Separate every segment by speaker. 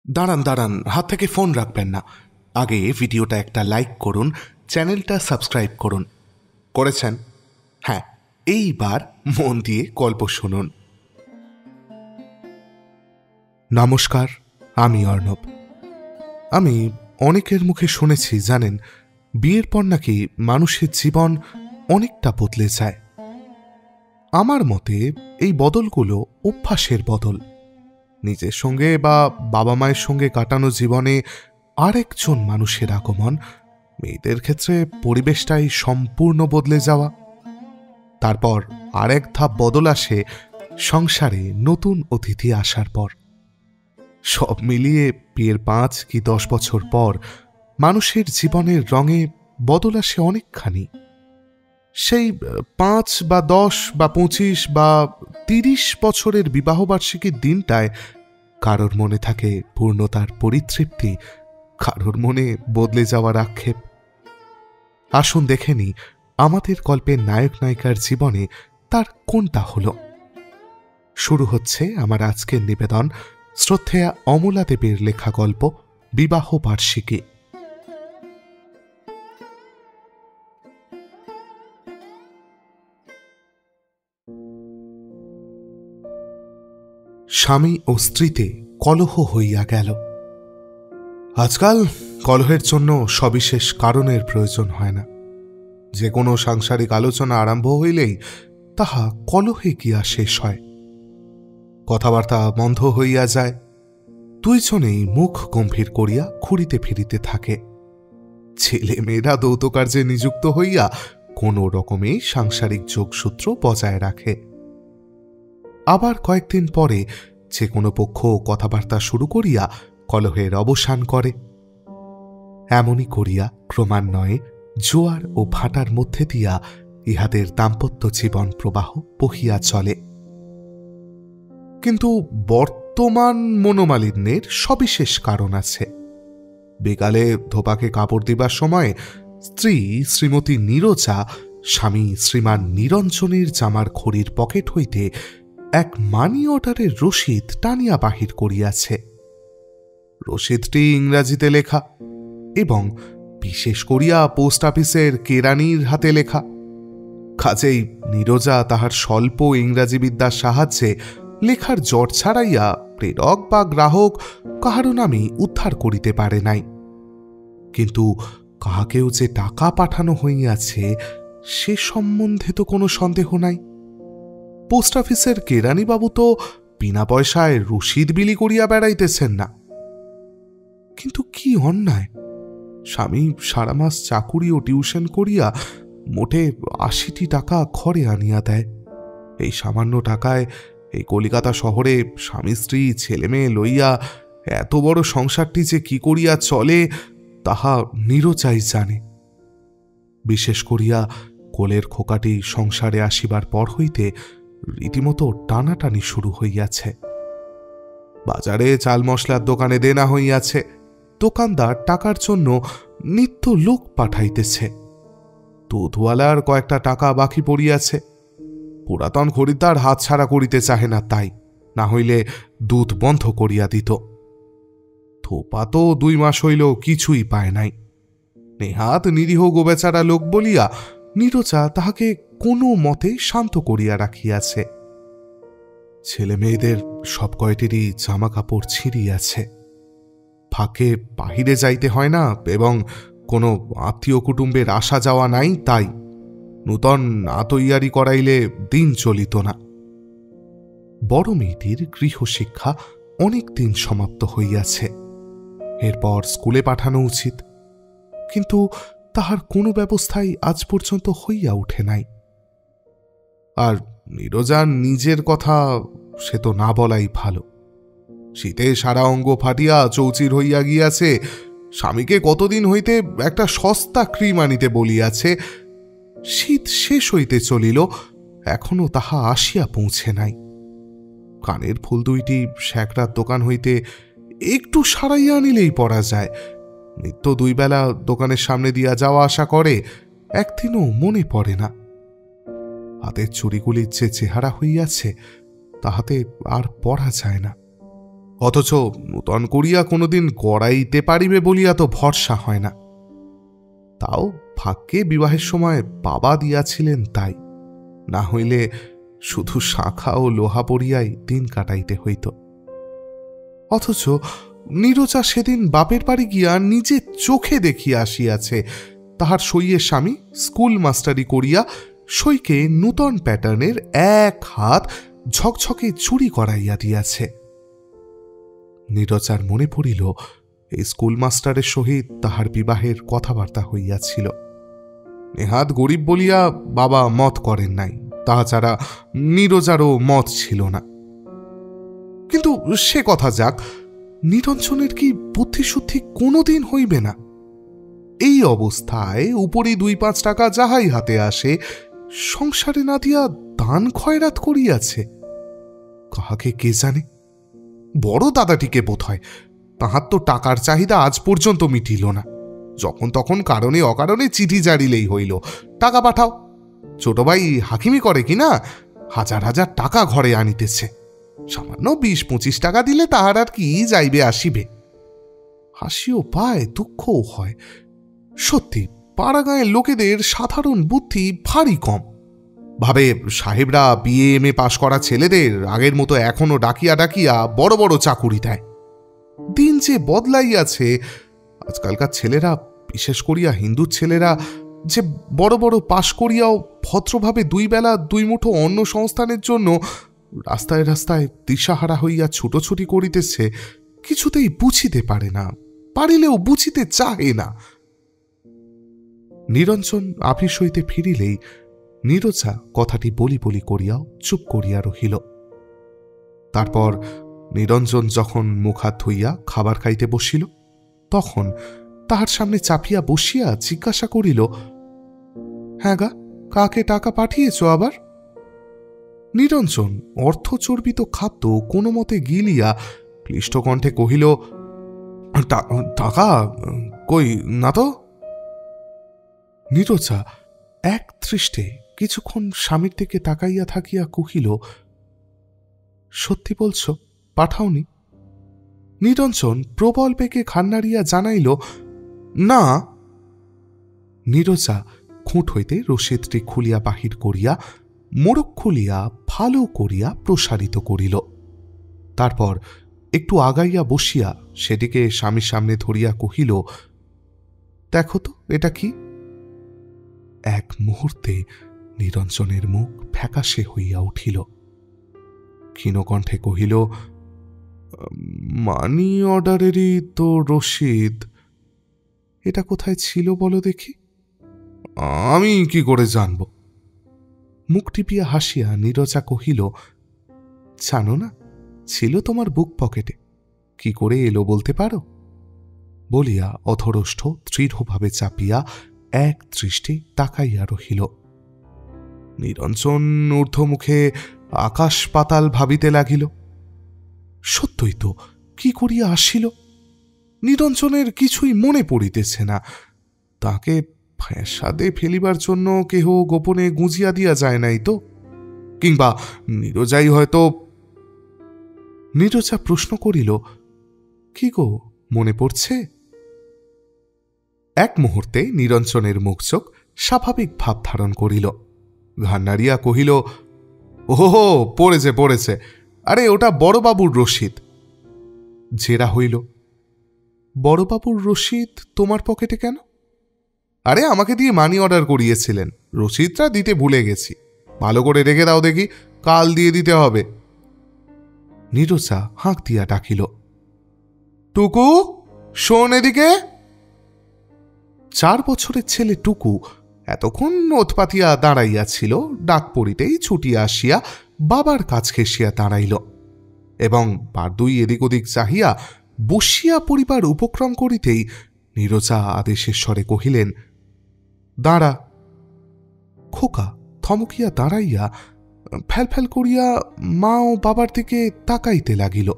Speaker 1: দাঁড়ান দাঁড়ান, হাত থেকে ফোন রাখবেন না। আগে ভিডিওটা একটা লাইক করুন, চ্যানেলটা সাবস্ক্রাইব করুন। করেছেন? হ্যাঁ, এইবার মন দিয়ে গল্প শুনুন। নমস্কার, আমি অর্ণব। আমি অনেকের মুখে শুনেছি, জানেন, বিয়ের পর নাকি মানুষের জীবন অনেকটা বদলে যায়। আমার মতে এই বদলগুলো অভ্যাসের বদল। নিজের সঙ্গে বা বাবা মায়ের সঙ্গে কাটানো জীবনে আরেকজন মানুষের আগমন, মেয়েদের ক্ষেত্রে পরিবেশটাই সম্পূর্ণ বদলে যাওয়া। তারপর আরেক ধাপ বদল আসে সংসারে নতুন অতিথি আসার পর। সব মিলিয়ে বিয়ের 5 কি 10 বছর পর মানুষের জীবনের রঙে বদল আসে অনেকখানি। সেই 5 বা 10 বা 25 বা 30 বছরের বিবাহবার্ষিকীর দিনটায় কারোর মনে থাকে পূর্ণতার পরিতৃপ্তি, কারোর মনে বদলে যাওয়ার আক্ষেপ। আসুন দেখে নিই আমাদের গল্পের নায়ক নায়িকার জীবনে তার কোনটা হলো। শুরু হচ্ছে আমার আজকের নিবেদন, শ্রদ্ধেয়া অমলা দেবের লেখা গল্প বিবাহ বার্ষিকী। স্বামী ও স্ত্রীতে কলহ হইয়া গেল। আজকাল কলহের জন্য সবিশেষ কারণের প্রয়োজন হয় না। যে কোনো সাংসারিক আলোচনা আরম্ভ হইলেই তাহা কলহে গিয়া শেষ হয়। কথাবার্তা বন্ধ হইয়া যায়। দুইজনেই মুখ গম্ভীর করিয়া ঘুরিতে ফিরিতে থাকে। ছেলে মেয়েরা দৌতকার্যে নিযুক্ত হইয়া কোনো রকমে সাংসারিক যোগসূত্র বজায় রাখে। আবার কয়েকদিন পরে যে কোনো পক্ষ কথাবার্তা শুরু করিয়া কলহের অবসান করে। এমনই করিয়া ক্রমান্বয়ে জোয়ার ও ভাটার মধ্যে দিয়া ইহাদের দাম্পত্য জীবন প্রবাহ বহিয়া চলে। কিন্তু বর্তমান মনোমালিন্যের সবিশেষ কারণ আছে। বিকালে ধোপাকে কাপড় দিবার সময় স্ত্রী শ্রীমতী নীরজা স্বামী শ্রীমান নিরঞ্জনের জামার খড়ির পকেট হইতে এক মানি অর্ডারের রসিদ টানিয়া বাহির করিয়াছে। রসিদটি ইংরাজিতে লেখা এবং বিশেষ করিয়া পোস্ট অফিসের কেরানির হাতে লেখা। কাজেই নীরজা তাহার স্বল্প ইংরাজি বিদ্যার সাহায্যে লেখার জট ছাড়াইয়া প্রেরক বা গ্রাহক কাহারও নামই উদ্ধার করিতে পারে নাই। কিন্তু কাহাকেও যে টাকা পাঠানো হইয়াছে সে সম্বন্ধে তো কোনো সন্দেহ নাই। পোস্ট অফিসের কেরানিবাবু তো বিনা পয়সায় রসিদ বিলি করিয়া বেড়াইতেছেন না। কিন্তু কি অন্যায়! স্বামী সারা মাস চাকুরি ও টিউশন করিয়া মোটে 80টি টাকা ঘরে আনিয়া দেয়। এই সামান্য টাকায় এই কলিকাতা শহরে স্বামী স্ত্রী ছেলে মেয়ে লইয়া এত বড় সংসারটি যে কি করিয়া চলে তাহা নীরজাই জানে। বিশেষ করিয়া কোলের খোকাটি সংসারে আসিবার পর হইতে রীতিমতো টানাটানি শুরু হইয়াছে। বাজারে চাল মশলার দোকানে দেনা হইয়াছে। দোকানদার টাকার জন্য নিত্য লোক পাঠাইতেছে। দুধওয়ালার কয়েকটা টাকা বাকি পড়িয়াছে। পুরাতন খরিদ্দার হাতছাড়া করিতে চাহে না, তাই না হইলে দুধ বন্ধ করিয়া দিত। থোপা তো 2 মাস হইল কিছুই পায় নাই। নেহাত নিরীহ গোবেচারা লোক বলিয়া নীরজা তাহাকে কোনো মতে শান্ত করিয়া রাখিয়াছে। ছেলে মেয়েদের সব কয়টিরই জামা কাপড় ছিঁড়িয়াছে। ফাঁকে বাহিরে যাইতে হয় না এবং কোনো আত্মীয় কুটুম্বের আসা যাওয়া নাই, তাই নূতন আতইয়ারি করাইলে দিন চলিত না। বড় মেয়েটির গৃহশিক্ষা অনেক দিন সমাপ্ত হইয়াছে। এরপর স্কুলে পাঠানো উচিত, কিন্তু তাহার কোনো ব্যবস্থাই আজ পর্যন্ত হইয়া উঠে নাই। আর নীরজার নিজের কথা সে তো না বলাই ভালো। শীতে সারা অঙ্গ ফাটিয়া চৌচির হইয়া গিয়াছে। স্বামীকে কতদিন হইতে একটা সস্তা ক্রিম আনিতে বলিয়াছে। শীত শেষ হইতে চলিল, এখনো তাহা আসিয়া পৌঁছে নাই। কানের ফুল 2টি শ্যাকরার দোকান হইতে একটু সারাইয়া আনিলেই পরা যায়। নিত্য 2 বেলা দোকানের সামনে দিয়া যাওয়া আসা করে, একদিনও মনে পড়ে না। হাতের চুড়িগুলির যে চেহারা হইয়াছে তাহাতে আর পড়া যায় না। অথচ নূতন করিয়া কোনোদিন গড়াইতে পারিবে বলিয়া তো ভরসা হয় না। তাও ভাগ্যে বিবাহের সময় বাবা দিয়াছিলেন, তাই না হইলে শুধু শাঁখা ও লোহা পরিয়াই দিন কাটাইতে হইত। অথচ নীরজা সেদিন বাপের বাড়ি গিয়া নিজে চোখে দেখিয়া আসিয়াছে তাহার সইয়ের স্বামী স্কুল মাস্টারি করিয়া সইকে নূতন প্যাটার্নের এক হাত ঝকঝকে চুরি করাইয়া দিয়াছে। নীরজার মনে পড়িল এই স্কুল মাস্টারের সহিত তাহার বিবাহের কথাবার্তা হইয়াছিল। নেহাত গরিব বলিয়া বাবা মত করেন নাই, তাহা ছাড়া নীরজারও মত ছিল না। কিন্তু সে কথা যাক, নিরঞ্জনের কি বুদ্ধিশুদ্ধি কোনোদিন হইবে না? এই অবস্থায় উপরে 2-5 টাকা যাহাই হাতে আসে সংসারে না দিয়া দান খয়রাত করিয়াছে। কাহাকে কে জানে? বড় দাদাটিকে বোধ হয়। তাহার তো টাকার চাহিদা আজ পর্যন্ত মিটিল না। যখন তখন কারণে অকারণে চিঠি জারিলেই হইল, টাকা পাঠাও। ছোট ভাই হাকিমি করে কিনা, হাজার হাজার টাকা ঘরে আনিতেছে। সামান্য 20-25 টাকা দিলে তাহার আর কি যাইবে আসিবে। হাসিও পায়, দুঃখও হয়। সত্যি পাড়া গাঁয়ের লোকেদের সাধারণ বুদ্ধি ভারী কম। ভাবে সাহেবরা BA-MA পাশ করা ছেলেদের আগের মতো এখনো ডাকিয়া ডাকিয়া বড় বড় চাকুরি দেয়। দিন যে বদলাইয়াছে, আজকালকার ছেলেরা, বিশেষ করিয়া হিন্দুর ছেলেরা, যে বড় বড় পাশ করিয়াও ভদ্রভাবে 2 বেলা 2 মুঠো অন্ন সংস্থানের জন্য রাস্তায় রাস্তায় দিশাহারা হইয়া ছুটোছুটি করিতেছে, কিছুতেই বুঝিতে পারে না, পারিলেও বুঝিতে চাহে না। নিরঞ্জন আপিস হইতে ফিরিলেই নীরজা কথাটি বলি বলি করিয়াও চুপ করিয়া রহিল। তারপর নিরঞ্জন যখন মুখ হাত ধুইয়া খাবার খাইতে বসিল, তখন তাহার সামনে চাপিয়া বসিয়া জিজ্ঞাসা করিল, হ্যাঁ গা, কাকে টাকা পাঠিয়েছ আবার? নিরঞ্জন অর্থচর্বিত খাদ্য কোনো মতে গিলিয়া ক্লিষ্ট কণ্ঠে কহিল, টাকা কই না তো। নীরজা এক দৃষ্টে কিছুক্ষণ স্বামীর দিকে তাকাইয়া থাকিয়া কহিল, সত্যি বলছ, পাঠাওনি? নিরঞ্জন প্রবল বেগে ঘাড় নাড়িয়া জানাইল, না। নীরজা খুঁট হইতে রসিদটি খুলিয়া বাহির করিয়া মোড়ক খুলিয়া ভালো করিয়া প্রসারিত করিল। তারপর একটু আগাইয়া বসিয়া সেটিকে স্বামীর সামনে ধরিয়া কহিল, দেখো তো এটা কি? এক মুহূর্তে নিরঞ্জনের মুখ ফ্যাকাশে হইয়া উঠিল। ক্ষীণকণ্ঠে কহিল, মানি অর্ডারেরই তো রসিদ। এটা কোথায় ছিল বলো দেখি? আমি কি করে জানব? মুখ টিপিয়া হাসিয়া নীরজা কহিল, জানো না, ছিল তোমার বুক পকেটে। কি করে এলো বলতে পারো? বলিয়া অধরষ্ঠ দৃঢ়ভাবে চাপিয়া এক দৃষ্টি তাকাইয়া রহিল। নিরঞ্জন ঊর্ধ্বমুখে আকাশ পাতাল ভাবিতে লাগিল। সত্যই তো, কি করিয়া আসিল? নিরঞ্জনের কিছুই মনে পড়িতেছে না। তাকে ফ্যাসাদে ফেলিবার জন্য কেহ গোপনে গুঁজিয়া দিয়া যায় নাই তো? কিংবা নীরজাই হয়তো। নীরজা প্রশ্ন করিল, কি গো, মনে পড়ছে? এক মুহূর্তে নিরঞ্জনের মুখ চোখ স্বাভাবিক ভাব ধারণ করিল। ঘাড় নাড়িয়া কহিল, ওহো, পড়েছে পড়েছে, আরে ওটা বড়বাবুর রসিদ। জেরা হইল, বড়বাবুর রসিদ তোমার পকেটে কেন? আরে আমাকে দিয়ে মানি অর্ডার করিয়েছিলেন, রসিদটা দিতে ভুলে গেছি। ভালো করে রেখে দাও দেখি, কাল দিয়ে দিতে হবে। নীরজা হাঁক দিয়া ডাকিল, টুকু, শোন এদিকে। 4 বছরের ছেলে টুকু এতক্ষণ নোট পাতিয়া দাঁড়াইয়াছিল, ডাক পড়িতেই ছুটিয়া আসিয়া বাবার কাছ ঘেঁষিয়া দাঁড়াইল এবং বার 2 এদিক ওদিক চাহিয়া বসিয়া পড়িবার উপক্রম করিতেই নীরজা আদেশের স্বরে কহিলেন, দাঁড়া। খোকা থমকিয়া দাঁড়াইয়া ফ্যাল ফ্যাল করিয়া মা ও বাবার দিকে তাকাইতে লাগিল।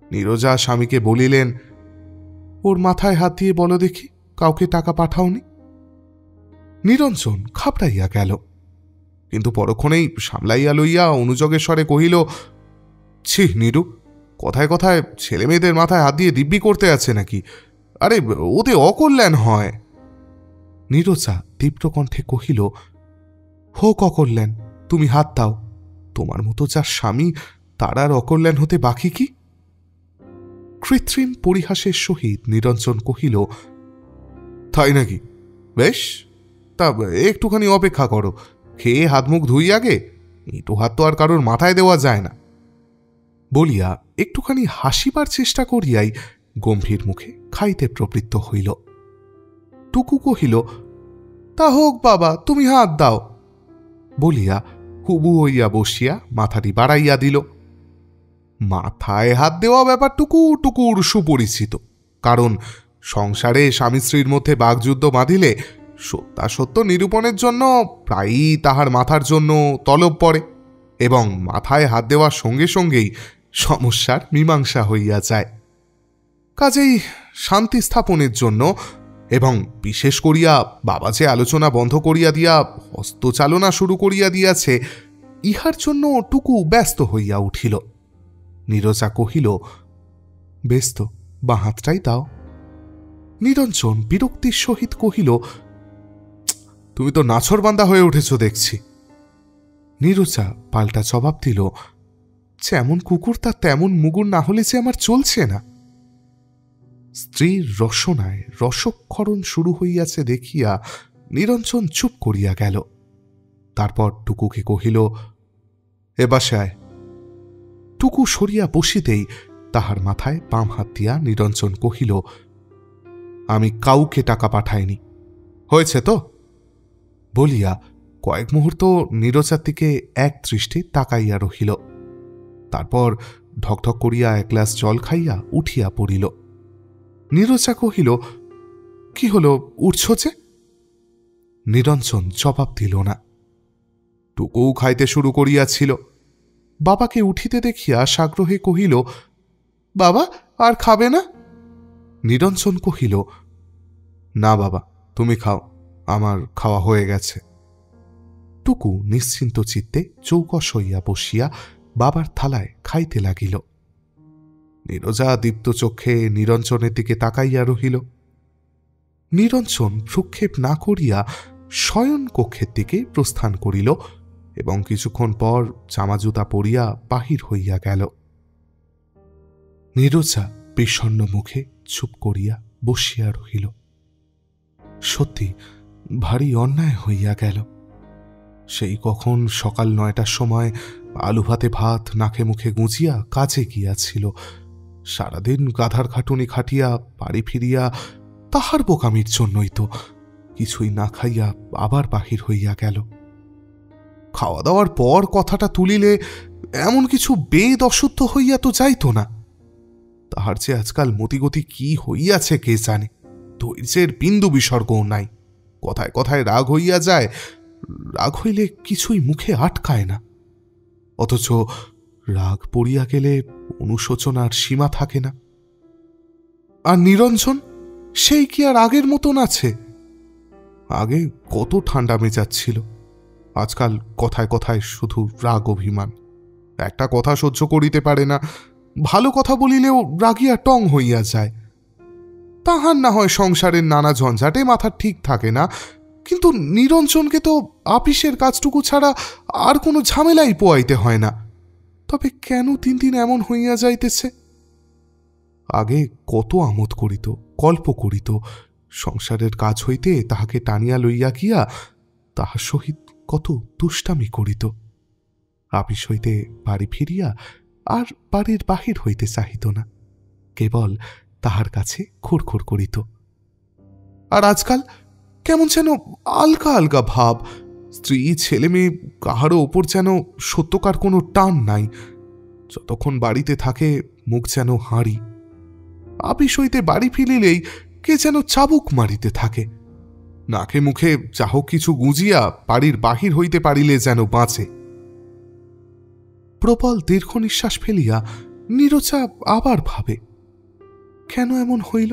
Speaker 1: নীরজা স্বামীকে বলিলেন, ওর মাথায় হাত দিয়ে বলো দেখি, কাউকে টাকা পাঠাওনি? নিরঞ্জন ঘাবড়াইয়া গেল, কিন্তু পরক্ষণেই সামলাইয়া লইয়া অনুযোগের স্বরে কহিল, ছি নীরু, কথায় কথায় ছেলে মেয়েদের মাথায় হাত দিয়ে দিব্যি করতে আছে নাকি? আরে ওতে অকল্যাণ হয়। নীরজা তীব্র কণ্ঠে কহিল, হোক অকল্যাণ, তুমি হাত দাও। তোমার মতো যার স্বামী তার আর অকল্যাণ হতে বাকি কি? কৃত্রিম পরিহাসের সহিত নিরঞ্জন কহিল, তাই নাকি? বেশ, তা একটুখানি অপেক্ষা করো, খেয়ে হাত মুখ ধুই আগে। এঁটো হাত তো আর কারোর মাথায় দেওয়া যায় না। বলিয়া একটুখানি হাসিবার চেষ্টা করিয়াই গম্ভীর মুখে খাইতে প্রবৃত্ত হইল। টুকু কহিল, তা হোক বাবা, তুমি হাত দাও। বলিয়া হুবু হইয়া বসিয়া মাথাটি বাড়াইয়া দিল। মাথায় হাত দেওয়া ব্যাপারটুকু টুকুর সুপরিচিত, কারণ সংসারে স্বামী স্ত্রীর মধ্যে বাগযুদ্ধ বাঁধিলে সত্যাসত্য নিরূপণের জন্য প্রায়ই তাহার মাথার জন্য তলব পড়ে, এবং মাথায় হাত দেওয়ার সঙ্গে সঙ্গেই সমস্যার মীমাংসা হইয়া যায়। কাজেই শান্তি স্থাপনের জন্য, এবং বিশেষ করিয়া বাবা যে আলোচনা বন্ধ করিয়া দিয়া হস্তচালনা শুরু করিয়া দিয়াছে, ইহার জন্য টুকু ব্যস্ত হইয়া উঠিল। নীরজা কহিল, বেশ তো, বাঁ হাতটাই দাও। নিরঞ্জন বিরক্তির সহিত কহিল, তুমি তো নাছরবান্দা হয়ে উঠেছ দেখছি। নীরজা পাল্টা জবাব দিল, যেমন কুকুর তার তেমন মুগুর না হলে যে আমার চলছে না। স্ত্রীর রসনায় রসক্ষরণ শুরু হইয়াছে দেখিয়া নিরঞ্জন চুপ করিয়া গেল। তারপর টুকুকে কহিল, এ বাসায়। টুকু সরিয়া বসিতেই তাহার মাথায় বাম হাত দিয়া নিরঞ্জন কহিল, আমি কাউকে টাকা পাঠাইনি, হয়েছে তো? বলিয়া কয়েক মুহূর্ত নীরজার দিকে এক দৃষ্টে তাকাইয়া রহিল। তারপর ঢকঢক করিয়া এক গ্লাস জল খাইয়া উঠিয়া পড়িল। নীরজা কহিল, কি হল, উঠছ যে? নিরঞ্জন জবাব দিল না। টুকুও খাইতে শুরু করিয়াছিল। বাবাকে উঠিতে দেখিয়া সাগ্রহে কহিল, বাবা, আর খাবে না? নিরঞ্জন কহিল, না বাবা, তুমি খাও, আমার খাওয়া হয়ে গেছে। টুকু নিশ্চিন্ত চিত্তে চৌকস হইয়া বসিয়া বাবার থালায় খাইতে লাগিল। নীরজা দীপ্ত চক্ষে নিরঞ্জনের দিকে তাকাইয়া রহিল। নিরঞ্জন ভ্রুক্ষেপ না করিয়া শয়ন কক্ষের দিকে প্রস্থান করিল এবং কিছুক্ষণ পর জামাজুতা পরিয়া বাহির হইয়া গেল। নীরজা বিষণ্ণ মুখে চুপ করিয়া বসিয়া রহিল। সত্যি ভারী অন্যায় হইয়া গেল। সেই কখন সকাল 9টার সময় আলু ভাতে ভাত নাকে মুখে গুঁজিয়া কাজে গিয়াছিল। সারাদিন গাধার খাটুনি খাটিয়া বাড়ি ফিরিয়া তাহার বোকামির জন্যই তো কিছুই না খাইয়া আবার বাহির হইয়া গেল। খাওয়া দাওয়ার পর কথাটা তুলিলে এমন কিছু বেদ অশুদ্ধ হইয়া তো যাইত না। তাহার যে আজকাল মতিগতি কি হইয়াছে কে জানে। ধৈর্যের বিন্দু বিসর্গও নাই। কথায় কথায় রাগ হইয়া যায়, রাগ হইলে কিছুই মুখে আটকায় না। অথচ রাগ পড়িয়া গেলে অনুশোচনার সীমা থাকে না। আর নিরঞ্জন, সেই কি আর আগের মতন আছে? আগে কত ঠান্ডা মেজাজ ছিল, আজকাল কথায় কথায় শুধু রাগ অভিমান। একটা কথা সহ্য করিতে পারে না, ভালো কথা বলিলেও রাগিয়া টং হইয়া যায়। তাহার না হয় সংসারের নানা ঝঞ্ঝাটে মাথা ঠিক থাকে না, কিন্তু নিরঞ্জনকে তো আপিসের কাজটুকু ছাড়া আর কোনো ঝামেলাই পোয়াইতে হয় না। তবে কেন দিন দিন এমন হইয়া যাইতেছে? আগে কত আমোদ করিত, কল্প করিত, সংসারের কাজ হইতে তাহাকে টানিয়া লইয়া গিয়া তাহার সহিত কত দুষ্টামি করিত। আপিস হইতে বাড়ি ফিরিয়া আর বাড়ির বাহির হইতে চাহিত না, কেবল তাহার কাছে খুড়খুড় করিত। আর আজকাল কেমন যেন আলগা আলগা ভাব। স্ত্রী ছেলে মেয়ে কাহারও ওপর যেন সত্যকার কোনো টান নাই। যতক্ষণ বাড়িতে থাকে মুখ যেন হাঁড়ি। আপিস হইতে বাড়ি ফিরিলেই কে যেন চাবুক মারিতে থাকে। নাকে মুখে যা হোক কিছু গুঁজিয়া বাড়ির বাহির হইতে পারিলে যেন বাঁচে। প্রবল দীর্ঘ নিঃশ্বাস ফেলিয়া নীরজা আবার ভাবে, কেন এমন হইল?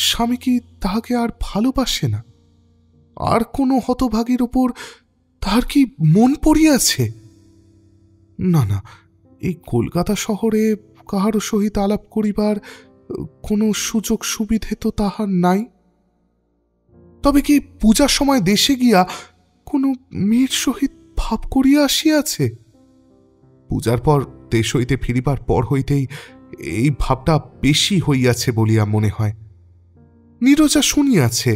Speaker 1: স্বামী কি তাহাকে আর ভালোবাসে না? আর কোনো হতভাগীর ওপর তাহার কি মন পড়িয়াছে? না না, এই কলকাতা শহরে কাহারও সহিত আলাপ করিবার কোনো সুযোগ সুবিধে তো তাহার নাই। তবে কি পূজার সময় দেশে গিয়া কোনো মেয়ের সহিত ভাব করিয়া আসিয়াছে? পূজার পর দেশ হইতে ফিরিবার পর হইতেই এই ভাবটা বেশি হইয়াছে বলিয়া মনে হয়। নীরজা শুনিয়াছে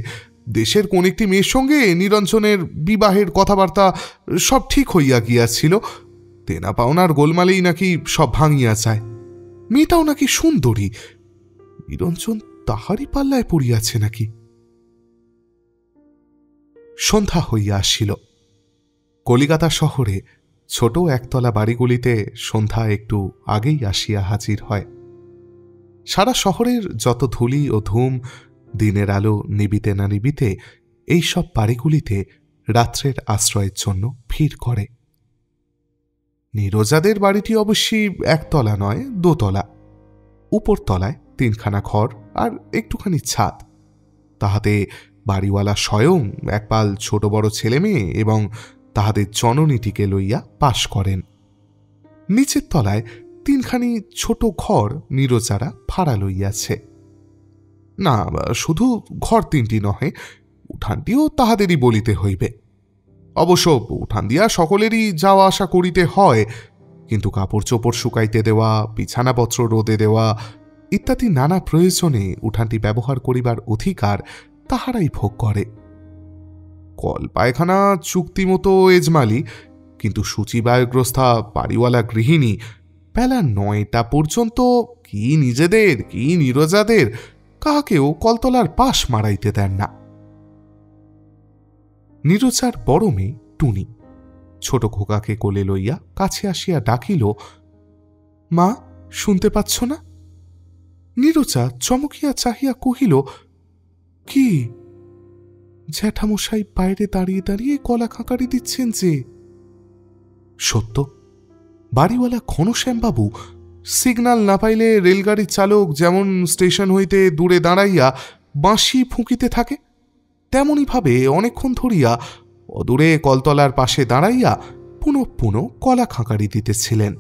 Speaker 1: দেশের কোন একটি মেয়ের সঙ্গে নিরঞ্জনের বিবাহের কথাবার্তা সব ঠিক হইয়া গিয়াছিল, দেনা পাওনার গোলমালেই নাকি সব ভাঙিয়া যায়। মেয়েটাও নাকি সুন্দরী, নিরঞ্জন তাহারই পাল্লায় পড়িয়াছে নাকি। সন্ধ্যা হইয়া আসিল। কলিকাতা শহরে ছোট একতলা বাড়িগুলিতে সন্ধ্যা একটু আগেই আসিয়া হাজির হয়। সারা শহরের যত ধূলি ও ধুম দিনের আলো নিবিতে না নিবিতে এইসব বাড়িগুলিতে রাত্রের আশ্রয়ের জন্য ভিড় করে। নীরজাদের বাড়িটি অবশ্যই একতলা নয়, দোতলা। উপরতলায় 3খানা ঘর আর একটুখানি ছাদ। তাহাতে বাড়িওয়ালা স্বয়ং একপাল ছোট বড় ছেলে মেয়ে এবং তাহাদের জননীটিকে লইয়া বাস করেন। নিচের তলায় 3খানি ছোট ঘর নীরজারা ভাড়া লইয়াছে। না, শুধু ঘর 3টি নহে, উঠানটিও তাহাদেরই বলিতে হইবে। অবশ্য উঠান দিয়া সকলেরই যাওয়া আসা করিতে হয়, কিন্তু কাপড় চোপড় শুকাইতে দেওয়া, বিছানাপত্র রোদে দেওয়া ইত্যাদি নানা প্রয়োজনে উঠানটি ব্যবহার করিবার অধিকার তাহারাই ভোগ করে। কল পায়খানা চুক্তিমতো এজমালি, কিন্তু সূচিবায়গ্রস্তা বাড়িওয়ালা গৃহিণী বেলা 9টা পর্যন্ত কি নিজেদের কি নীরজাদের কাহাকেও কলতলার পাশ মারাইতে দেন না। নীরজার বড় মেয়ে টুনি ছোট খোকাকে কোলে লইয়া কাছে আসিয়া ডাকিল, মা, শুনতে পাচ্ছ না? নীরজা চমকিয়া চাহিয়া কহিল, কি? জ্যাঠামশাই বাইরে দাঁড়িয়ে দাঁড়িয়ে কলা খাঁকারি দিচ্ছেন যে। সত্য, বাড়িওয়ালা ঘনশ্যামবাবু সিগন্যাল না পাইলে রেলগাড়ির চালক যেমন স্টেশন হইতে দূরে দাঁড়াইয়া বাঁশি ফুঁকিতে থাকে, তেমনইভাবে অনেকক্ষণ ধরিয়া অদূরে কলতলার পাশে দাঁড়াইয়া পুনঃ পুনঃ কলা খাঁকারি দিতেছিলেন।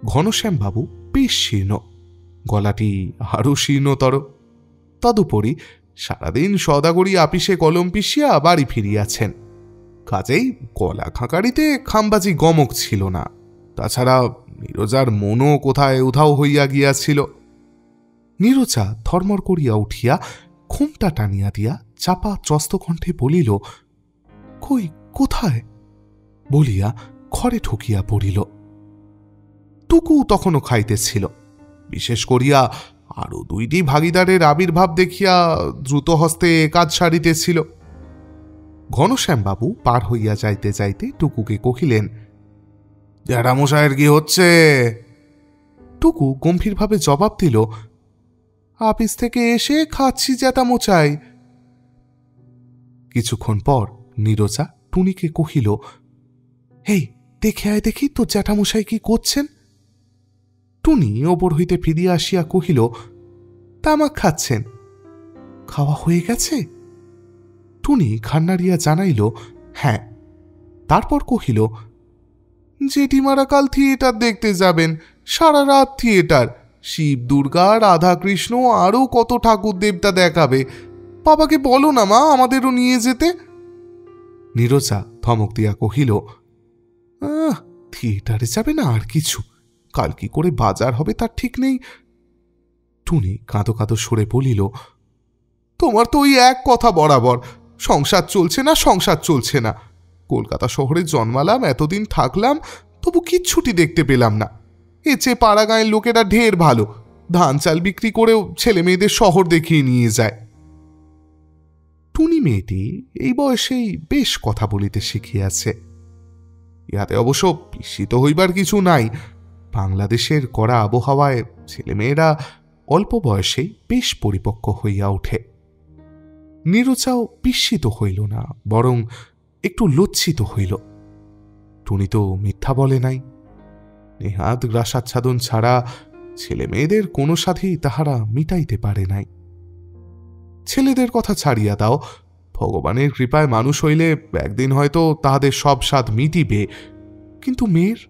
Speaker 1: ঘনশ্যামবাবু বেশ শীর্ণ, গলাটি আরও শীর্ণতর। তদুপরি সারাদিন সদাগরি আপিসে কলম পিষিয়া বাড়ি ফিরিয়াছেন, কাজেই কলা খাঁকারিতে খামবাজি গমক ছিল না। তাছাড়া নীরজার মনও কোথায় উধাও হইয়া গিয়াছিল। নীরজা থরমর করিয়া উঠিয়া ঘুমটা টানিয়া দিয়া চাপা ত্রস্ত কণ্ঠে বলিল, কই, কোথায়? বলিয়া ঘরে ঠকিয়া পড়িল। টুকু তখনও খাইতেছিল। বিশেষ করিয়া আরো 2টি ভাগিদারের আবির্ভাব দেখিয়া দ্রুত হস্তে কাজ সারিতেছিল। ঘনশ্যামবাবু পার হইয়া যাইতে যাইতে টুকুকে কহিলেন, জ্যাঠামশায়ের কি হচ্ছে? টুকু গম্ভীরভাবে জবাব দিল, আপিস থেকে এসে খাচ্ছি জ্যাঠামশাই। কিছুক্ষণ পর নীরজা টুনিকে কহিল, এই দেখে আয় দেখি তো জ্যাঠামশাই কি করছেন। টুনি ওপর হইতে ফিরিয়া আসিয়া কহিল, তামাক খাচ্ছেন। খাওয়া হয়ে গেছে? টুনি খান্নারিয়া জানাইল, হ্যাঁ। তারপর কহিল, জেঠিমারা কাল থিয়েটার দেখতে যাবেন, সারা রাত থিয়েটার, শিব দুর্গা রাধাকৃষ্ণ আরও কত ঠাকুর দেবতা দেখাবে। বাবাকে বলো না মা, আমাদেরও নিয়ে যেতে। নীরজা ধমক দিয়া কহিল, থিয়েটারে যাবে না আর কিছু, কাল কি করে বাজার হবে তার ঠিক নেই। টুনি কাঁদো কাঁদো সরে বলিল, তোমার তো ওই এক কথা বরাবর, সংসার চলছে না, সংসার চলছে না। কলকাতা শহরে জন্মালাম, এতদিন থাকলাম, তবু কিচ্ছুটি দেখতে পেলাম না। এর চেয়ে পাড়া গাঁয়ের লোকেরা ঢের ভালো, ধান চাল বিক্রি করেও ছেলে মেয়েদের শহর দেখিয়ে নিয়ে যায়। টুনি মেয়েটি এই বয়সেই বেশ কথা বলিতে শিখিয়াছে। ইহাতে অবশ্য বিস্মিত হইবার কিছু নাই। বাংলাদেশের কড়া আবহাওয়ায় ছেলেমেয়েরা অল্প বয়সেই বেশ পরিপক্ক হইয়া ওঠে। নীরজাও বিস্মিত হইল না, বরং একটু লজ্জিত হইল। টুনি তো মিথ্যা বলে নাই। নেহাত গ্রাসাচ্ছাদন ছাড়া ছেলে মেয়েদের কোনো সাধেই তাহারা মিটাইতে পারে নাই। ছেলেদের কথা ছাড়িয়া দাও, ভগবানের কৃপায় মানুষ হইলে একদিন হয়তো তাহাদের সব স্বাদ মিটিবে, কিন্তু মেয়ের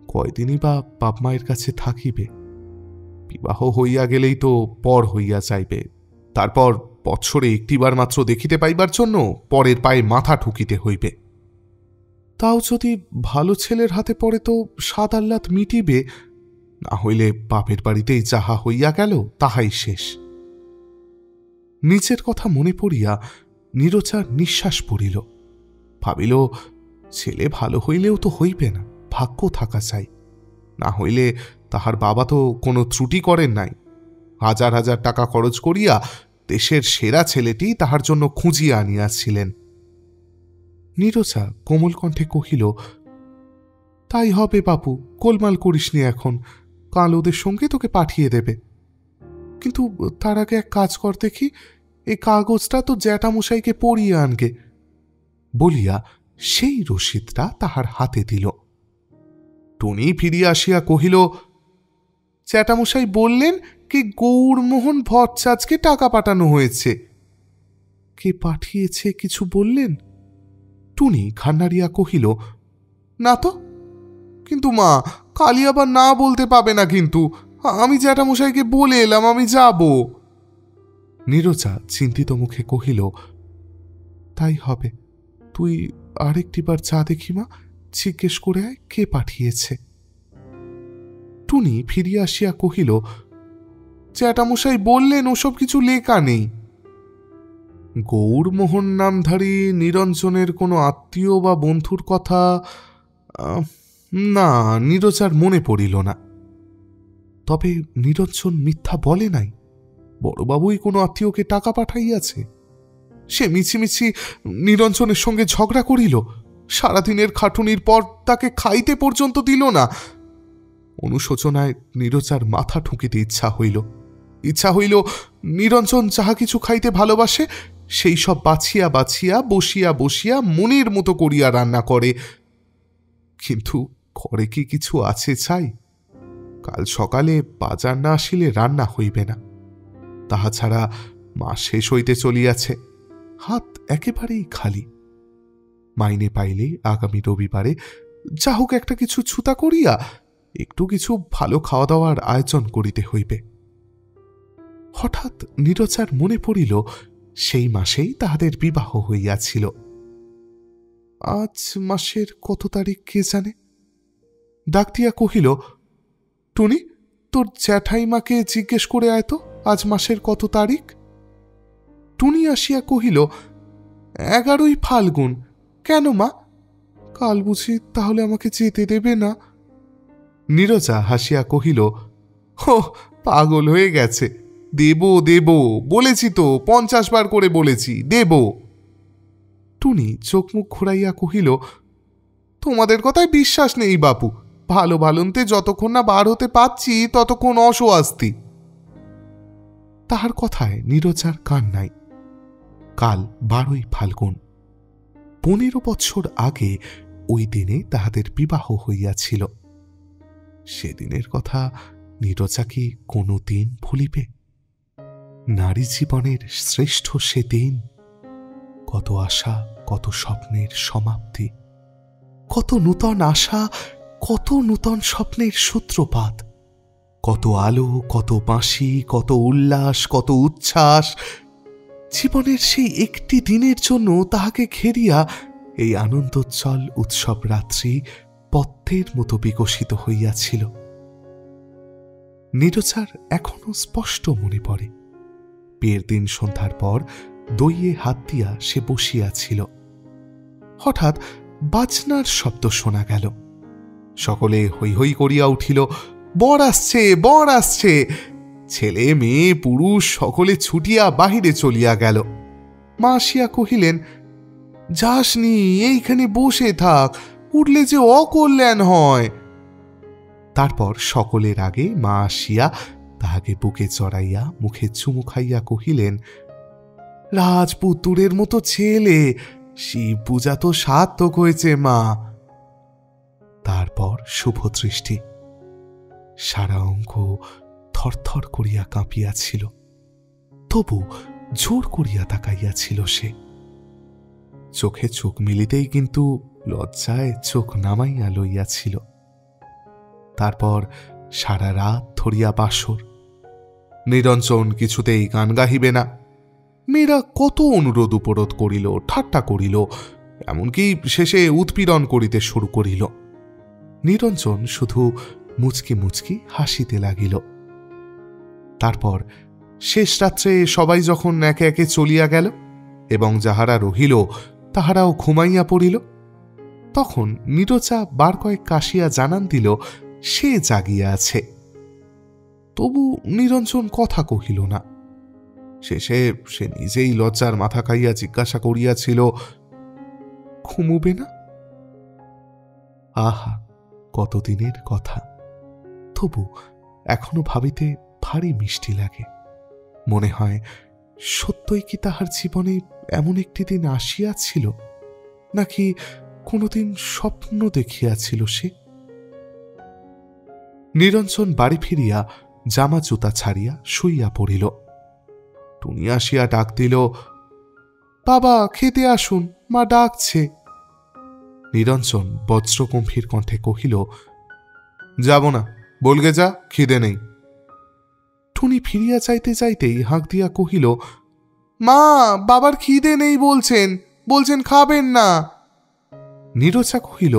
Speaker 1: কয়দিনই বা বাপ মায়ের কাছে থাকিবে? বিবাহ হইয়া গেলেই তো পর হইয়া যাইবে, তারপর বৎসরে একটিবার মাত্র দেখিতে পাইবার জন্য পরের পায়ে মাথা ঠুকিতে হইবে। তাও যদি ভালো ছেলের হাতে পড়ে তো স্বাদ আহ্লাদ মিটিবে, না হইলে বাপের বাড়িতেই যাহা হইয়া গেল তাহাই শেষ। নিজের কথা মনে পড়িয়া নীরজার নিঃশ্বাস পড়িল। ভাবিল, ছেলে ভালো হইলেও তো হইবে না, ভাগ্য থাকা চাই। না হইলে তাহার বাবা তো কোনো ত্রুটি করেন নাই। হাজার হাজার টাকা খরচ করিয়া দেশের সেরা ছেলেটি তাহার জন্য খুঁজিয়া আনিয়াছিলেন। নীরজা কোমল কণ্ঠে কহিল, তাই হবে বাপু, গোলমাল করিসনি এখন, কাল ওদের সঙ্গে তোকে পাঠিয়ে দেবে। কিন্তু তার আগে এক কাজ কর দেখি, এই কাগজটা তো জ্যাঠামশাইকে পড়িয়ে আনগে বলিয়া সেই রসিদটা তাহার হাতে দিল। টুনি ফিরিয়া আসিয়া কহিল, জ্যাঠামশাই বললেন কি গৌরমোহন ভট্টাচার্যকে টাকা পাঠানো হয়েছে। কে পাঠিয়েছে কিছু বললেন? টুনি ঘান্নারিয়া কহিল, না তো। কিন্তু মা, কালি আবার না বলতে পাবে না কিন্তু, আমি জ্যাঠামশাইকে বলে এলাম আমি যাব। নীরজা চিন্তিত মুখে কহিল, তাই হবে, তুই আরেকটিবার যা দেখি মা, জিজ্ঞেস করে আয় কে পাঠিয়েছে। টুনি ফিরিয়া আসিয়া কহিল, জ্যাঠামশাই বললেন ওসব কিছু লেখা নেই। গৌরমোহন নামধারী নিরঞ্জনের কোনো আত্মীয় বা বন্ধুর কথা না, নীরজার মনে পড়িল না। তবে নিরঞ্জন মিথ্যা বলে নাই, বড়বাবুই কোনো আত্মীয়কে টাকা পাঠাইয়াছে। সে মিছিমিছি নিরঞ্জনের সঙ্গে ঝগড়া করিল, সারাদিনের খাটুনির পর তাকে খাইতে পর্যন্ত দিল না। অনুশোচনায় নীরজার মাথা ঠুকিতে ইচ্ছা হইল নিরঞ্জন যাহা কিছু খাইতে ভালোবাসে সেই সব বাছিয়া বাছিয়া বসিয়া বসিয়া মনের মতো করিয়া রান্না করে। কিন্তু ঘরে কি কিছু আছে চাই? কাল সকালে বাজার না আসিলে রান্না হইবে না। তাহা ছাড়া মাস শেষ হইতে চলিয়াছে, হাত একেবারেই খালি। মাইনে পাইলে আগামী রবিবারে যা হোক একটা কিছু ছুতা করিয়া একটু কিছু ভালো খাওয়া দাওয়ার আয়োজন করিতে হইবে। হঠাৎ নীরজার মনে পড়িল সেই মাসেই তাহাদের বিবাহ হইয়াছিল। আজ মাসের কত তারিখ কে জানে? ডাক দিয়া কহিল, টুনি, তোর জ্যাঠাইমাকে জিজ্ঞেস করে আয় তো আজ মাসের কত তারিখ। টুনি আসিয়া কহিল, 11ই ফাল্গুন। কেন মা, কাল বুঝি তাহলে আমাকে যেতে দেবে না? নীরজা হাসিয়া কহিল, ও পাগল হয়ে গেছে, দেব দেব বলেছি তো, 50 বার করে বলেছি দেব। টুনি চোখ মুখ ঘুরাইয়া কহিল, তোমাদের কথায় বিশ্বাস নেই বাপু, ভালো ভালন্তে যতক্ষণ না বার হতে পারছি ততক্ষণ অসোয়াস্তি। তাহার কথায় নীরজার কান নাই। কাল 12ই ফাল্গুন। 15 বৎসর আগে ওই দিনে তাহাদের বিবাহ হইয়াছিল। সেদিনের কথা নীরজা কি কোনো দিন ভুলিবে? নারী জীবনের শ্রেষ্ঠ সে দিন, কত আশা, কত স্বপ্নের সমাপ্তি, কত নূতন আশা, কত নূতন স্বপ্নের সূত্রপাত, কত আলো, কত বাঁশি, কত উল্লাস, কত উচ্ছ্বাস। জীবনের সেই একটি দিনের জন্য তাহাকে ঘেরিয়া এই আনন্দোজ্জ্বল উৎসব রাত্রি পদ্মের মতো বিকশিত হইয়াছিল। নীরজার এখনো স্পষ্ট মনে পড়ে, বিয়ের দিন সন্ধ্যার পর দইয়ে হাত দিয়া সে বসিয়াছিল। হঠাৎ বাজনার শব্দ শোনা গেল। সকলে হৈ হৈ করিয়া উঠিল, বর আসছে, বর আসছে। ছেলে মেয়ে পুরুষ সকলে ছুটিয়া বাহিরে চলিয়া গেল। মা আসিয়া কহিলেন, যাসনি, এইখানে বসে থাক, উঠলে যে অকল্যাণ হয়। তারপর সকলের আগে মা আসিয়া তাহাকে বুকে চড়াইয়া মুখে চুমু খাইয়া কহিলেন, রাজপুত্রের মতো ছেলে, শিব পূজা তো সার্থক হয়েছে মা। তারপর শুভ দৃষ্টি। সারা অঙ্গ থরথর করিয়া কাঁপিয়াছিল, তবু জোর করিয়া তাকাইয়াছিল সে। চোখে চোখ মিলিতেই কিন্তু লজ্জায় চোখ নামাইয়া লইয়াছিল। তারপর সারা রাত ধরিয়া বাসর। নিরঞ্জন কিছুতেই গান গাহিবে না। মেয়েরা কত অনুরোধ উপরোধ করিল, ঠাট্টা করিল, এমনকি শেষে উৎপীড়ন করিতে শুরু করিল। নিরঞ্জন শুধু মুচকি মুচকি হাসিতে লাগিল। তারপর শেষ রাত্রে সবাই যখন একে একে চলিয়া গেল এবং যাহারা রহিল তাহারাও ঘুমাইয়া পড়িল, তখন নীরজা বার কয়েক কাশিয়া জানান দিল সে জাগিয়া আছে। তবু নিরঞ্জন কথা কহিল না। শেষে সে নিজেই লজ্জার মাথা খাইয়া জিজ্ঞাসা করিয়াছিল, ঘুমুবে না? আহা, কতদিনের কথা! তবু এখনো ভাবিতে ভারী মিষ্টি লাগে। মনে হয় সত্যই কি তাহার জীবনে এমন একটি দিন আসিয়াছিল, নাকি কোনোদিন স্বপ্ন দেখিয়াছিল সে? নিরঞ্জন বাড়ি ফিরিয়া জামা জুতা ছাড়িয়া শুইয়া পড়িল। টুনি আসিয়া ডাক দিল, বাবা খেতে আসুন, মা ডাকছে। নিরঞ্জন বজ্রগম্ভীর কণ্ঠে কহিল, যাব না, বলগে যা, খিদে নেই। টুনি ফিরিয়া যাইতে যাইতেই হাঁক দিয়া কহিল, মা, বাবার খিদে নেই বলছেন, বলছেন খাবেন না। নীরজা কহিল,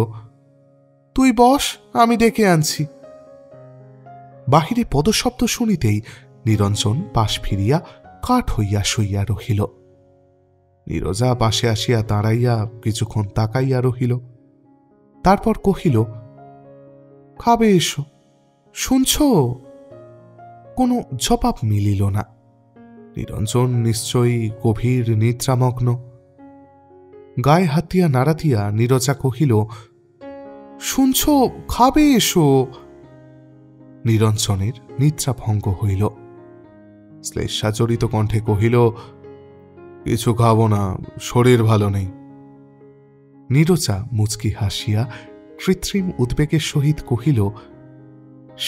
Speaker 1: তুই বস, আমি ডেকে আনছি। বাহিরে পদশব্দ শুনিতেই নিরঞ্জন পাশ ফিরিয়া কাঠ হইয়া শুইয়া রহিল। নীরজা পাশে আসিয়া দাঁড়াইয়া কিছুক্ষণ তাকাইয়া রহিল। তারপর কহিল, খাবে এসো, শুনছ? কোনো জবাব মিলিল না। নিরঞ্জন নিশ্চয়ই গভীর নিদ্রামগ্ন। গায়ে হাত দিয়া নাড়া দিয়া নীরজা কহিল, শুনছ, খাবে এসো। নিরঞ্জনের নিদ্রাভঙ্গ হইল। শ্লেষাজড়িত কণ্ঠে কহিল, কিছু খাব না, শরীর ভালো নেই। নীরজা মুচকি হাসিয়া কৃত্রিম উদ্বেগের সহিত কহিল,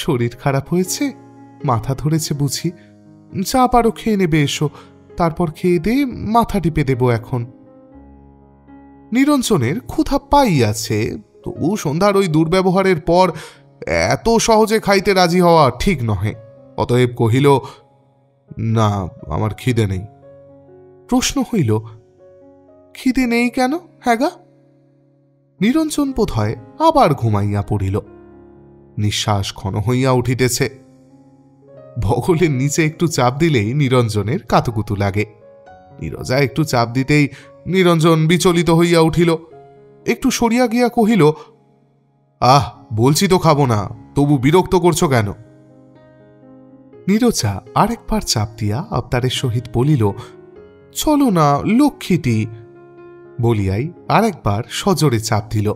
Speaker 1: শরীর খারাপ হয়েছে, মাথা ধরেছে বুঝি? যা পারো খেয়ে নেবে এসো, তারপর খেয়ে দিয়ে মাথা টিপে দেব এখন। নিরঞ্জনের ক্ষুধা পাইয়াছে, তবু সন্ধ্যার ওই দুর্ব্যবহারের পর এত সহজে খাইতে রাজি হওয়া ঠিক নহে। অতএব কহিল, না, আমার খিদে নেই। প্রশ্ন হইল, খিদে নেই কেন হ্যাগা? নিরঞ্জন বোধ হয় আবার ঘুমাইয়া পড়িল। নিঃশ্বাস ঘন হইয়া উঠিতেছে। বগলের নিচে একটু চাপ দিলেই নিরঞ্জনের কাতুকুতু লাগে। নীরজা একটু চাপ দিতেই নিরঞ্জন বিচলিত হইয়া উঠিল। একটু সরিয়া গিয়া কহিল, আহ, বলছি তো খাবো না, তবু বিরক্ত করছো কেন? নীরজা আরেকবার চাপ দিয়া আবদারের সহিত বলিল, চলো না লক্ষ্মীটি। বলিয়াই আরেকবার সজোরে চাপ দিল।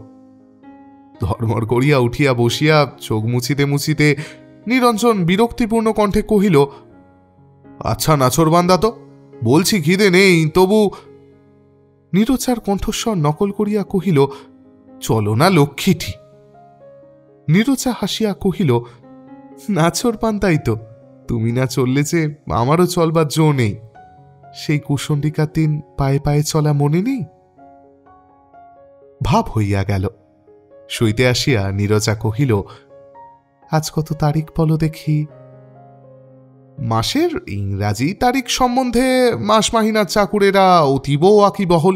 Speaker 1: ধর্মর করিয়া উঠিয়া বসিয়া চোখ মুছিতে মুছিতে নিরঞ্জন বিরক্তিপূর্ণ কণ্ঠে কহিল, আচ্ছা নাছরবান্দা, তো বলছি খিদে নেই, তবু। নীরজার কণ্ঠস্বর নকল করিয়া কহিল, চলো না লক্ষ্মীটি। নীরজা হাসিয়া কহিল, নাছরবান্দাই তো, তুমি না চললে যে আমারও চলবার জো নেই। সেই কুসণ্ডিকার দিন পায়ে পায়ে চলা মনে নেই? ভাব হইয়া গেল। শুইতে আসিয়া নীরজা কহিল, আজ কত তারিখ বলো দেখি? মাসের ইংরাজি তারিখ সম্বন্ধে মাস মাহিনার চাকুরেরা অতীব ওয়াকিবহল।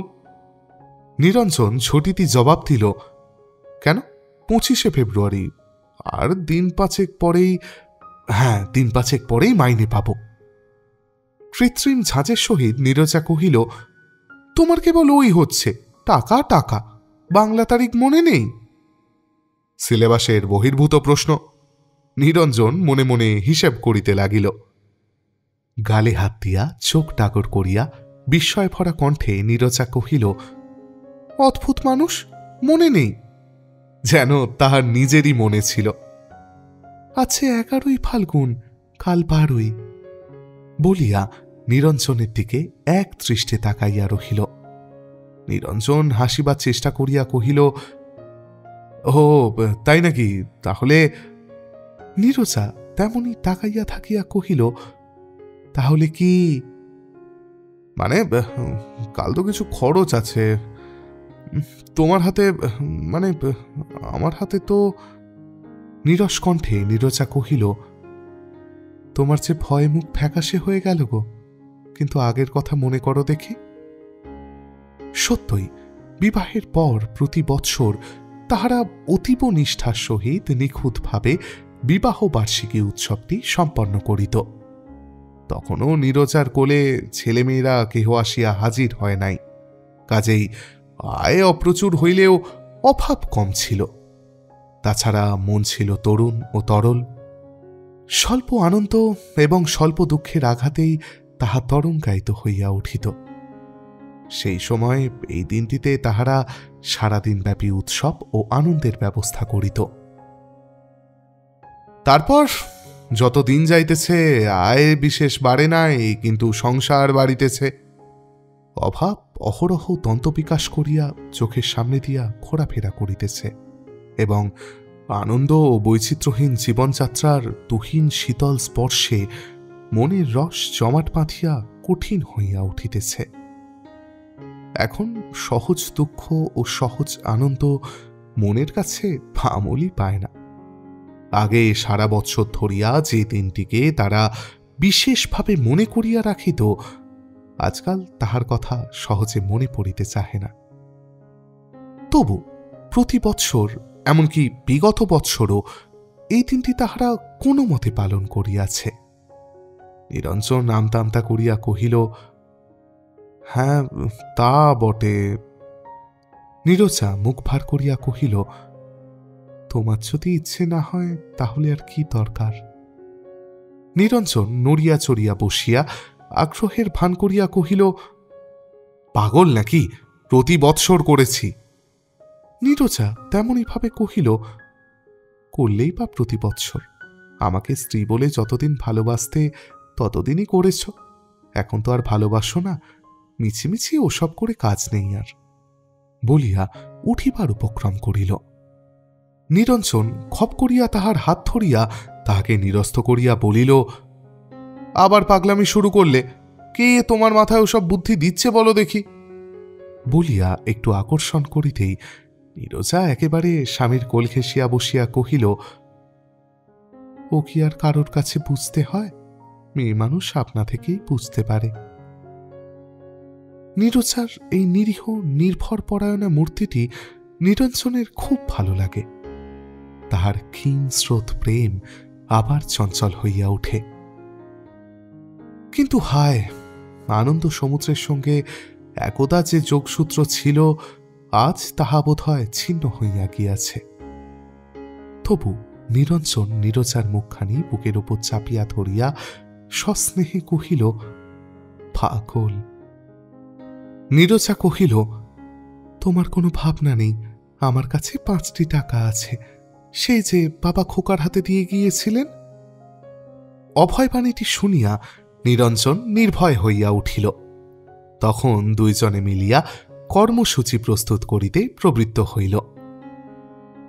Speaker 1: নিরঞ্জন ঝটিতি জবাব দিল, কেন, 25শে ফেব্রুয়ারি, আর দিন পাঁচেক পরেই, হ্যাঁ, দিন পাঁচেক পরেই মাইনে পাব। কৃত্রিম ঝাঁঝের সহিত নীরজা কহিল, তোমার কেবল ওই হচ্ছে, টাকা টাকা, বাংলা তারিখ মনে নেই? সিলেবাসের বহির্ভূত প্রশ্ন। নিরঞ্জন মনে মনে হিসেব করিতে লাগিল। গালে হাত দিয়া চোখ টাগর করিয়া বিস্ময় ভরা কণ্ঠে নীরজা কহিল, অদ্ভুত মানুষ, মনে নেই? যেন তাহার নিজেরই মনে ছিল। আছে 11ই ফাল্গুন, কাল 12ই। বলিয়া নিরঞ্জনের দিকে এক দৃষ্টে তাকাইয়া রহিল। নিরঞ্জন হাসিবার চেষ্টা করিয়া কহিল, ও তাই নাকি, তাহলে? নীরজা তেমনি তাকাইয়া থাকিয়া কহিল, তাহলে কি? মানে কাল তো কিছু খরচ আছে তোমার হাতে, মানে আমার হাতে তো। নীরস কণ্ঠে নীরজা কহিল, তোমার যে ভয়ে মুখ ফ্যাকাশে হয়ে গেল গো, কিন্তু আগের কথা মনে করো দেখি। সত্যই বিবাহের পর প্রতি বৎসর তাহারা অতীব নিষ্ঠার সহিত নিখুঁতভাবে বিবাহ বার্ষিকী উৎসবটি সম্পন্ন করিত। তখনও নীরজার কোলে ছেলেমেয়েরা কেহ আসিয়া হাজির হয় নাই, কাজেই আয় অপ্রচুর হইলেও অভাব কম ছিল। তাছাড়া মন ছিল তরুণ ও তরল। স্বল্প আনন্দ এবং স্বল্প দুঃখের আঘাতেই তাহা তরঙ্গায়িত হইয়া উঠিত। সেই সময় এই দিনটিতে তাহারা সারাদিনব্যাপী উৎসব ও আনন্দের ব্যবস্থা করিত। তারপর যত দিন যাইতেছে আয় বিশেষ বাড়ে নাই, কিন্তু সংসার বাড়িতেছে। অভাব অহরহ দন্তবিকাশ করিয়া চোখের সামনে দিয়া ঘোরাফেরা করিতেছে এবং আনন্দ ও বৈচিত্র্যহীন জীবনযাত্রার তুহিন শীতল স্পর্শে মনের রস জমাট বাঁধিয়া কঠিন হইয়া উঠিতেছে। এখন সহজ দুঃখ ও সহজ আনন্দ মনের কাছে আমলই পায় না। আগে সারা বৎসর ধরিয়া যে দিনটিকে তারা বিশেষভাবে মনে করিয়া রাখিত, আজকাল তাহার কথা সহজে মনে পড়িতে চাহে না। তবু প্রতি বৎসর, এমনকি বিগত বৎসরও এই দিনটি তাহারা কোনো মতে পালন করিয়াছে। নিরঞ্জন আমতা করিয়া কহিল, হ্যাঁ তা বটে। নীরজা মুখ ভার করিয়া কহিল, তোমার যদি ইচ্ছে না হয় তাহলে আর কি দরকার। নিরঞ্জন নড়িয়া চড়িয়া বসিয়া আগ্রহের ভান করিয়া কহিল, পাগল নাকি, প্রতি বৎসর করেছি। নীরজা তেমনই ভাবে কহিল, করলেই বা প্রতি বৎসর? আমাকে স্ত্রী বলে যতদিন ভালোবাসতে ততদিনই করেছ, এখন তো আর ভালোবাসো না, মিছিমিছি ওসব করে কাজ নেই আর, বলিয়া উঠিবার উপক্রম করিল। নিরঞ্জন খপ করিয়া তাহার হাত ধরিয়া তাহাকে নিরস্ত করিয়া বলিল, আবার পাগলামি শুরু করলে? কে তোমার মাথায় ওসব বুদ্ধি দিচ্ছে বলো দেখি? বলিয়া একটু আকর্ষণ করিতেই নীরজা একেবারে স্বামীর কোল ঘেঁষিয়া বসিয়া কহিল, ও কি আর কারোর কাছে বুঝতে হয়? মেয়ে মানুষ আপনা থেকেই বুঝতে পারে। নীরজার এই নিরীহ নির্ভর পরায়ণা মূর্তিটি নিরঞ্জনের খুব ভালো লাগে। তাহার ক্ষীণ স্রোত প্রেম আবার চঞ্চল হইয়া উঠে। কিন্তু হায়, আনন্দ সমুদ্রের সঙ্গে একদা যে যোগসূত্র ছিল, আজ তাহা বোধ হয় ছিন্ন হইয়া গিয়াছে। তবু নিরঞ্জন নীরজার মুখখানি বুকের উপর চাপিয়া ধরিয়া সস্নেহে কহিল, পাগল। নীরজা কহিল, তোমার কোনো ভাবনা নেই, আমার কাছে 5টি টাকা আছে, সেই যে বাবা খোকার হাতে দিয়ে গিয়েছিলেন। অভয়বাণীটি শুনিয়া নিরঞ্জন নির্ভয় হইয়া উঠিল। তখন দুইজনে মিলিয়া কর্মসূচি প্রস্তুত করিতে প্রবৃত্ত হইল।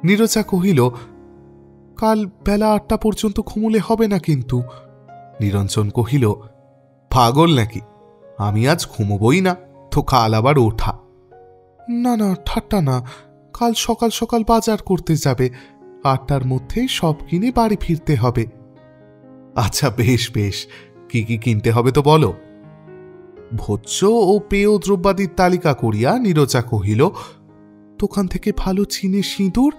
Speaker 1: নীরজা কহিল, কাল বেলা 8টা পর্যন্ত ঘুমুলে হবে না কিন্তু। নিরঞ্জন কহিল, পাগল নাকি, আমি আজ ঘুমোবই না, তো কাল আবার ওঠা। না না, ঠাট্টা না, কাল সকাল সকাল বাজার করতে যাবে, 8টার মধ্যেই সব কিনে বাড়ি ফিরতে হবে। আচ্ছা বেশ বেশ, কি কি কিনতে হবে তো বলো। ভোজ্য ও পেয় দ্রব্যাদির তালিকা করিয়া নীরজা কহিল, দোকান থেকে ভালো চীনে সিঁদুর,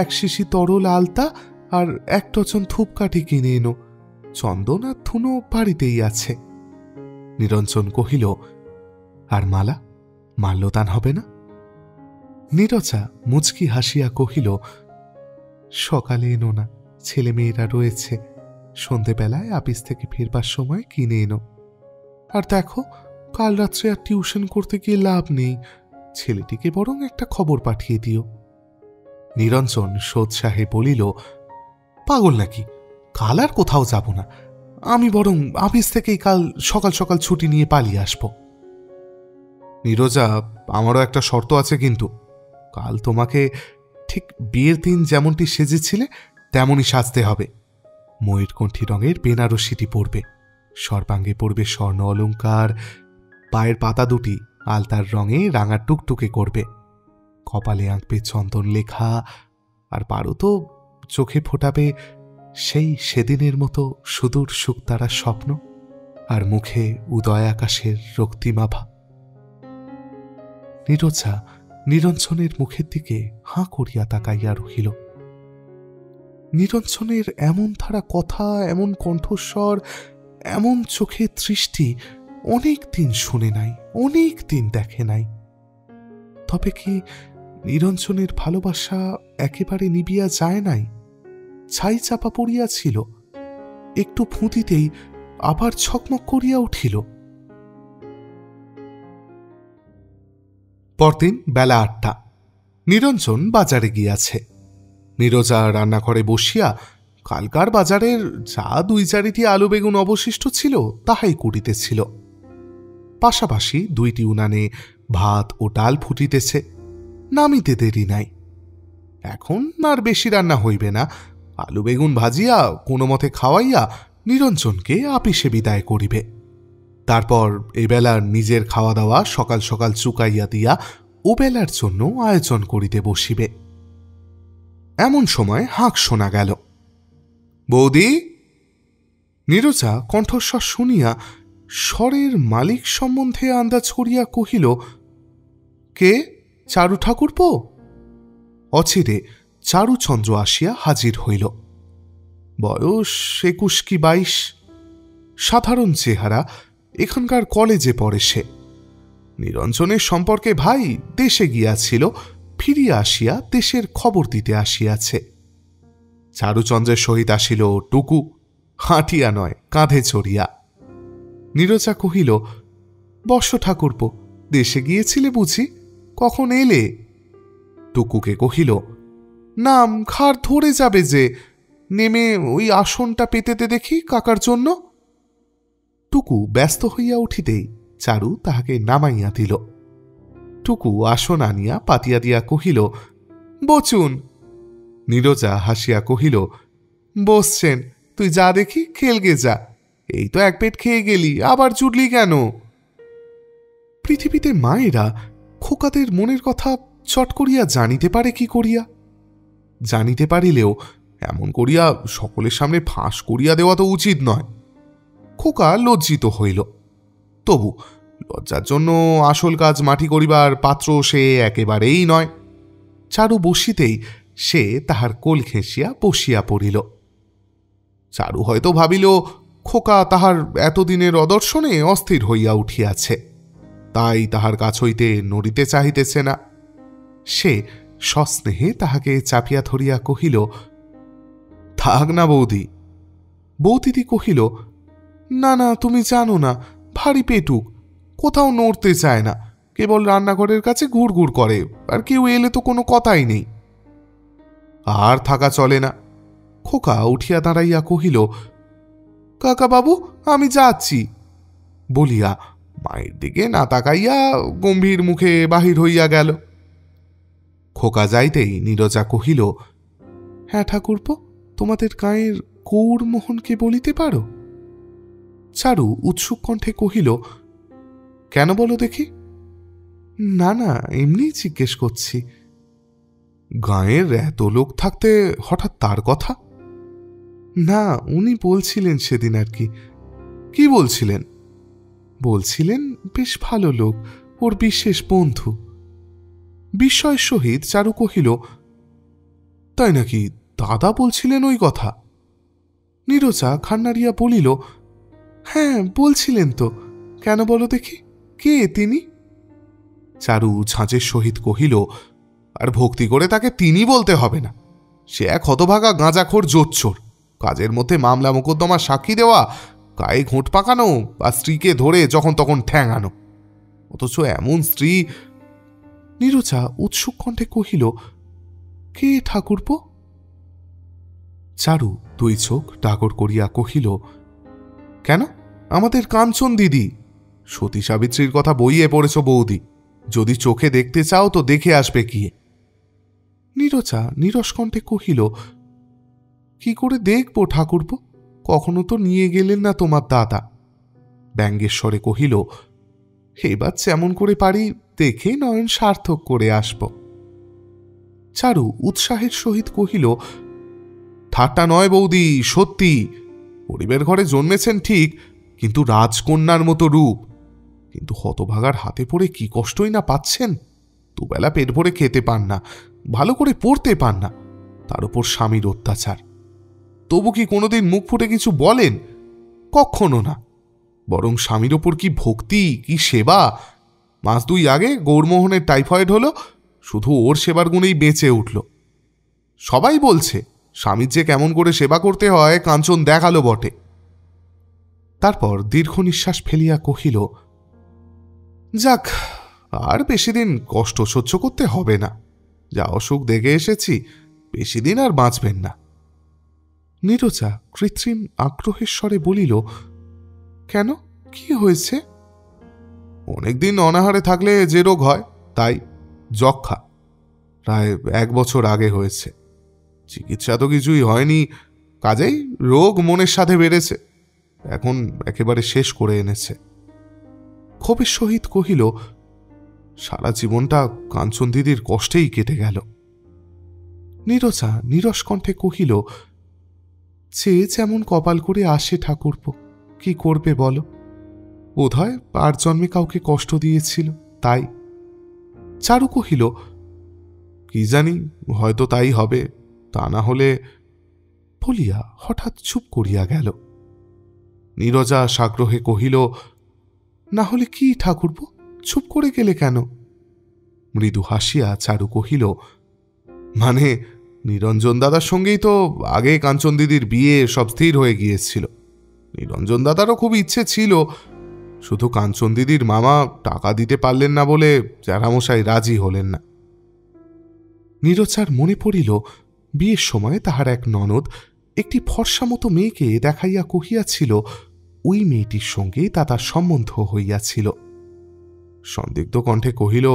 Speaker 1: 1 শিশি তরল আলতা আর 1 ডজন ধূপকাঠি কিনে এনো। চন্দন আর ধুনো বাড়িতেই আছে। নিরঞ্জন কহিল, আর মালা, মাল্যদান হবে না? নীরজা মুচকি হাসিয়া কহিল, সকালে এনো না, ছেলে মেয়েরা রয়েছে, সন্ধেবেলায় আপিস থেকে ফিরবার সময় কিনে এনো। আর দেখো, কাল রাত্রে আর টিউশন করতে গিয়ে লাভ নেই, ছেলেটিকে বরং একটা খবর পাঠিয়ে দিও। নিরঞ্জন সোৎসাহে বলিল, পাগল নাকি, কাল আর কোথাও যাব না, আমি বরং আপিস থেকেই কাল সকাল সকাল ছুটি নিয়ে পালিয়ে আসব। নীরজা, আমারও একটা শর্ত আছে কিন্তু, কাল তোমাকে ঠিক বিয়ের দিন যেমনটি সেজেছিলে তেমনই সাজতে হবে। ময়ূরকণ্ঠী রঙের বেনারসিটি পরবে, সর্বাঙ্গে পরবে স্বর্ণ অলঙ্কার, পায়ের পাতা দুটি আলতার রঙে রাঙা টুকটুকে করবে, কপালে আঁকবে চন্দন লেখা, আর পারো তো চোখে ফোটাবে সেই সেদিনের মতো সুদূর শুকতারার স্বপ্ন, আর মুখে উদয় আকাশের রক্তিমাভা। নীরজা নিরঞ্জনের মুখের দিকে হাঁ করিয়া তাকাইয়া রহিল। নিরঞ্জনের এমন ধারা কথা, এমন কণ্ঠস্বর, এমন চোখের দৃষ্টি অনেক দিন শুনে নাই, অনেক দিন দেখে নাই। তবে কি নিরঞ্জনের ভালোবাসা একেবারে নিবিয়া যায় নাই? ছাই চাপা পড়িয়াছিল, একটু ফুঁতিতেই আবার ছকমক করিয়া উঠিল। পরদিন বেলা ৮টা। নিরঞ্জন বাজারে গিয়াছে। নীরজা রান্নাঘরে বসিয়া কালকার বাজারের যা ২-৪টি আলু বেগুন অবশিষ্ট ছিল তাহাই কুটিতেছিল। পাশাপাশি ২টি উনানে ভাত ও ডাল ফুটিতেছে, নামিতে দেরি নাই। এখন আর বেশি রান্না হইবে না, আলু বেগুন ভাজিয়া কোনো মতে খাওয়াইয়া নিরঞ্জনকে আপিসে বিদায় করিবে। তারপর এবেলার নিজের খাওয়া দাওয়া সকাল সকাল চুকাইয়া দিয়া ওবেলার জন্য আয়োজন করিতে বসিবে। এমন সময় হাঁক শোনা গেল। বৌদি! নীরজা কণ্ঠস্বর শুনিয়া স্বরের মালিক সম্বন্ধে আন্দাজ করিয়া কহিল, কে? চারু ঠাকুরপো? অচিরে চারুচন্দ্র আসিয়া হাজির হইল। বয়স ২১ কি ২২, সাধারণ চেহারা, এখানকার কলেজে পড়ে সে। নিরঞ্জনের সম্পর্কে ভাই, দেশে গিয়াছিল, ফিরিয়া আসিয়া দেশের খবর দিতে আসিয়াছে। চারুচন্দ্রের সহিত আসিল টুকু, হাঁটিয়া নয় কাঁধে চড়িয়া। নীরজা কহিল, বর্ষ ঠাকুরপো, দেশে গিয়েছিলে বুঝি? কখন এলে? টুকুকে কহিল, নাম ঘাড় ধরে যাবে যে, নেমে ওই আসনটা পেতেতে দেখি কাকার জন্য। টুকু ব্যস্ত হইয়া উঠিতেই চারু তাহাকে নামাইয়া দিল। টুকু আসন আনিয়া পাতিয়া দিয়া কহিল, বচুন। নীরজা হাসিয়া কহিল, বসছেন? তুই যা দেখি, খেলগে যা। এই তো এক পেট খেয়ে গেলি, আবার জুটলি কেন? পৃথিবীতে মায়েরা খোকাদের মনের কথা চট করিয়া জানিতে পারে কি করিয়া? জানিতে পারিলেও এমন করিয়া সকলের সামনে ফাঁস করিয়া দেওয়া তো উচিত নয়। খোকা লজ্জিত হইল, তবু লজ্জার জন্য আসল কাজ মাটি করিবার পাত্র সে একেবারেই নয়। চারু বসিতেই সে তাহার কোল ঘেঁষিয়া বসিয়া পড়িল। চারু হয়তো ভাবিল খোকা তাহার এতদিনের অদর্শনে অস্থির হইয়া উঠিয়াছে, তাই তাহার কাছ হইতে নড়িতে চাহিতেছে না। সে সস্নেহে তাহাকে চাপিয়া ধরিয়া কহিল, থাক না বৌদি। বৌদিদি কহিল, না না, তুমি জানো না, ভারী পেটুক, কোথাও নড়তে চায় না, কেবল রান্নাঘরের কাছে ঘুরঘুর করে, আর কেউ এলে তো কোনো কথাই নেই। আর থাকা চলে না। খোকা উঠিয়া দাঁড়াইয়া কহিল, কাকা বাবু, আমি যাচ্ছি বলিয়া মায়ের দিকে না তাকাইয়া গম্ভীর মুখে বাহির হইয়া গেল। খোকা যাইতেই নীরজা কহিল, হ্যাঁ ঠাকুরপো, তোমাদের গাঁয়ের গৌরমোহনকে বলিতে পারো? চারু উৎসুক কণ্ঠে কহিল, কেন বলো দেখি? না না, এমনি জিজ্ঞেস করছি। গাঁয়ের এত লোক থাকতে হঠাৎ তার কথা? না, উনি বলছিলেন সেদিন আর কি। কি বলছিলেন? বলছিলেন বেশ ভালো লোক, ওর বিশেষ বন্ধু। বিস্ময়ের সহিত চারু কহিল, তাই নাকি? দাদা বলছিলেন ওই কথা? নীরজা খান্নারিয়া বলিল, হ্যাঁ বলছিলেন তো। কেন বলো দেখি, কে তিনি? চারু ঝাঁঝের সহিত কহিল, আর ভক্তি করে তাকে তিনি বলতে হবে না। সে এক হতভাগা গাঁজাখোর জোচ্চোর, কাজের মধ্যে মামলা মোকদ্দমা সাক্ষী দেওয়া, গায়ে ঘোঁট পাকানো, আর স্ত্রীকে ধরে যখন তখন ঠ্যাঙানো, অথচ এমন স্ত্রী। নীরজা উৎসুক কণ্ঠে কহিল, কে ঠাকুরপো? চারু দুই চোখ ডাগর করিয়া কহিল, কেন, আমাদের কাঞ্চন দিদি। সতী সাবিত্রীর কথা বইয়ে পড়েছ বৌদি, যদি চোখে দেখতে চাও তো দেখে আসবে কি। নীরজা নীরস কণ্ঠে কহিল, কি করে দেখব ঠাকুরপো, কখনো তো নিয়ে গেলেন না তোমার দাদা। ব্যঙ্গেশ্বরে কহিল, এবার যেমন করে পারি দেখে নয়ন সার্থক করে আসব। চারু উৎসাহের সহিত কহিল, ঠাট্টা নয় বৌদি, সত্যি। গরিবের ঘরে জন্মেছেন ঠিক, কিন্তু রাজকন্যার মতো রূপ। কিন্তু হতভাগার হাতে পড়ে কি কষ্টই না পাচ্ছেন। দুবেলা পেট ভরে খেতে পান না, ভালো করে পড়তে পান না, তার উপর স্বামীর অত্যাচার। তবু কি কোনোদিন মুখ ফুটে কিছু বলেন? কখনো না। বরং স্বামীর ওপর কি ভক্তি, কি সেবা। মাস 2 আগে গৌরমোহনের টাইফয়েড হলো, শুধু ওর সেবার গুণেই বেঁচে উঠল। সবাই বলছে স্বামীর যে কেমন করে সেবা করতে হয় কাঞ্চন দেখালো বটে। তারপর দীর্ঘ নিঃশ্বাস ফেলিয়া কহিল, যাক, আর বেশি দিন কষ্ট সহ্য করতে হবে না। যা অসুখ দেখে এসেছি, বেশি দিন আর বাঁচবেন না। নীরজা কৃত্রিম আগ্রহের স্বরে বলিল, কেন, কি হয়েছে? অনেকদিন অনাহারে থাকলে যে রোগ হয়, তাই যক্ষা। প্রায় 1 বছর আগে হয়েছে। চিকিৎসা তো কিছুই হয়নি, কাজেই রোগ মনের সাথে বেড়েছে, এখন একেবারে শেষ করে এনেছে। ক্ষোভের সহিত কহিল, সারা জীবনটা কাঞ্চন দিদির কষ্টেই কেটে গেল। নীরজা নীরস কণ্ঠে কহিল, যে যেমন কপাল করে আসে ঠাকুরপো, কি করবে বলো? বোধহয় আর জন্মে কাউকে কষ্ট দিয়েছিল, তাই। চারু কহিল, কি জানি, হয়তো তাই হবে, তা না হলে। বলিয়া হঠাৎ চুপ করিয়া গেল। নীরজা সাগ্রহে কহিল, না হলে কি ঠাকুরপো, চুপ করে গেলে কেন? মৃদু হাসিয়া চারু কহিল, মানে নিরঞ্জন দাদার সঙ্গেই তো আগে কাঞ্চন দিদির বিয়ে সব স্থির হয়ে গিয়েছিল। নিরঞ্জন দাদারও খুব ইচ্ছে ছিল, শুধু কাঞ্চন দিদির মামা টাকা দিতে পারলেন না বলে জ্যাঠামশাই রাজি হলেন না। নীরজার মনে পড়িল, বিয়ের সময় তাহার এক ননদ একটি ফর্সা মতো মেয়েকে দেখাইয়া কহিয়াছিল ওই মেয়েটির সঙ্গে দাদার সম্বন্ধ হইয়াছিল। সন্দিগ্ধ কণ্ঠে কহিল,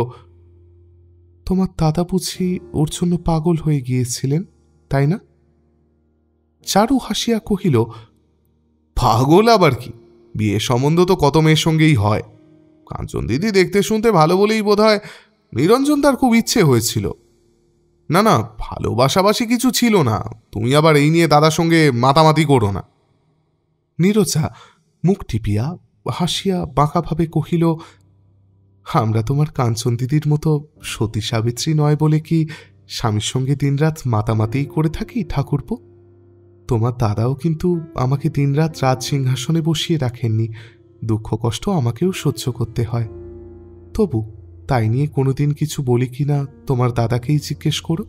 Speaker 1: তোমার দাদা বুঝি ওর জন্য পাগল হয়ে গিয়েছিলেন, তাই না? চারু হাসিয়া কহিল, পাগল আবার কি, বিয়ে সম্বন্ধ তো কত মেয়ের সঙ্গেই হয়। কাঞ্চন দিদি দেখতে শুনতে ভালো বলেই বোধহয় নিরঞ্জন তার খুব ইচ্ছে হয়েছিল। না না, ভালোবাসাবাসি কিছু ছিল না, তুমি আবার এই নিয়ে দাদার সঙ্গে মাতামাতি করো না। নীরজা মুখ টিপিয়া হাসিয়া বাঁকাভাবে কহিল, আমরা তোমার কাঞ্চন দিদির মতো সতী সাবিত্রী নয় বলে কি স্বামীর সঙ্গে দিনরাত মাতামাতিই করে থাকি ঠাকুরপো? তোমার দাদাও কিন্তু আমাকে দিনরাত রাজ সিংহাসনে বসিয়ে রাখেননি, দুঃখ কষ্ট আমাকেও সহ্য করতে হয়। তবু তাই নিয়ে কোনোদিন কিছু বলি কিনা তোমার দাদাকেই জিজ্ঞেস করো।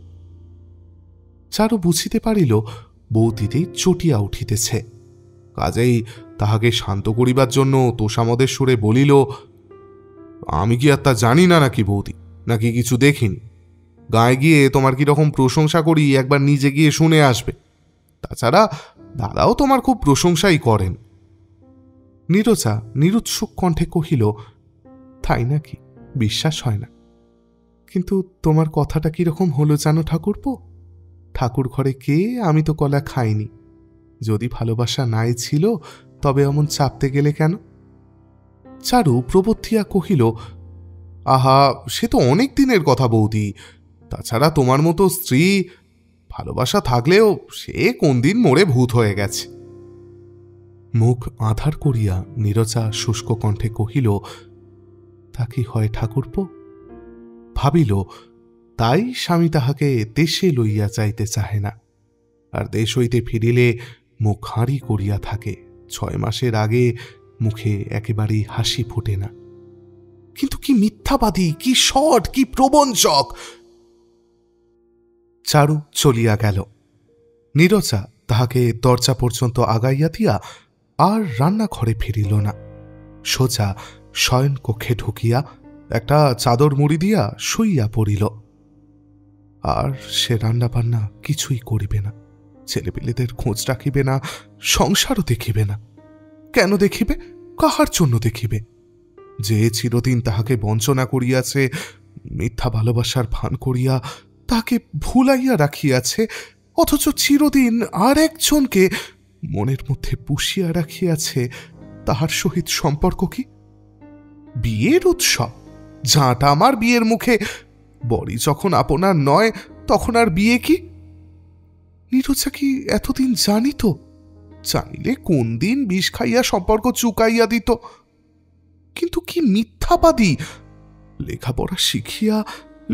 Speaker 1: চারু বুঝিতে পারিল বৌদিতেই চটিয়া উঠিতেছে, কাজেই তাহাকে শান্ত করিবার জন্য তোষামদের সুরে বলিল, আমি কি আর তা জানি না নাকি বৌদি, নাকি কিছু দেখিনি? গায়ে গিয়ে তোমার কিরকম প্রশংসা করি একবার নিজে গিয়ে শুনে আসবে। তাছাড়া দাদাও তোমার খুব প্রশংসাই করেন। নীরজা নিরুৎসুক কণ্ঠে কহিল, তাই নাকি? বিশ্বাস হয় না। কিন্তু তোমার কথাটা কিরকম হলো জানো ঠাকুরপো? ঠাকুর ঘরে কে, আমি তো কলা খাইনি। যদি ভালোবাসা নাই ছিল তবে এমন চাপতে গেলে কেন? চারু প্রবর্ধিয়া কহিল, আহা, সে তো অনেক দিনের কথা বৌদি। তাছাড়া তোমার মতো স্ত্রী, ভালোবাসা থাকলেও সে কোন দিন মরে ভূত হয়ে গেছে। মুখ আধার করিয়া নীরজা শুষ্ক কণ্ঠে কহিল, তা কি হয় ঠাকুরপো? ভাবিল, তাই স্বামী তাহাকে দেশে লইয়া যাইতে চাহে না, আর দেশ হইতে ফিরিলে মুখ হাঁড়ি করিয়া থাকে। 6 মাসের আগে মুখে একেবারেই হাসি ফোটে না। কিন্তু কি মিথ্যাবাদী, কি শট, কি প্রবঞ্চক! চারু চলিয়া গেল। নীরজা তাহাকে দরজা পর্যন্ত আগাইয়া দিয়া আর রান্নাঘরে ফিরিল না। সোজা শয়ন কক্ষে ঢুকিয়া একটা চাদর মুড়ি দিয়া শুইয়া পড়িল। আর সে রান্না বান্না কিছুই করিবে না, ছেলেপিলেদের খোঁজ রাখিবে না, সংসারও দেখিবে না। কেন দেখিবে? কাহার জন্য দেখিবে? যে চিরদিন তাহাকে বঞ্চনা করিয়াছে, মিথ্যা ভালোবাসার ভান করিয়া তাহাকে ভুলাইয়া রাখিয়াছে, অথচ চিরদিন আর একজনকে মনের মধ্যে পুষিয়া রাখিয়াছে, তাহার সহিত সম্পর্ক কি? বিয়ের উৎসব? ঝাঁটা আমার বিয়ের মুখে! বড়ি যখন আপনার নয় তখন আর বিয়ে কি? নীরজা কি এতদিন জানিত? জানিলে কোন দিন বিষ খাইয়া সম্পর্ক চুকাইয়া দিত। কিন্তু কি মিথ্যাবাদী! লেখাপড়া শিখিয়া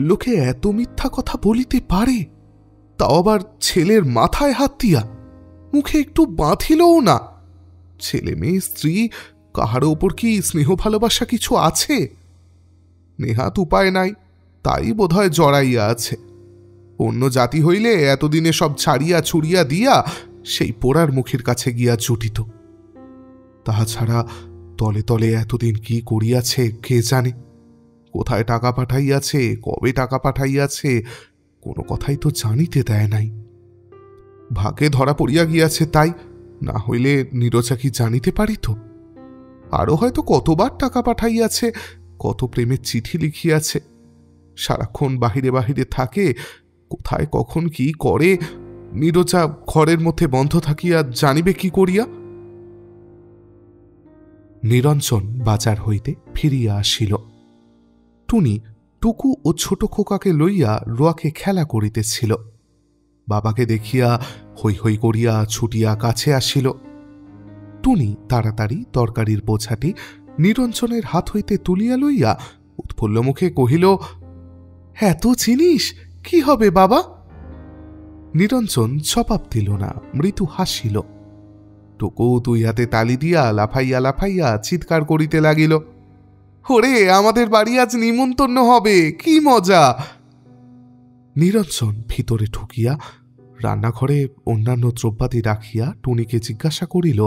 Speaker 1: লোকে এত মিথ্যা কথা বলিতে পারে, তাও আবার ছেলের মাথায় হাত দিয়া। মুখে একটু বাঁধিলও না। ছেলে মেয়ে স্ত্রী কাহার ওপর কি স্নেহ ভালোবাসা কিছু আছে? নেহাত উপায় নাই, তাই বোধহয় জড়াইয়া আছে। অন্য জাতি হইলে এতদিনে সব ছাড়িয়া ছুড়িয়া দিয়া সেই পোড়ার মুখের কাছে গিয়া জুটিত। তাহা ছাড়া তলে তলে এতদিন কি করিয়াছে কে জানে। কোথায় টাকা পাঠাইয়াছে, কবে টাকা পাঠাইয়াছে, কোনো কথাই তো জানিতে দেয় নাই। ভাগে ধরা পড়িয়া গিয়াছে তাই, না হইলে নীরজা কি জানিতে পারিত? আরও হয়তো কতবার টাকা পাঠাইয়াছে, কত প্রেমের চিঠি লিখিয়াছে। সারাক্ষণ বাহিরে বাহিরে থাকে, কোথায় কখন কি করে নীরজা ঘরের মধ্যে বন্ধ থাকিয়া জানিবে কি করিয়া? নিরঞ্জন বাজার হইতে ফিরিয়া আসিল। টুনি টুকু ও ছোট খোকাকে লইয়া রোয়াকে খেলা করিতেছিল। বাবাকে দেখিয়া হৈ হৈ করিয়া ছুটিয়া কাছে আসিল। টুনি তাড়াতাড়ি তরকারির বোঝাটি নিরঞ্জনের হাত হইতে তুলিয়া লইয়া উৎফুল্ল মুখে কহিল, এত জিনিস কি হবে বাবা? নিরঞ্জন জবাব দিল না, মৃদু হাসিল। টুকু দুই হাতে তালি দিয়া লাফাইয়া লাফাইয়া চিৎকার করিতে লাগিল, ওরে আমাদের বাড়ি আজ নিমন্ত্রণ হবে, কি মজা! নিরঞ্জন ভিতরে ঢুকিয়া রান্নাঘরে অন্যান্য দ্রব্যাদি রাখিয়া টুনিকে জিজ্ঞাসা করিল,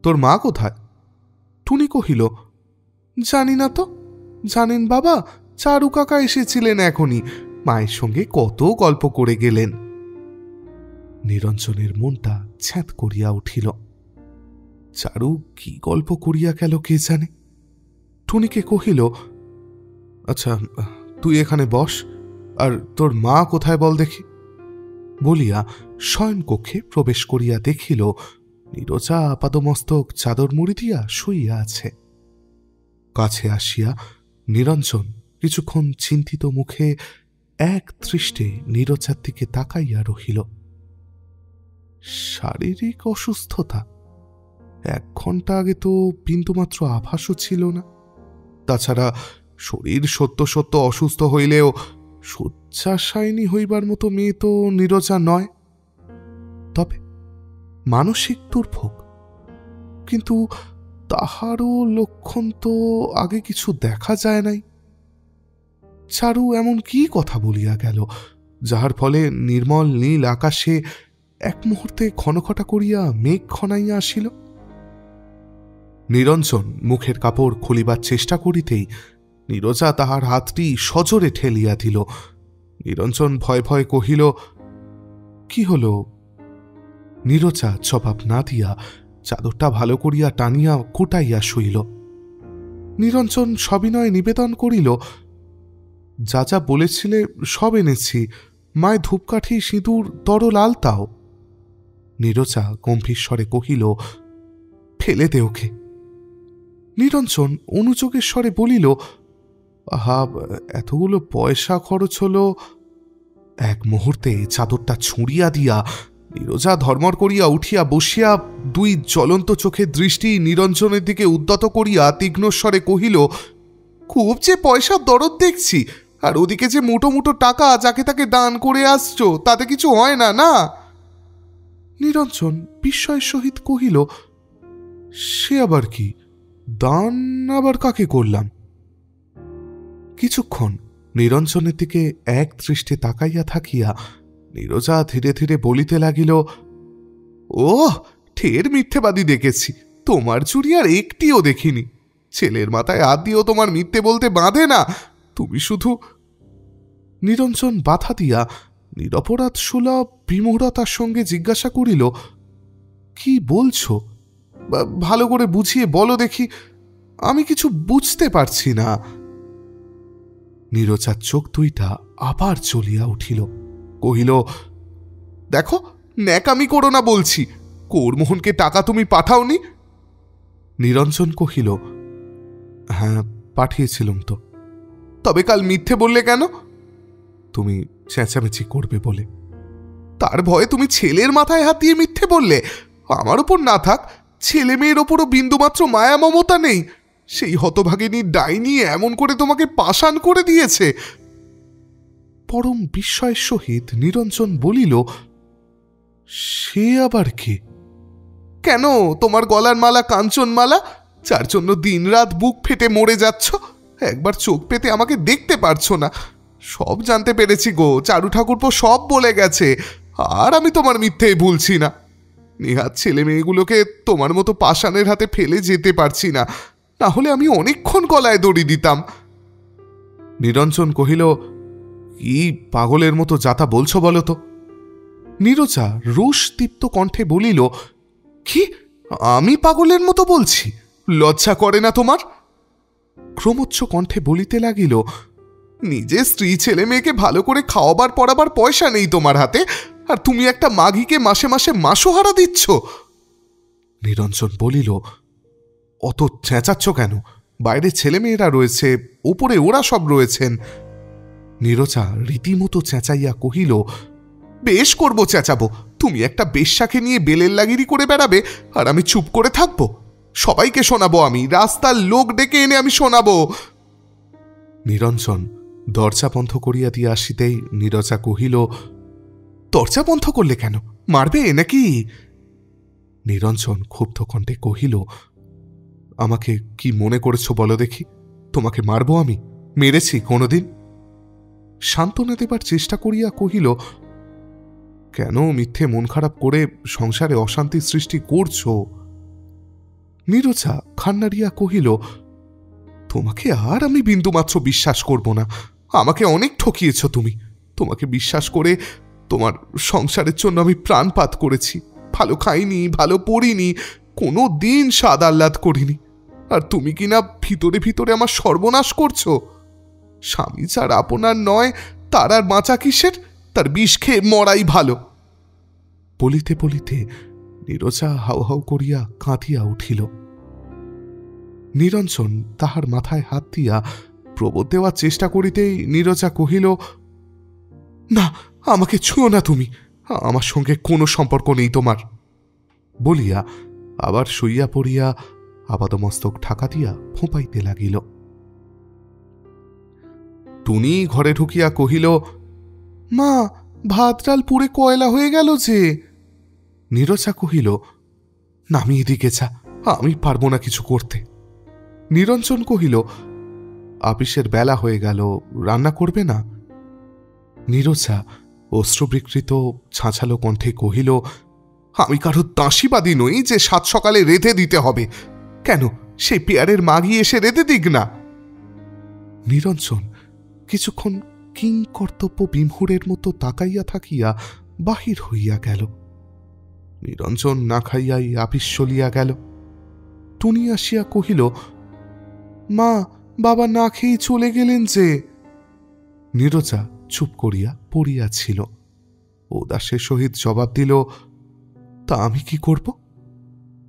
Speaker 1: তোর মা কোথায়? টুনি কহিল, জানি না তো। জানেন বাবা, চারু কাকা এসেছিলেন এখনই, মায়ের সঙ্গে কত গল্প করে গেলেন। নিরঞ্জনের মনটা ছ্যাঁত করিয়া উঠিল। চারু কি গল্প করিয়া গেল কে জানে। টুনিকে কহিল, আচ্ছা তুই এখানে বস, আর তোর মা কোথায় বল দেখি। বলিয়া শয়নকক্ষে প্রবেশ করিয়া দেখিল নীরজা আপাদমস্তক চাদর মুড়ি দিয়া শুইয়া আছে। কাছে আসিয়া নিরঞ্জন কিছুক্ষণ চিন্তিত মুখে এক দৃষ্টে নীরজার দিকে তাকাইয়া রহিল। শারীরিক অসুস্থতা? 1 ঘণ্টা আগে তো বিন্দুমাত্র আভাসও ছিল না। তাছাড়া শরীর সত্য সত্য অসুস্থ হইলেও শয্যাশায়িনী হইবার মতো মেয়ে তো নীরজা নয়। তবে মানসিক দুর্ভোগ, কিন্তু তাহারও লক্ষণ তো আগে কিছু দেখা যায় নাই। চারু এমন কি কথা বলিয়া গেল যাহার ফলে নির্মল নীল আকাশে এক মুহূর্তে ঘনঘটা করিয়া মেঘ ঘনাইয়া আসিল? নিরঞ্জন মুখের কাপড় খুলিবার চেষ্টা করিতেই নীরজা তাহার হাতটি সজোরে ঠেলিয়া দিল। নিরঞ্জন ভয় ভয় কহিল, কি হল? নীরজা জবাব না দিয়া চাদরটা ভালো করিয়া টানিয়া কুটাইয়া শুইল। নিরঞ্জন সবিনয়ে নিবেদন করিল, যা যা বলেছিলে সব এনেছি, মায় ধূপকাঠি, সিঁদুর, তরল আলতাও। নীরজা গম্ভীর স্বরে কহিল, ফেলে দে ওকে। নিরঞ্জন অনুযোগের স্বরে বলিল, আহা, এতগুলো পয়সা খরচ হলো। এক মুহূর্তে চাদরটা ছুঁড়িয়া দিয়া নীরজা ধর্মর করিয়া উঠিয়া বসিয়া 2 জ্বলন্ত চোখের দৃষ্টি নিরঞ্জনের দিকে উদ্যত করিয়া তীক্ষ্ণ স্বরে কহিল, খুব যে পয়সার দরদ দেখছি, আর ওদিকে যে মুঠো মুঠো টাকা যাকে তাকে দান করে আসছো, তাতে কিছু হয় না না? নিরঞ্জন বিস্ময়ের সহিত কহিল, সে আবার কি? দান আবার কাকে করলাম? কিছুক্ষণ নিরঞ্জনের দিকে এক দৃষ্টে তাকাইয়া থাকিয়া নীরজা ধীরে ধীরে বলিতে লাগিল, ও ঠের মিথ্যেবাদী দেখেছি, তোমার চুরি আর একটিও দেখিনি। ছেলের মাথায় হাত দিয়েও তোমার মিথ্যে বলতে বাঁধে না, তুমি শুধু। নিরঞ্জন বাধা দিয়া নিরপরাধ সুলভ বিমূঢ়তার সঙ্গে জিজ্ঞাসা করিল, কি বলছো? ভালো করে বুঝিয়ে বলো দেখি, আমি কিছু বুঝতে পারছি না। নীরজার চোখ দুইটা আবার জ্বলিয়া উঠিল। কহিল, দেখো, ন্যাকামি করো না বলছি। কৌরমোহনকে টাকা তুমি পাঠাওনি? নিরঞ্জন কহিল, হ্যাঁ পাঠিয়েছিলাম তো। তবে কাল মিথ্যে বললে কেন? তুমি চেঁচামেচি করবে বলে। তার ভয়ে তুমি ছেলের মাথায় হাত দিয়ে মিথ্যে বললে? আমার ওপর না থাক, ছেলে মেয়ের ওপরও বিন্দুমাত্র মায়া মমতা নেই? সেই হতভাগিনী ডাইনি এমন করে তোমাকে পাষাণ করে দিয়েছে। পরম বিস্ময়ের সহিত নিরঞ্জন বলিল, সে আবার কে? কেন, তোমার গলার মালা কাঞ্চনমালা, যার জন্য দিনরাত বুক ফেটে মরে যাচ্ছ, একবার চোখ পেতে আমাকে দেখতে পারছো না। সব জানতে পেরেছি গো, চারু ঠাকুরপো সব বলে গেছে, আর আমি তোমার মিথ্যেই ভুলছি না। নেহাত ছেলে মেয়েগুলোকে তোমার মতো পাষাণের হাতে ফেলে যেতে পারছি না, না হলে আমি অনেকক্ষণ গলায় দড়ি দিতাম। নিরঞ্জন কহিল, কি পাগলের মতো যাতা বলছো বলো তো? নীরজা রোষদীপ্ত কণ্ঠে বলিল, কি আমি পাগলের মতো বলছি? লজ্জা করে না তোমার? ক্রমোচ্চ কণ্ঠে বলিতে লাগিল, নিজের স্ত্রী ছেলে মেয়েকে ভালো করে খাওয়াবার পড়াবার পয়সা নেই তোমার হাতে, আর তুমি একটা মাঘিকে মাসে মাসে মাসোহারা দিচ্ছ। নিরঞ্জন বলিল, অত চেঁচাচ্ছ কেন? বাইরে ছেলে মেয়েরা রয়েছে, উপরে ওরা সব রয়েছেন। নীরজা রীতিমতো চেঁচাইয়া কহিল, বেশ করবো চেঁচাবো। তুমি একটা বেশ্যাকে নিয়ে বেলের লাগিরি করে বেড়াবে, আর আমি চুপ করে থাকবো? সবাইকে শোনাবো, আমি রাস্তার লোক ডেকে এনে আমি শোনাবো। নিরঞ্জন দরজা বন্ধ করিয়া দিয়ে আসিতেই নীরজা কহিল, দরজা বন্ধ করলে কেন? মারবে নাকি? নিরঞ্জন ক্ষুব্ধ কণ্ঠে কহিল, আমাকে কি মনে করেছ বলো দেখি? তোমাকে মারবো আমি? মেরেছি কোনোদিন? সান্ত্বনা দেবার চেষ্টা করিয়া কহিল, কেন মিথ্যে মন খারাপ করে সংসারে অশান্তি সৃষ্টি করছ? নীরজা খান্নারিয়া কহিল, তোমাকে আর আমি বিন্দুমাত্র বিশ্বাস করব না। আমাকে অনেক ঠকিয়েছ তুমি। তোমাকে বিশ্বাস করে তোমার সংসারের জন্য আমি প্রাণপাত করেছি। ভালো খাইনি, ভালো পড়িনি, কোনো দিন স্বাদ আহ্লাদ করিনি, আর তুমি কিনা ভিতরে ভিতরে আমার সর্বনাশ করছো। স্বামী যার আপনার নয়, তার আর বাঁচা কিসের? তার বিষ খেয়ে মরাই ভালো। বলিতে বলিতে নীরজা হাউ হাউ করিয়া কাঁদিয়া উঠিল। নিরঞ্জন তাহার মাথায় হাত দিয়া প্রবোধ দেওয়ার চেষ্টা করিতেই নীরজা কহিল, না, আমাকে ছুঁয়ো না তুমি, আমার সঙ্গে কোনো সম্পর্ক নেই তোমার। বলিয়া আবার শুইয়া পড়িয়া আপাদমস্তক ঢাকা দিয়া ফোঁপাইতে লাগিল। টুনি ঘরে ঢুকিয়া কহিল, মা, ভাত ডাল পুড়ে কয়লা হয়ে গেল যে। নীরজা কহিল, নামিয়ে দিকে যা, আমি পারবো না কিছু করতে। নিরঞ্জন কহিল, আপিসের বেলা হয়ে গেল, রান্না করবে না? নীরজা অশ্রুবিকৃত ছাঁচালো কণ্ঠে কহিল, আমি কারো দাসীবাদী নই যে সাত সকালে রেঁধে দিতে হবে। কেন, সেই পেয়ারের মাগি এসে রেঁধে দিক না। নিরঞ্জন কিছুক্ষণ কিংকর্তব্য বিমহুরের মতো তাকাইয়া থাকিয়া বাহির হইয়া গেল। নিরঞ্জন না খাইয়াই আপিস চলিয়া গেল। টুনি আসিয়া কহিল, মা, বাবা না খেয়ে চলে গেলেন যে। নীরজা চুপ করিয়া পড়িয়াছিল। উদাসের সহিত জবাব দিল, তা আমি কি করব?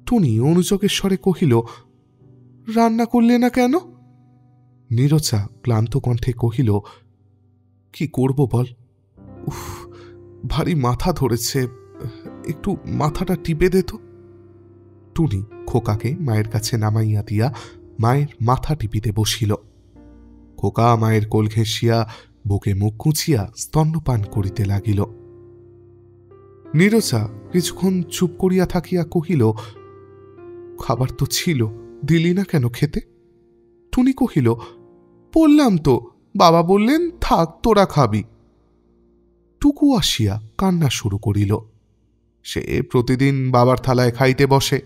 Speaker 1: টুনি অনুযোগের স্বরে কহিল, রান্না করলে না কেন? নীরজা ক্লান্ত কণ্ঠে কহিল, কি করব বল? উফ, ভারী মাথা ধরেছে, একটু মাথাটা টিপে দে তো। টুনি খোকাকে মায়ের কাছে নামাইয়া দিয়া মায়ের মাথা টিপিতে বসিল। খোকা মায়ের কোল ঘেঁষিয়া বুকে মুখ কুঁচিয়া স্তন্যপান করিতে লাগিল। নীরজা কিছুক্ষণ চুপ করিয়া থাকিয়া কহিল, খাবার তো ছিল, দিলি না কেন খেতে? টুনি কহিল, বললাম তো, বাবা বললেন থাক, তোরা খাবি। টুকু আসিয়া কান্না শুরু করিল। সে প্রতিদিন বাবার থালায় খাইতে বসে।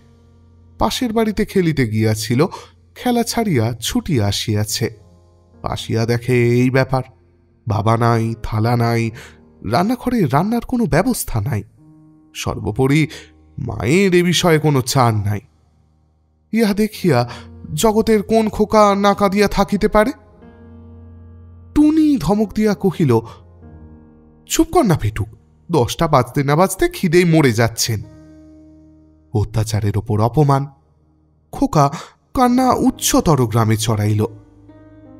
Speaker 1: পাশের বাড়িতে খেলিতে গিয়াছিল, খেলা ছাড়িয়া ছুটিয়া আসিয়াছে। আসিয়া দেখে এই ব্যাপার, বাবা নাই, থালা নাই, রান্নাঘরে রান্নার কোনো ব্যবস্থা নাই, সর্বোপরি মায়ের এ বিষয়ে কোনো চান নাই। ইহা দেখিয়া জগতের কোন খোকা না কাঁদিয়া থাকিতে পারে? টুনি ধমক দিয়া কহিল, চুপ কর না পেটুক, 10টা বাজতে না বাজতে খিদেই মরে যাচ্ছেন। অত্যাচারের ওপর অপমান। খোকা কান্না উচ্চতর গ্রামে চড়াইল।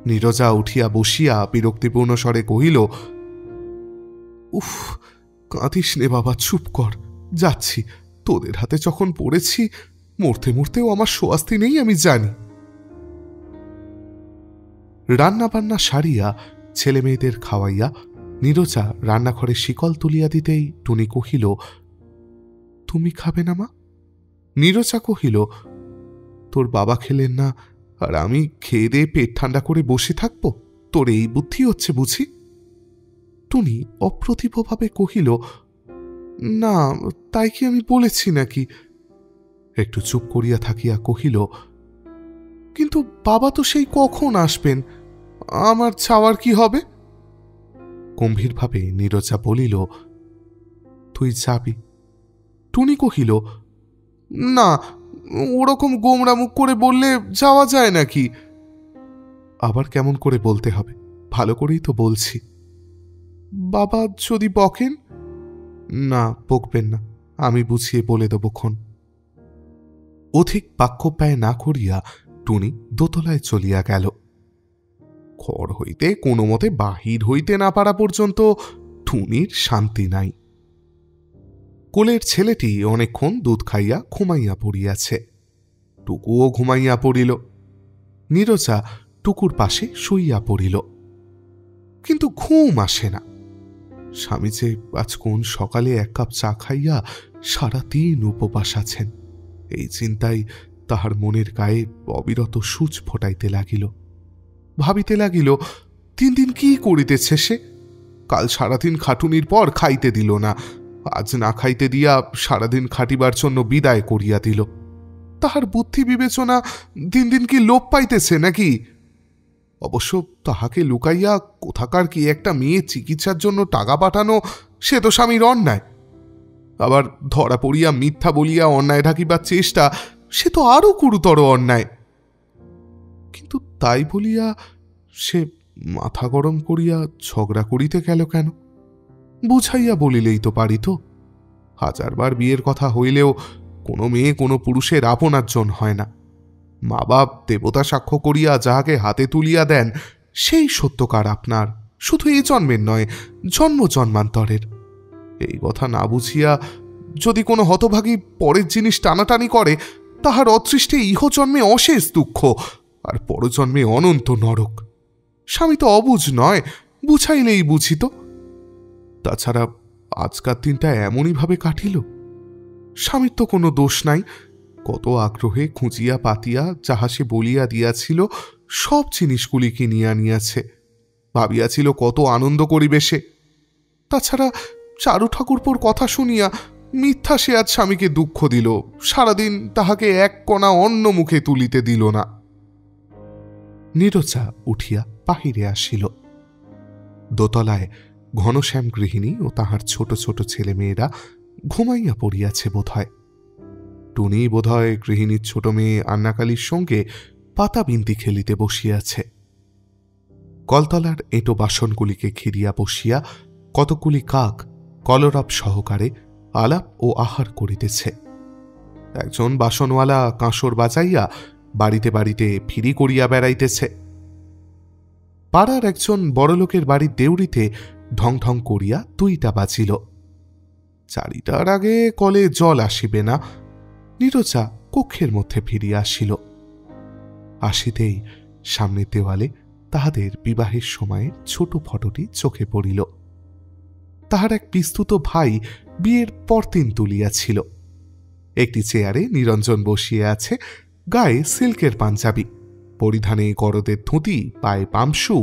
Speaker 1: নীরজা উঠিয়া বসিয়া বিরক্তিপূর্ণ স্বরে কহিল, উফ, কাঁদিস নে বাবা, চুপ কর। যাচ্ছি, তোদের হাতে যখন পড়েছি, মরতে মরতেও আমার স্বস্তি নেই, আমি জানি। রান্না বান্না সারিয়া ছেলে মেয়েদের খাওয়াইয়া নীরজা রান্নাঘরে শিকল তুলিয়া দিতেই টুনি কহিল, তুমি খাবে না মা? নীরজা কহিল, তোর বাবা খেলেন না, আর আমি খেয়ে দিয়ে পেট ঠান্ডা করে বসে থাকব? তোর এই বুদ্ধি হচ্ছে বুঝি? টুনি অপ্রতিভভাবে কহিল, না, তাই কি আমি বলেছি নাকি? একটু চুপ করিয়া থাকিয়া কহিল, কিন্তু বাবা তো সেই কখন আসবেন, আমার চাওয়ার কি হবে? গম্ভীরভাবে নীরজা বলিল, তুই যাবি। টুনি কহিল, না, ওরকম গোমরা মুখ করে বললে যাওয়া যায় নাকি? আবার কেমন করে বলতে হবে? ভালো করেই তো বলছি। বাবা যদি বকেন? না, বকবেন না, আমি বুঝিয়ে বলে দেব খন। অধিক বাক্যব্যয় না করিয়া টুনি দোতলায় চলিয়া গেল। ঘর হইতে কোনো মতে বাহির হইতে না পারা পর্যন্ত টুনির শান্তি নাই। কোলের ছেলেটি অনেকক্ষণ দুধ খাইয়া ঘুমাইয়া পড়িয়াছে। টুকুও ঘুমাইয়া পড়িল। নীরজা টুকুর পাশে শুইয়া পড়িল, কিন্তু ঘুম আসে না। স্বামী যে আজ কোন সকালে এক কাপ চা খাইয়া সারাদিন উপবাস আছেন, এই চিন্তায় তাহার মনের গায়ে অবিরত সূচ ফোটাইতে লাগিল। ভাবিতে লাগিল, দিন দিন কি করিতেছে সে? কাল সারাদিন খাটুনির পর খাইতে দিল না, আজ না খাইতে দিয়া সারাদিন খাটিবার জন্য বিদায় করিয়া দিল। তাহার বুদ্ধি বিবেচনা দিন দিন কি লোপ পাইতেছে নাকি? অবশ্য তাহাকে লুকাইয়া কোথাকার কি একটা মেয়ে চিকিৎসার জন্য টাকা পাঠানো, সে তো স্বামীর অন্যায়। আবার ধরা পড়িয়া মিথ্যা বলিয়া অন্যায় ঢাকিবার চেষ্টা, সে তো আরো গুরুতর অন্যায়। কিন্তু তাই বলিয়া সে মাথা গরম করিয়া ঝগড়া করিতে গেল কেন? বুঝাইয়া বলিলেই তো পারিত। হাজারবার বিয়ের কথা হইলেও কোনো মেয়ে কোনো পুরুষের আপনার হয় না। মা বাপ দেবতা সাক্ষ্য করিয়া যাহাকে হাতে তুলিয়া দেন, সেই সত্যকার আপনার, শুধু এই জন্মের নয়, জন্ম জন্মান্তরের। এই কথা না বুঝিয়া যদি কোনো হতভাগী পরের জিনিস টানাটানি করে, তাহার অদৃষ্টে ইহজন্মে অশেষ দুঃখ, আর পরজন্মে অনন্ত নরক। স্বামী তো অবুঝ নয়, বুঝাইলেই বুঝিত। তাছাড়া আজকার দিনটা এমনইভাবে কাটিল। স্বামীর তো কোনো দোষ নাই। কত আগ্রহে খুঁজিয়া পাতিয়া যাহা সে বলিয়া দিয়াছিল, সব জিনিসগুলি কিনিয়া আনিয়াছে। ভাবিয়াছিল কত আনন্দ করিবে সে। তাছাড়া চারু ঠাকুরপোর কথা শুনিয়া মিথ্যা সে আজ স্বামীকে দুঃখ দিল, সারাদিন তাহাকে এক কণা অন্ন মুখে তুলিতে দিল না। নীরজা উঠিয়া বাহিরে আসিল। দোতলায় ঘনশ্যাম গৃহিণী ও তাহার ছোট ছোট ছেলে মেয়েরা ঘুমাইয়া পড়িয়াছে বোধহয়। টুনি বোধহয় গৃহিণীর ছোট মেয়ে আন্নাকালীর সঙ্গে পাতা বিন্তি খেলিতে বসিয়াছে। কলতলার এঁটো বাসনগুলিকে ঘিরিয়া বসিয়া কতকগুলি কাক কলরব সহকারে আলাপ ও আহার করিতেছে। একজন বাসনওয়ালা কাঁসর বাজাইয়া বাড়িতে বাড়িতে ফিরি করিয়া বেড়াইতেছে। পাড়ার একজন বড়লোকের বাড়ির দেউড়িতে ঢং ঢং করিয়া 2টা বাজিল। 4টার আগে কলে জল আসিবে না। নীরজা কক্ষের মধ্যে ফিরিয়া আসিল। আসিতেই সামনের দেওয়ালে তাহাদের বিবাহের সময়ের ছোট ফটোটি চোখে পড়িল। তাহার এক পিস্তুত ভাই বিয়ের পরদিন তুলিয়াছিল। একটি চেয়ারে নিরঞ্জন বসিয়া আছে, গায়ে সিল্কের পাঞ্জাবি, পরিধানে গরদের ধুতি, পায়ে পামশু,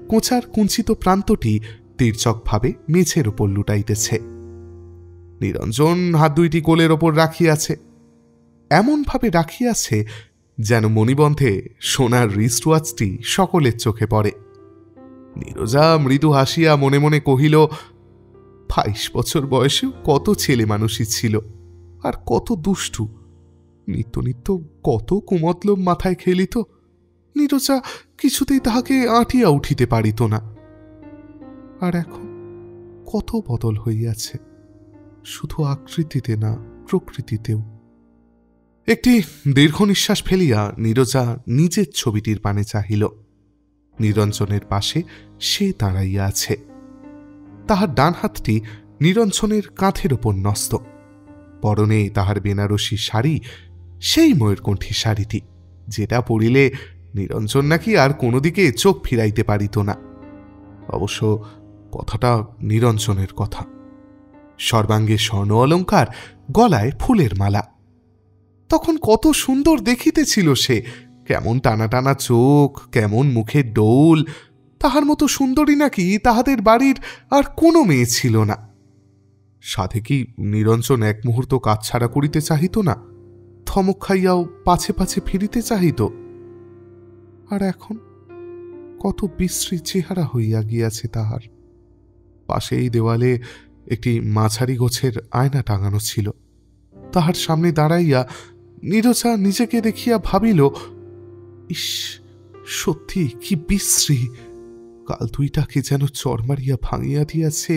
Speaker 1: কোঁচার কুঞ্চিত প্রান্তটি তীর্যকভাবে মেঝের উপর লুটাইতেছে। নিরঞ্জন হাত 2টি কোলের ওপর রাখিয়াছে, এমনভাবে রাখিয়াছে যেন মণিবন্ধে সোনার রিস্টওয়াচটি সকলের চোখে পড়ে। নীরজা মৃদু হাসিয়া মনে মনে কহিল, 22 বছর বয়সেও কত ছেলে মানুষই ছিল, আর কত দুষ্টু। নিত্য নিত্য কত কুমতলব মাথায় খেলিত। নীরজা কিছুতেই তাহাকে আঁটিয়া উঠিতে পারিত না। আর এখন কত বদল হইয়াছে, শুধু আকৃতিতে না, প্রকৃতিতেও। একটি দীর্ঘ নিঃশ্বাস ফেলিয়া নীরজা নিজের ছবিটির পানে চাহিল। নিরঞ্জনের পাশে সে দাঁড়াইয়া আছে। তাহার ডান হাতটি নিরঞ্জনের কাঁধের ওপর ন্যস্ত। পরনে তাহার বেনারসি শাড়ি, সেই ময়ূরকণ্ঠী শাড়িটি যেটা পরিলে নিরঞ্জন নাকি আর কোনো দিকে চোখ ফিরাইতে পারিত না। অবশ্য কথাটা নিরঞ্জনের কথা। সর্বাঙ্গে স্বর্ণ অলঙ্কার, গলায় ফুলের মালা। তখন কত সুন্দর দেখিতেছিল সে, কেমন টানা টানা চোখ, কেমন মুখের ডোল। তাহার মতো সুন্দরী নাকি তাহাদের বাড়ির আর কোনো মেয়ে ছিল না। সাধে কি নিরঞ্জন এক মুহূর্ত কাজ ছাড়া করিতে চাহিত না? থমক খাইয়াও পাছে পাছে ফিরিতে চাহিত। আর এখন কত বিশ্রী চেহারা হইয়া গিয়াছে তাহার। পাশেই দেওয়ালে একটি মাঝারি গোছের আয়না টাঙানো ছিল। তাহার সামনে দাঁড়াইয়া নীরজা নিজেকে দেখিয়া ভাবিল, ইস, সত্যি কি বিশ্রী! কাল দুইটাকে যেন চর মারিয়া ভাঙিয়া দিয়াছে,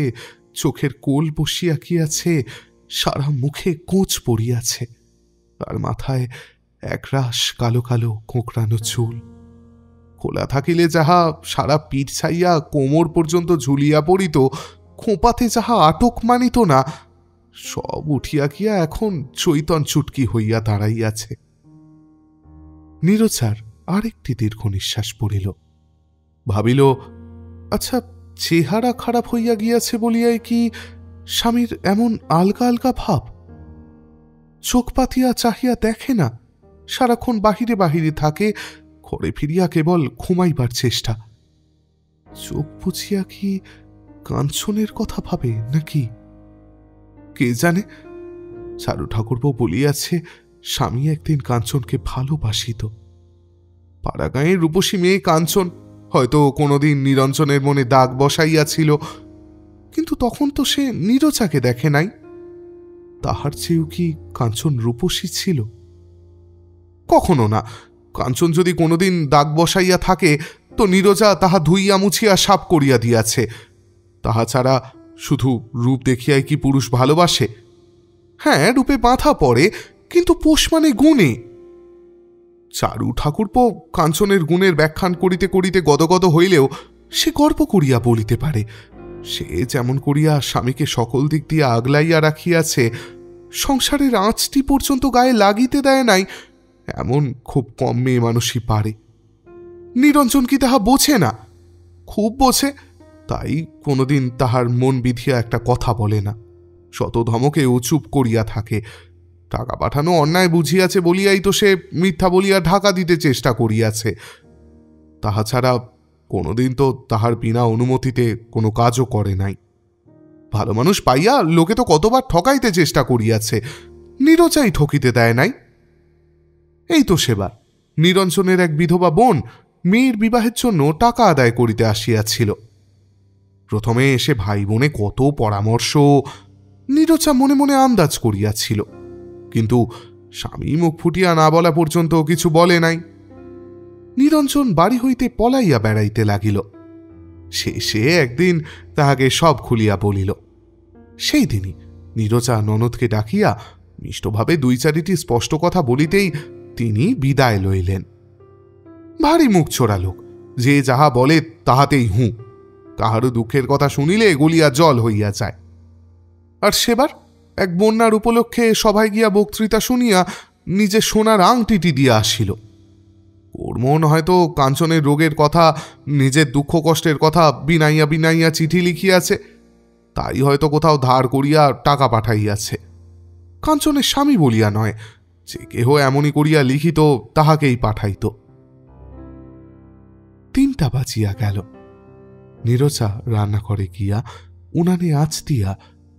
Speaker 1: চোখের কোল বসিয়া গিয়াছে, সারা মুখে কোঁচ পড়িয়াছে, আর মাথায় একরাশ কালো কালো কোঁকড়ানো চুল। খোলা থাকিলে যাহা সারা পিঠ ছাইয়া কোমর পর্যন্ত ঝুলিয়া পড়িত, খোঁপাতে যাহা আটক মানিত না, সব উঠিয়া গিয়া এখন চৈতন চুটকি হইয়া দাঁড়াইয়াছে। নীরজার আরেকটি দীর্ঘ নিঃশ্বাস পড়িল। ভাবিল, আচ্ছা, চেহারা খারাপ হইয়া গিয়াছে বলিয়াই কি স্বামীর এমন আলগা আলগা ভাব? চোখ পাতিয়া চাহিয়া দেখে না, সারাক্ষণ বাহিরে বাহিরে থাকে, ঘরে ফিরিয়া কেবল ঘুমাইবার চেষ্টা। চোখ বুঝিয়া কি কাঞ্চনের কথা ভাবে নাকি? কে জানে। চারু ঠাকুরপো বলিয়াছে স্বামী একদিন কাঞ্চনকে ভালোবাসিত। পাড়াগাঁয়ের রূপসী মেয়ে কাঞ্চন হয়তো কোনোদিন নিরঞ্জনের মনে দাগ বসাইয়াছিল, কিন্তু তখন তো সে নীরজাকে দেখে নাই। তাহার চেয়েও কি কাঞ্চন রূপসী ছিল? কখনো না। কাঞ্চন যদি কোনোদিন দাগ বসাইয়া থাকে তো নীরজা তাহা ধুইয়া মুছিয়া সাফ করিয়া দিয়াছে। তাহা ছাড়া শুধু রূপ দেখিয়াই কি পুরুষ ভালোবাসে? হ্যাঁ, রূপে বাঁধা পড়ে, কিন্তু পোষ মানে গুণে। চারু ঠাকুরপো কাঞ্চনের গুণের ব্যাখ্যান করিতে করিতে গদগদ হইলেও সে গর্ব করিয়া বলিতে পারে, সে যেমন করিয়া স্বামীকে সকল দিক দিয়ে আগলাইয়া রাখিয়াছে, সংসারের আঁচটি পর্যন্ত গায়ে লাগিতে দেয় নাই, এমন খুব কম মেয়ে মানুষই পারে। নিরঞ্জন কি তাহা বোঝে না? খুব বোঝে, তাই কোনোদিন তাহার মন বিধিয়া একটা কথা বলে না, শত ধমকেও চুপ করিয়া থাকে। টাকা পাঠানো অন্যায় বুঝিয়াছে বলিয়াই তো সে মিথ্যা বলিয়া ঢাকা দিতে চেষ্টা করিয়াছে। তাহা ছাড়া কোনোদিন তো তাহার বিনা অনুমতিতে কোনো কাজও করে নাই। ভালো মানুষ পাইয়া লোকে তো কতবার ঠকাইতে চেষ্টা করিয়াছে, নীরজাই ঠকিতে দেয় নাই। এই তো সেবার নিরঞ্জনের এক বিধবা বোন মেয়ের বিবাহের জন্য টাকা আদায় করিতে আসিয়াছিল। প্রথমে এসে ভাই বোনে কত পরামর্শ, নীরজা মনে মনে আন্দাজ করিয়াছিল, কিন্তু স্বামী মুখ ফুটিয়া না বলা পর্যন্ত কিছু বলে নাই। নিরঞ্জন বাড়ি হইতে পলাইয়া বেড়াইতে লাগিল। শেষে একদিন তাহাকে সব খুলিয়া বলিল। সেই দিনই নীরজা ননদকে ডাকিয়া মিষ্টভাবে দুই চারিটি স্পষ্ট কথা বলিতেই তিনি বিদায় লইলেন। ভারী মুখ ছোড়া লোক, যে যাহা বলে তাহাতেই হুঁ। কাহারও দুঃখের কথা শুনিলে গলিয়া জল হইয়া যায়। আর সেবার এক বন্যার উপলক্ষে সভায় গিয়া বক্তৃতা শুনিয়া নিজে সোনার আংটিটি দিয়া আসিল। ওর মন হয়তো কাঞ্চনের রোগের কথা, নিজের দুঃখ কষ্টের কথা বিনাইয়া বিনাইয়া চিঠি লিখিয়াছে, তাই হয়তো কোথাও ধার করিয়া টাকা পাঠাইয়াছে। কাঞ্চনের স্বামী বলিয়া নয়, যে কেহ এমনই করিয়া লিখিত তাহাকেই পাঠাইত। 3টা বাজিয়া গেল। নীরজা রান্নাঘরে গিয়া উনানে আঁচ দিয়া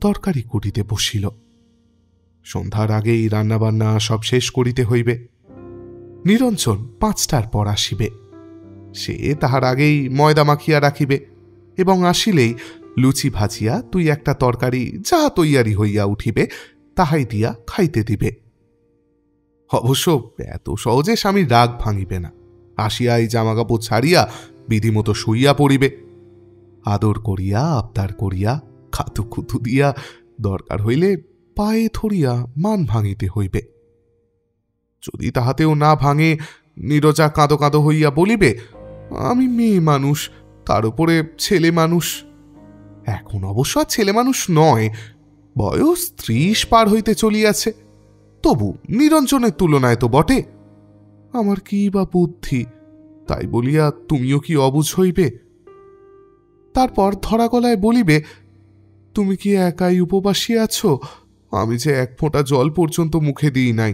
Speaker 1: তরকারি কুটিতে বসিল। সন্ধ্যার আগেই রান্নাবান্না সব শেষ করিতে হইবে। নিরঞ্জন 5টার পর আসিবে। সে তাহার আগেই ময়দা মাখিয়া রাখিবে এবং আসিলেই লুচি ভাজিয়া 2-1টা তরকারি যাহা তৈয়ারি হইয়া উঠিবে তাহাই দিয়া খাইতে দিবে। অবশ্য এত সহজে স্বামীর রাগ ভাঙিবে না। আসিয়াই জামাকাপড় ছাড়িয়া বিধিমতো শুইয়া পড়িবে। আদর করিয়া আবদার করিয়া খাতু খুতু দিয়া দরকার হইলে পায়ে ধরিয়া মান ভাঙিতে হইবে। যদি তাহাতেও না ভাঙে, নীরজা কাঁদো কাঁদো হইয়া বলিবে, আমি মেয়ে মানুষ, তার উপরে ছেলে মানুষ। এখন অবশ্য আর ছেলে মানুষ নয়, বয়স 30 পার হইতে চলিয়াছে, তবু নিরঞ্জনের তুলনায় তো বটে। আমার কি বা বুদ্ধি, তাই বলিয়া তুমিও কি অবুঝ হইবে? তারপর ধরা গলায় বলিবে, তুমি কি একাই উপবাসী আছো? আমি যে এক ফোঁটা জল পর্যন্ত মুখে দিই নাই।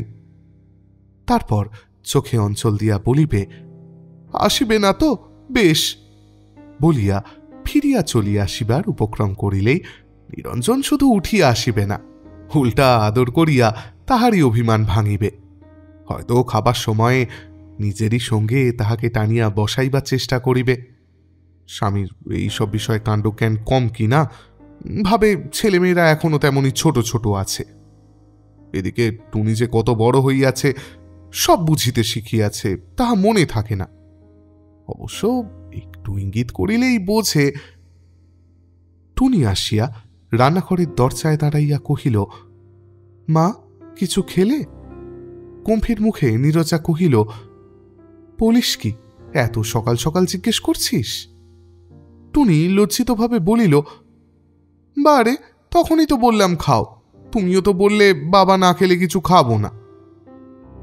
Speaker 1: তারপর চোখে অঞ্চল দিয়া বলিবে, আসিবে না তো বেশ, বলিয়া ফিরিয়া চলিয়া আসিবার উপক্রম করিলেই নিরঞ্জন শুধু উঠিয়া আসিবে না, উল্টা আদর করিয়া তাহারই অভিমান ভাঙিবে। হয়তো খাবার সময়ে নিজেরই সঙ্গে তাহাকে টানিয়া বসাইবার চেষ্টা করিবে। স্বামীর এইসব বিষয়ে কাণ্ডজ্ঞান কম কিনা ভাবে, ছেলেমেয়েরা এখনো তেমনই ছোট ছোট আছে। এদিকে টুনি যে কত বড় হইয়াছে, সব বুঝিতে শিখিয়াছে, তাহা মনে থাকে না। অবশ্য একটু ইঙ্গিত করিলেই বোঝে। টুনি আসিয়া রান্নাঘরের দরজায় দাঁড়াইয়া কহিল, মা, কিছু খেলে? গম্ভীর মুখে নীরজা কহিল, বলিস কি, এত সকাল সকাল জিজ্ঞেস করছিস? টুনি লজ্জিতভাবে বলিল, বারে, তখনই তো বললাম খাও, তুমিও তো বললে বাবা না খেলে কিছু খাবো না।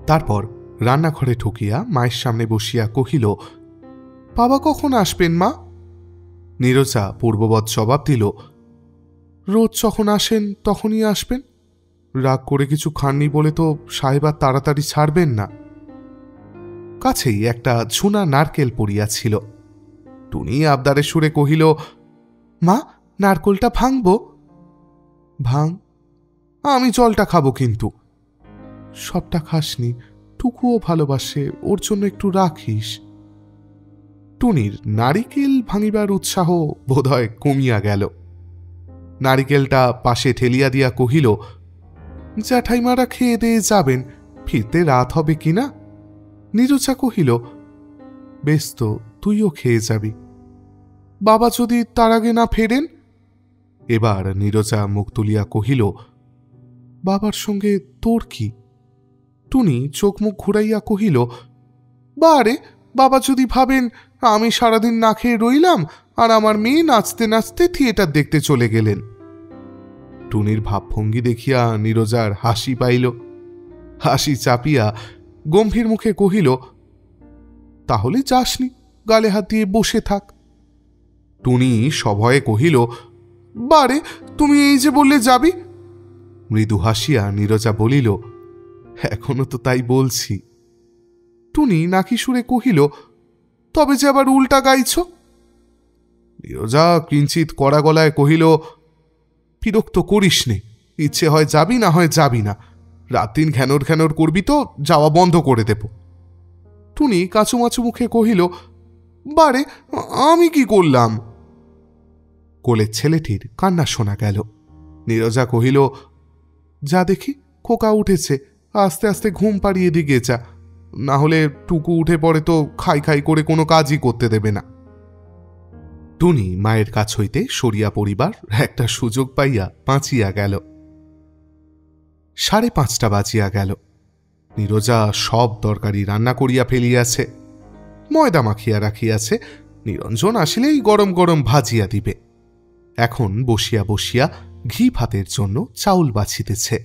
Speaker 1: তারপর রান্নাঘরে ঢুকিয়া মায়ের সামনে বসিয়া কহিল, বাবা কখন আসবেন মা? নীরজা পূর্ববৎ জবাব দিল, রোজ যখন আসেন তখনই আসবেন। রাগ করে কিছু খাননি বলে তো সাহেব আর তাড়াতাড়ি ছাড়বেন না। কাছেই একটা ঝুনা নারকেল পড়িয়াছিল। টুনি আবদারের সুরে কহিল, মা, নারকেলটা ভাঙব? ভাঙ, আমি জলটা খাবো কিন্তু। সবটা খাসনি, টুকুও ভালোবাসে, ওর জন্য একটু রাখিস। টুনির নারিকেল ভাঙিবার উৎসাহ বোধহয় কমিয়া গেল। নারিকেলটা পাশে ঠেলিয়া দিয়া কহিল, জ্যাঠাইমারা খেয়ে দিয়ে যাবেন, ফিরতে রাত হবে কিনা? নীরজা কহিল, বেশ তো, তুইও খেয়ে যাবি। বাবা যদি তার আগে না ফেরেন? এবার নীরজা মুখ তুলিয়া কহিল, বাবার সঙ্গে তোর কি? টুনি চোখ মুখ ঘুরাইয়া কহিল, বারে, বাবা যদি ভাবেন আমি সারাদিন না খেয়ে রইলাম আর আমার মেয়ে নাচতে নাচতে থিয়েটার দেখতে চলে গেলেন। টুনির ভাবভঙ্গি দেখিয়া নীরজার হাসি পাইল। হাসি চাপিয়া গম্ভীর মুখে কহিল, তাহলে যাসনি, গালে হাত দিয়ে বসে থাক। টুনি সভয়ে কহিল, বারে, তুমি এই যে বললে যাবি। মৃদু হাসিয়া নীরজা বলিল, এখনো তো তাই বলছি। টুনি নাকি সুরে কহিল, তবে যে আবার উল্টা গাইছ? নীরজা কিঞ্চিত কড়া গলায় কহিল, বিরক্ত করিস নে, ইচ্ছে হয় যাবি, না হয় যাবি না। রাত দিন ঘ্যানোর ঘ্যানোর করবি তো যাওয়া বন্ধ করে দেব। টুনি কাঁচুমাচু মুখে কহিল, বারে, আমি কি করলাম? কোলের ছেলেটির কান্না শোনা গেল। নীরজা কহিল, যা দেখি, খোকা উঠেছে, আস্তে আস্তে ঘুম পাড়িয়ে দিকে যা, না হলে টুকু উঠে পড়ে তো খাই খাই করে কোনো কাজই করতে দেবে না। টুনি মায়ের কাছ হইতে সরিয়া পড়িবার একটা সুযোগ পাইয়া বাঁচিয়া গেল। 5:30 বাজিয়া গেল। নীরজা সব তরকারি রান্না করিয়া ফেলিয়াছে, ময়দা মাখিয়া রাখিয়াছে, নিরঞ্জন আসিলেই গরম গরম ভাজিয়া দিবে। এখন বসিয়া বসিয়া ঘি ভাতের জন্য চাউল বাছিতেছে।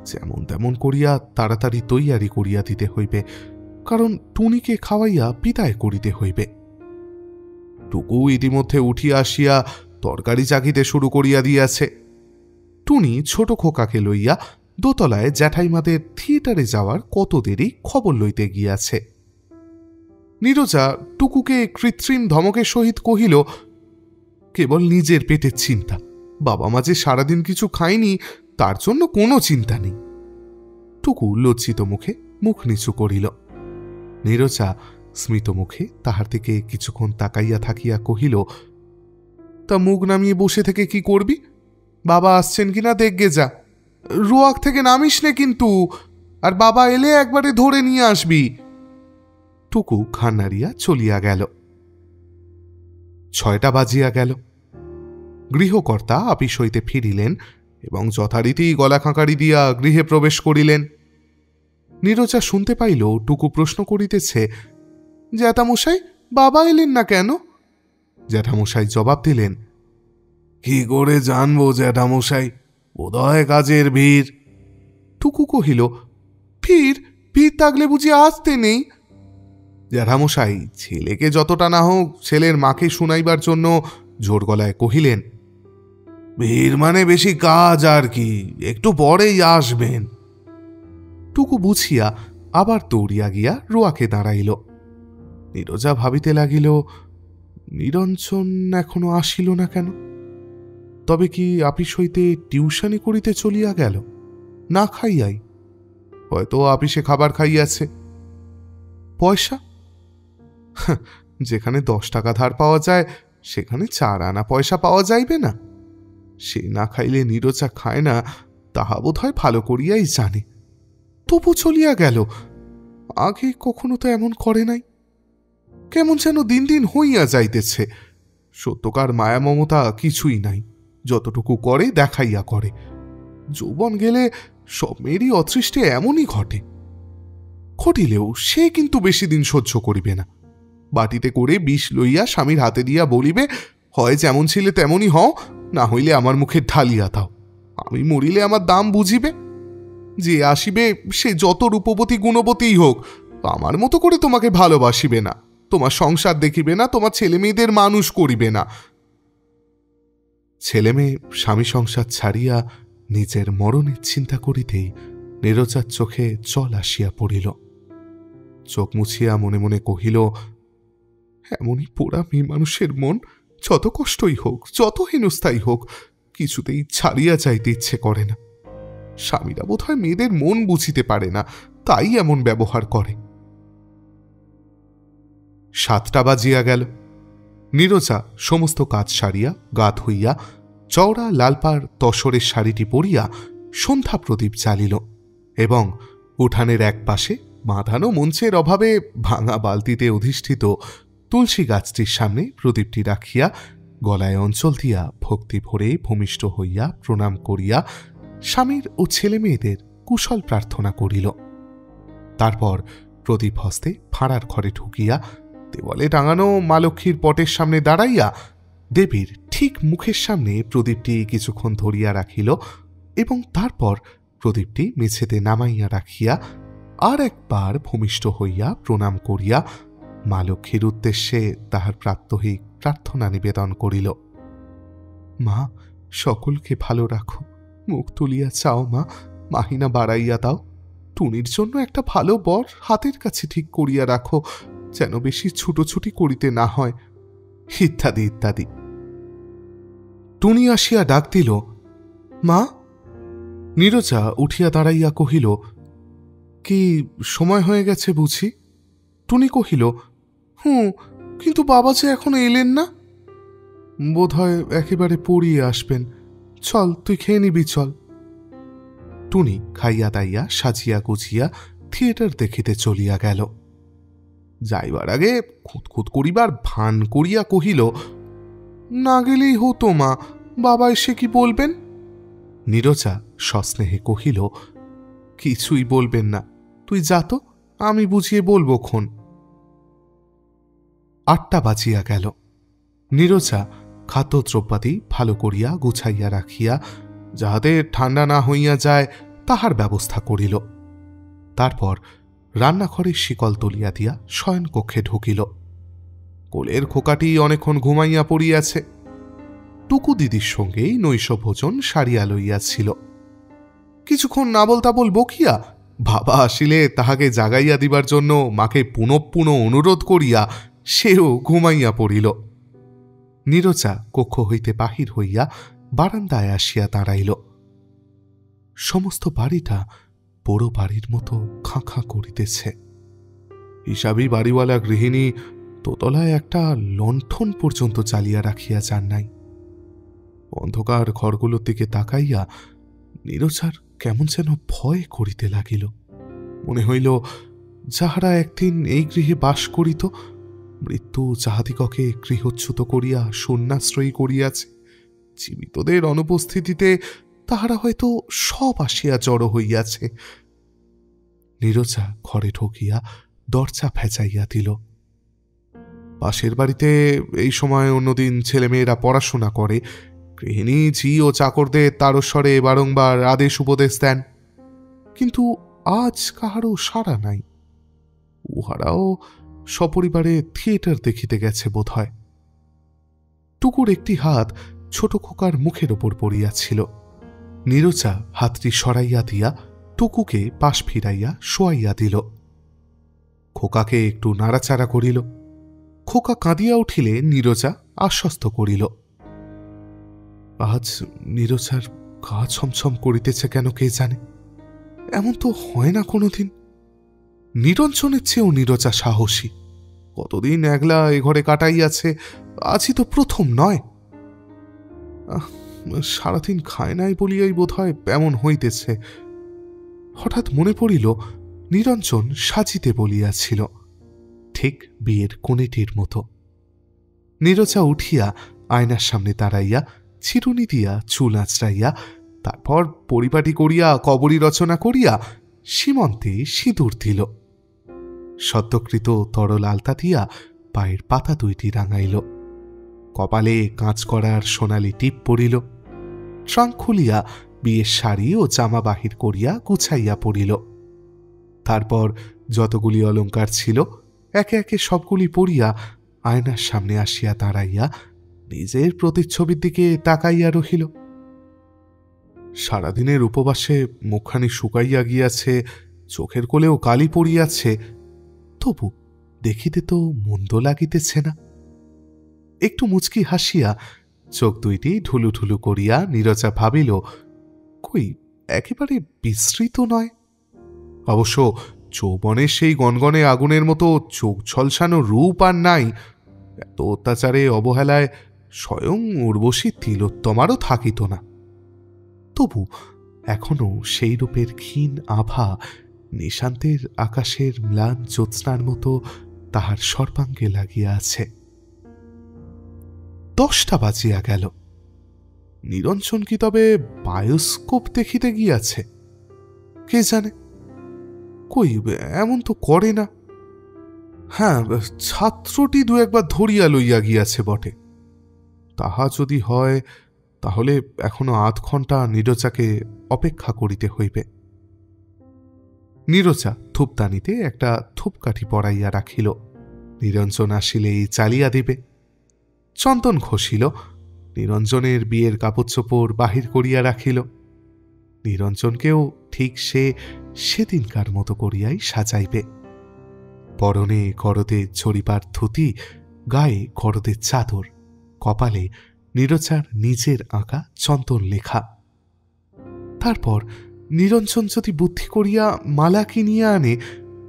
Speaker 1: যেমন তেমন করিয়া তাড়াতাড়ি তৈয়ারি করিয়া দিতে হইবে, কারণ টুনিকে খাওয়াইয়া বিদায় করিতে হইবে। টুকু ইতিমধ্যে উঠিয়া আসিয়া তরকারি চাকিতে শুরু করিয়া দিয়াছে। টুনি ছোট খোকাকে লইয়া দোতলায় জ্যাঠাইমাদের থিয়েটারে যাওয়ার কত দেরি খবর লইতে গিয়াছে। নীরজা টুকুকে কৃত্রিম ধমকের সহিত কহিল, কেবল নিজের পেটের চিন্তা, বাবা মা যে সারাদিন কিছু খায়নি তার জন্য কোনো চিন্তা নেই। টুকু লজ্জিত মুখে মুখ নিচু করিল। নীরজা স্মিত মুখে তাহার দিকে কিছুক্ষণ তাকাইয়া থাকিয়া কহিল, তা মুখ নামিয়ে বসে থেকে কি করবি? বাবা আসছেন কিনা দেখগে যা, রোয়াক থেকে নামিস নে কিন্তু, আর বাবা এলে একবারে ধরে নিয়ে আসবি। টুকু খান নাড়িয়া চলিয়া গেল। 6টা বাজিয়া গেল। গৃহকর্তা আপিস হইতে ফিরিলেন এবং যথারীতি গলা খাঁকারি দিয়া গৃহে প্রবেশ করিলেন। নীরজা শুনতে পাইল টুকু প্রশ্ন করিতেছে, জ্যাঠামশাই, বাবা এলেন না কেন? জ্যাঠামশাই জবাব দিলেন, কি করে জানবো জ্যাঠামশাই, বোধহয় কাজের ভিড়। টুকু কহিল, ভিড় ভিড় থাকলে বুঝি আসতে নেই? জ্যাঠামশাই ছেলেকে যতটা না হোক ছেলের মাকে শুনাইবার জন্য জোর গলায় কহিলেন, ভিড় মানে বেশি কাজ আর কি, একটু পরেই আসবেন। টুকু বুঝিয়া আবার দৌড়িয়া গিয়া রোয়াকে দাঁড়াইল। নীরজা ভাবিতে লাগিল, নিরঞ্জন এখনো আসিল না কেন? তবে কি আপিস হইতে টিউশনি করিতে চলিয়া গেল না খাইয়াই? হয়তো আপিসে খাবার খাইয়াছে। পয়সা? যেখানে 10 টাকা ধার পাওয়া যায় সেখানে 4 আনা পয়সা পাওয়া যাইবে না? সে না খাইলে নীরজা খায় না, তাহা বোধ হয় ভালো করিয়াই জানে। তবু চলিয়া গেল। আগে কখনো তো এমন করে নাই। কেমন যেন দিন দিন হইয়া যাইতেছে। সত্যকার মায়া মমতা কিছুই নাই, যতটুকু করে দেখাইয়া করে। যৌবন গেলে সব মেয়েরই অতৃষ্টে এমনই ঘটে। ঘটিলেও সে কিন্তু বেশি দিন সহ্য করিবে না। বাটিতে করে বিষ লইয়া স্বামীর হাতে দিয়া বলিবে, হয় যেমন ছিলে তেমনই হও, না হইলে আমার মুখে ঢালিয়া দাও, আমি মরিলে আমার দাম বুঝিবে। যে আসিবে সে যত রূপবতী গুণবতীই হোক, আমার মতো করে তোমাকে ভালোবাসিবে না, তোমার সংসার দেখিবে না, তোমার ছেলে মেয়েদের মানুষ করিবে না। ছেলে মেয়ে স্বামী সংসার ছাড়িয়া নিজের মরণের চিন্তা করিতেই নীরজার চোখে জল আসিয়া পড়িল। চোখ মুছিয়া মনে মনে কহিল, এমনই পোড়া মেয়ে মানুষের মন, যত কষ্টই হোক, যত হেনস্থাই হোক, কিছুতেই ছাড়িয়া যাইতে ইচ্ছে করে না। স্বামীরা বোধ হয় মেয়েদের মন বুঝিতে পারে না, তাই এমন ব্যবহার করে। 7টা বাজিয়া গেল। নীরজা সমস্ত কাজ সারিয়া গা ধুইয়া চওড়া লালপার তসরের শাড়িটি পরিয়া সন্ধ্যা প্রদীপ জ্বালিল এবং উঠানের এক পাশে বাঁধানো মঞ্চের অভাবে ভাঙা বালতিতে অধিষ্ঠিত তুলসী গাছটির সামনে প্রদীপটি রাখিয়া গলায় অঞ্চল দিয়া ভক্তি ভরে ভূমিষ্ঠ হইয়া প্রণাম করিয়া স্বামীর ও ছেলে মেয়েদের কুশল প্রার্থনা করিল। তারপর প্রদীপ হস্তে ফাঁড়ার ঘরে ঢুকিয়া দেওয়ালে টাঙানো মা লক্ষ্মীর পটের সামনে দাঁড়াইয়া দেবীর ঠিক মুখের সামনে প্রদীপটি কিছুক্ষণ ধরিয়া রাখিল এবং তারপর প্রদীপটি মেঝেতে নামাইয়া রাখিয়া আর একবার ভূমিষ্ঠ হইয়া প্রণাম করিয়া মা লক্ষ্মীর উদ্দেশ্যে তাহার প্রাত্যহিক প্রার্থনা নিবেদন করিল। মা, সকলকে ভালো রাখো, মুখ তুলিয়া চাও মা, মাহিনা বাড়াইয়া দাও, টুনির জন্য একটা ভালো বর হাতের কাছে ঠিক করিয়া রাখো, যেন বেশি ছুটোছুটি করিতে না হয়, ইত্যাদি ইত্যাদি। টুনি আসিয়া ডাক দিল, মা। নীরজা উঠিয়া দাঁড়াইয়া কহিল, কি সময় হয়ে গেছে বুঝি? টুনি কহিল, কিন্তু বাবা যে এখনো এলেন না। বোধ হয় একেবারে পড়িয়ে আসবেন, চল তুই খেয়ে নিবি চল। টুনি খাইয়া দাইয়া সাজিয়া গুছিয়া থিয়েটার দেখিতে চলিয়া গেল। যাইবার আগে খুঁতখুত করিবার ভান করিয়া কহিল, না গেলেই হতো মা, বাবা এসে কি বলবেন? নীরজা সস্নেহে কহিল, কিছুই বলবেন না, তুই যা তো, আমি বুঝিয়ে বলবো খন। 8টা বাজিয়া গেল। নীরজা খাদ্যদ্রব্যাদি ভালো করিয়া গুছাইয়া রাখিয়া যাহাতে ঠান্ডা না হইয়া যায় তাহার ব্যবস্থা করিল। তারপর রান্নাঘরে শিকল তুলিয়া দিয়া শয়নকক্ষে ঢুকিল। কোলের খোকাটি অনেকক্ষণ ঘুমাইয়া পড়িয়াছে। টুকু দিদির সঙ্গেই নৈশ ভোজন সারিয়া লইয়াছিল। কিছুক্ষণ নাবল তাবল বকিয়া বাবা আসিলে তাহাকে জাগাইয়া দিবার জন্য মাকে পুনঃ পুনঃ অনুরোধ করিয়া সেও ঘুমাইয়া পড়িল। নীরজা কক্ষ হইতে বাহির হইয়া বারান্দায় আসিয়া দাঁড়াইল। সমস্ত বাড়িটা বড় বাড়ির মতো খাঁ খাঁ করিতেছে। হিসাবী বাড়িওয়ালা গৃহিণী দোতলায় একটা লণ্ঠন পর্যন্ত জ্বালিয়া রাখিয়া যান নাই। অন্ধকার ঘরগুলোর দিকে তাকাইয়া নীরজার কেমন যেন ভয় করিতে লাগিল। মনে হইল, যাহারা একদিন এই গৃহে বাস করিত, মৃত্যু যাহাদিগকে গৃহচ্যুত করিয়া শূন্যাশ্রয়ী করিয়াছে, জীবিতদের অনুপস্থিতিতে তাহারা হয়তো সব আসিয়া জড়ো হইয়াছে। নীরজা ঘরে ঢুকিয়া দরজা ভেজাইয়া দিল। পাশের বাড়িতে এই সময় অন্যদিন ছেলেমেয়েরা পড়াশোনা করে, গৃহিণী ঝি ও চাকরদের তারস্বরে বারংবার আদেশ উপদেশ দেন, কিন্তু আজ কাহারও সাড়া নাই। উহারাও সপরিবারে থিয়েটার দেখিতে গেছে বোধ হয়। টুকুর একটি হাত ছোট খোকার মুখের ওপর পড়িয়াছিল। নীরজা হাতটি সরাইয়া দিয়া টুকুকে পাশ ফিরাইয়া শোয়াইয়া দিল। খোকাকে একটু নাড়াচাড়া করিল। খোকা কাঁদিয়া উঠিলে নীরজা আশ্বস্ত করিল। আজ নীরজার গা ছমছম করিতেছে কেন কে জানে, এমন তো হয় না কোনোদিন। নিরঞ্জনের চেয়েও নীরজা সাহসী। কতদিন একলা এ ঘরে কাটাইয়াছে, আজই তো প্রথম নয়। সারাদিন খায় নাই বলিয়াই বোধ হয় এমন হইতেছে। হঠাৎ মনে পড়িল নিরঞ্জন সাজিতে বলিয়াছিল, ঠিক বিয়ের কনেটির মতো। নীরজা উঠিয়া আয়নার সামনে দাঁড়াইয়া চিরুনি দিয়া চুল আঁচড়াইয়া, তারপর পরিপাটি করিয়া কবরী রচনা করিয়া সীমন্তে সিঁদুর দিল। সদ্যকৃত তরল আলতা দিয়া পায়ের পাতা দুইটি রাঙাইল। কপালে কাঁচ করার সোনালি টিপ পড়িল। ট্রাঙ্ক খুলিয়া বিয়ের শাড়ি ও জামা বাহির করিয়া গুছাইয়া পড়িল। তারপর যতগুলি অলঙ্কার ছিল একে একে সবগুলি পরিয়া আয়নার সামনে আসিয়া দাঁড়াইয়া নিজের প্রতিচ্ছবির দিকে তাকাইয়া রহিল। সারাদিনের উপবাসে মুখখানি শুকাইয়া গিয়াছে, চোখের কোলেও কালি পড়িয়াছে, তবু দেখিতে তো মন্দ লাগিতেছে না। একটু মুচকি হাসিয়া চোখ দুইটি ঢুলু ঢুলু করিয়া নীরজা ভাবিল, কই একেবারে বিস্মৃত নয়। অবশ্য যৌবনের সেই গনগনে আগুনের মতো চোখ ঝলসানো রূপ আর নাই। এত অত্যাচারে অবহেলায় স্বয়ং উর্বশী তিলোত্তমারও থাকিত না। তবু এখনো সেই রূপের ক্ষীণ আভা নিশান্তের আকাশের ম্লান জ্যোৎস্নার মতো তাহার সর্বাঙ্গে লাগিয়া আছে। 10টা বাজিয়া গেল। নিরঞ্জন কি তবে বায়োস্কোপ দেখিতে গিয়াছে? কে জানে। কই, এমন তো করে না। হ্যাঁ, ছাত্রটি দু একবার ধরিয়া লইয়া গিয়াছে বটে। তাহা যদি হয় তাহলে এখনো আধ ঘণ্টা নীরজাকে অপেক্ষা করিতে হইবে। নীরজা ধূপদানিতে একটা ধূপকাঠি পড়াইয়া রাখিল। নিরঞ্জন আসিলেই চালিয়া দিবে। চন্দন ঘষিল। নিরঞ্জনের বিয়ের কাপড় চোপড় বাহির করিয়া রাখিল। নিরঞ্জনকেও ঠিক সেদিনকার মতো করিয়াই সাজাইবে। পরনে করদের জরিপার ধুতি, গায়ে করদের চাদর, কপালে নীরজার নিজের আঁকা চন্দন লেখা। তারপর নিরঞ্জন যদি বুদ্ধি করিয়া মালা কিনিয়া আনে,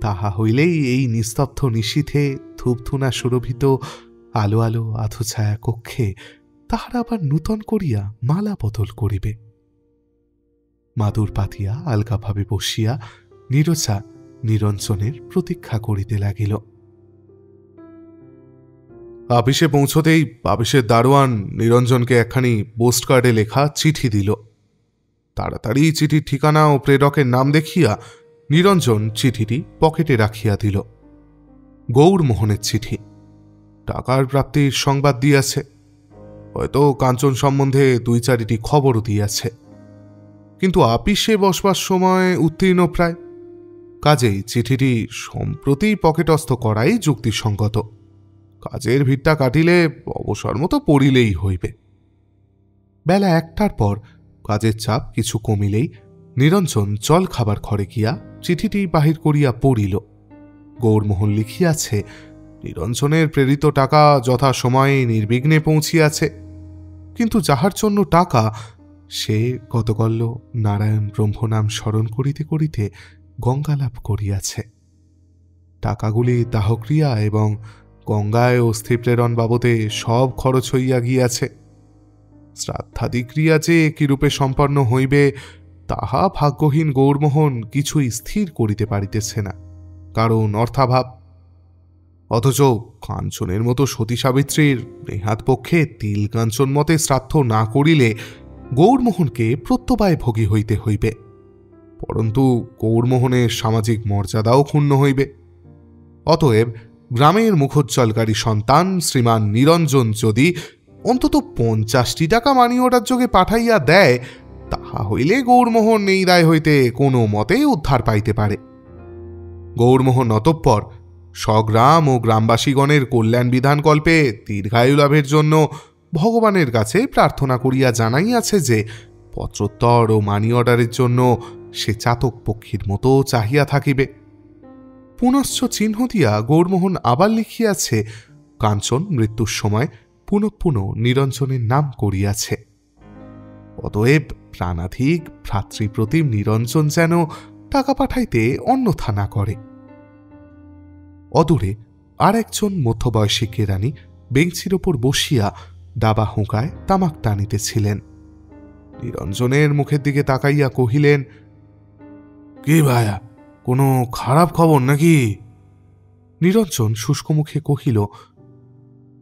Speaker 1: তাহা হইলেই এই নিস্তব্ধ নিশীথে ধূপধুনা সুরভিত আলো আলো আধুছায়া কক্ষে তাহারা আবার নূতন করিয়া মালা বদল করিবে। মাদুর পাতিয়া আলগাভাবে বসিয়া নীরজা নিরঞ্জনের প্রতীক্ষা করিতে লাগিল। আপিসে পৌঁছতেই আপিসের দারোয়ান নিরঞ্জনকে একখানি পোস্টকার্ডে লেখা চিঠি দিল। তাড়াতাড়ি চিঠির ঠিকানা ও প্রেরকের নাম দেখিয়া নিরঞ্জন চিঠিটি পকেটে রাখিয়া দিল। গৌরমোহনের চিঠি। টাকার প্রাপ্তির সংবাদ দিয়াছে। হয়তো কাঞ্চন সম্বন্ধে 2-4টি খবরও দিয়াছে, কিন্তু আপিসে বসবার সময় উত্তীর্ণ প্রায়। কাজেই চিঠিটি সম্প্রতি পকেটস্থ করাই যুক্তিসঙ্গত। কাজের ভিড়টা কাটিলে অবসর মতো পড়িলেই হইবে। বেলা 1টার পর কাজের চাপ কিছু কমিলেই নিরঞ্জন জল খাবার ঘরে গিয়া চিঠিটি বাহির করিয়া পড়িল। গৌরমোহন লিখিয়াছে, নিরঞ্জনের প্রেরিত টাকা যথা সময়ে নির্বিঘ্নে পৌঁছিয়াছে, কিন্তু যাহার জন্য টাকা সে গতকল্য নারায়ণ ব্রহ্মনাম স্মরণ করিতে করিতে গঙ্গালাভ করিয়াছে। টাকাগুলি দাহক্রিয়া এবং গঙ্গায় অস্থি প্রেরণ বাবদে সব খরচ হইয়া গিয়াছে। শ্রাদ্ধাদি ক্রিয়া যে কিরূপে সম্পন্ন হইবে তাহা ভাগ্যহীন গৌরমোহন কিছুই স্থির করিতে পারিতেছে না, কারণ অর্থাভাব। অথচ কাঞ্চনের মতো সতী সাবিত্রীর নেহাত পক্ষে তিল কাঞ্চন মতে শ্রাদ্ধ না করিলে গৌরমোহনকে প্রত্যবায় ভোগী হইতে হইবে, পরন্তু গৌরমোহনের সামাজিক মর্যাদাও ক্ষুণ্ণ হইবে। অতএব গ্রামের মুখোজ্জ্বলকারী সন্তান শ্রীমান নিরঞ্জন যদি অন্তত 50টি টাকা মানি অর্ডার যোগে পাঠাইয়া দেয়, তাহা হইলে গৌরমোহন এই দায় হইতে কোনো মতে উদ্ধার পাইতে পারে। গৌরমোহন অতঃপর স্বগ্রাম ও গ্রামবাসীগণের কল্যাণ বিধানকল্পে দীর্ঘায়ু লাভের জন্য ভগবানের কাছে প্রার্থনা করিয়া জানাইয়াছে যে পত্রোত্তর ও মানি অর্ডারের জন্য সে চাতক পক্ষীর মতো চাহিয়া থাকিবে। পুনশ্চ চিহ্ন দিয়া গৌরমোহন আবার লিখিয়াছে কাঞ্চন মৃত্যুর সময় পুনঃ পুনঃ নিরঞ্জনের নাম করিয়াছে। অতএব প্রাণাধিক ভ্রাতৃপ্রতিম নিরঞ্জন যেন টাকা পাঠাইতে অন্যথা না করে। অদূরে আর একজন মধ্যবয়সী কেরানি বেঞ্চির ওপর বসিয়া ডাবা হুঁকায় তামাক টানিতেছিলেন। নিরঞ্জনের মুখের দিকে তাকাইয়া কহিলেন, কি ভাইয়া, কোনো খারাপ খবর নাকি? নিরঞ্জন শুষ্ক মুখে কহিল,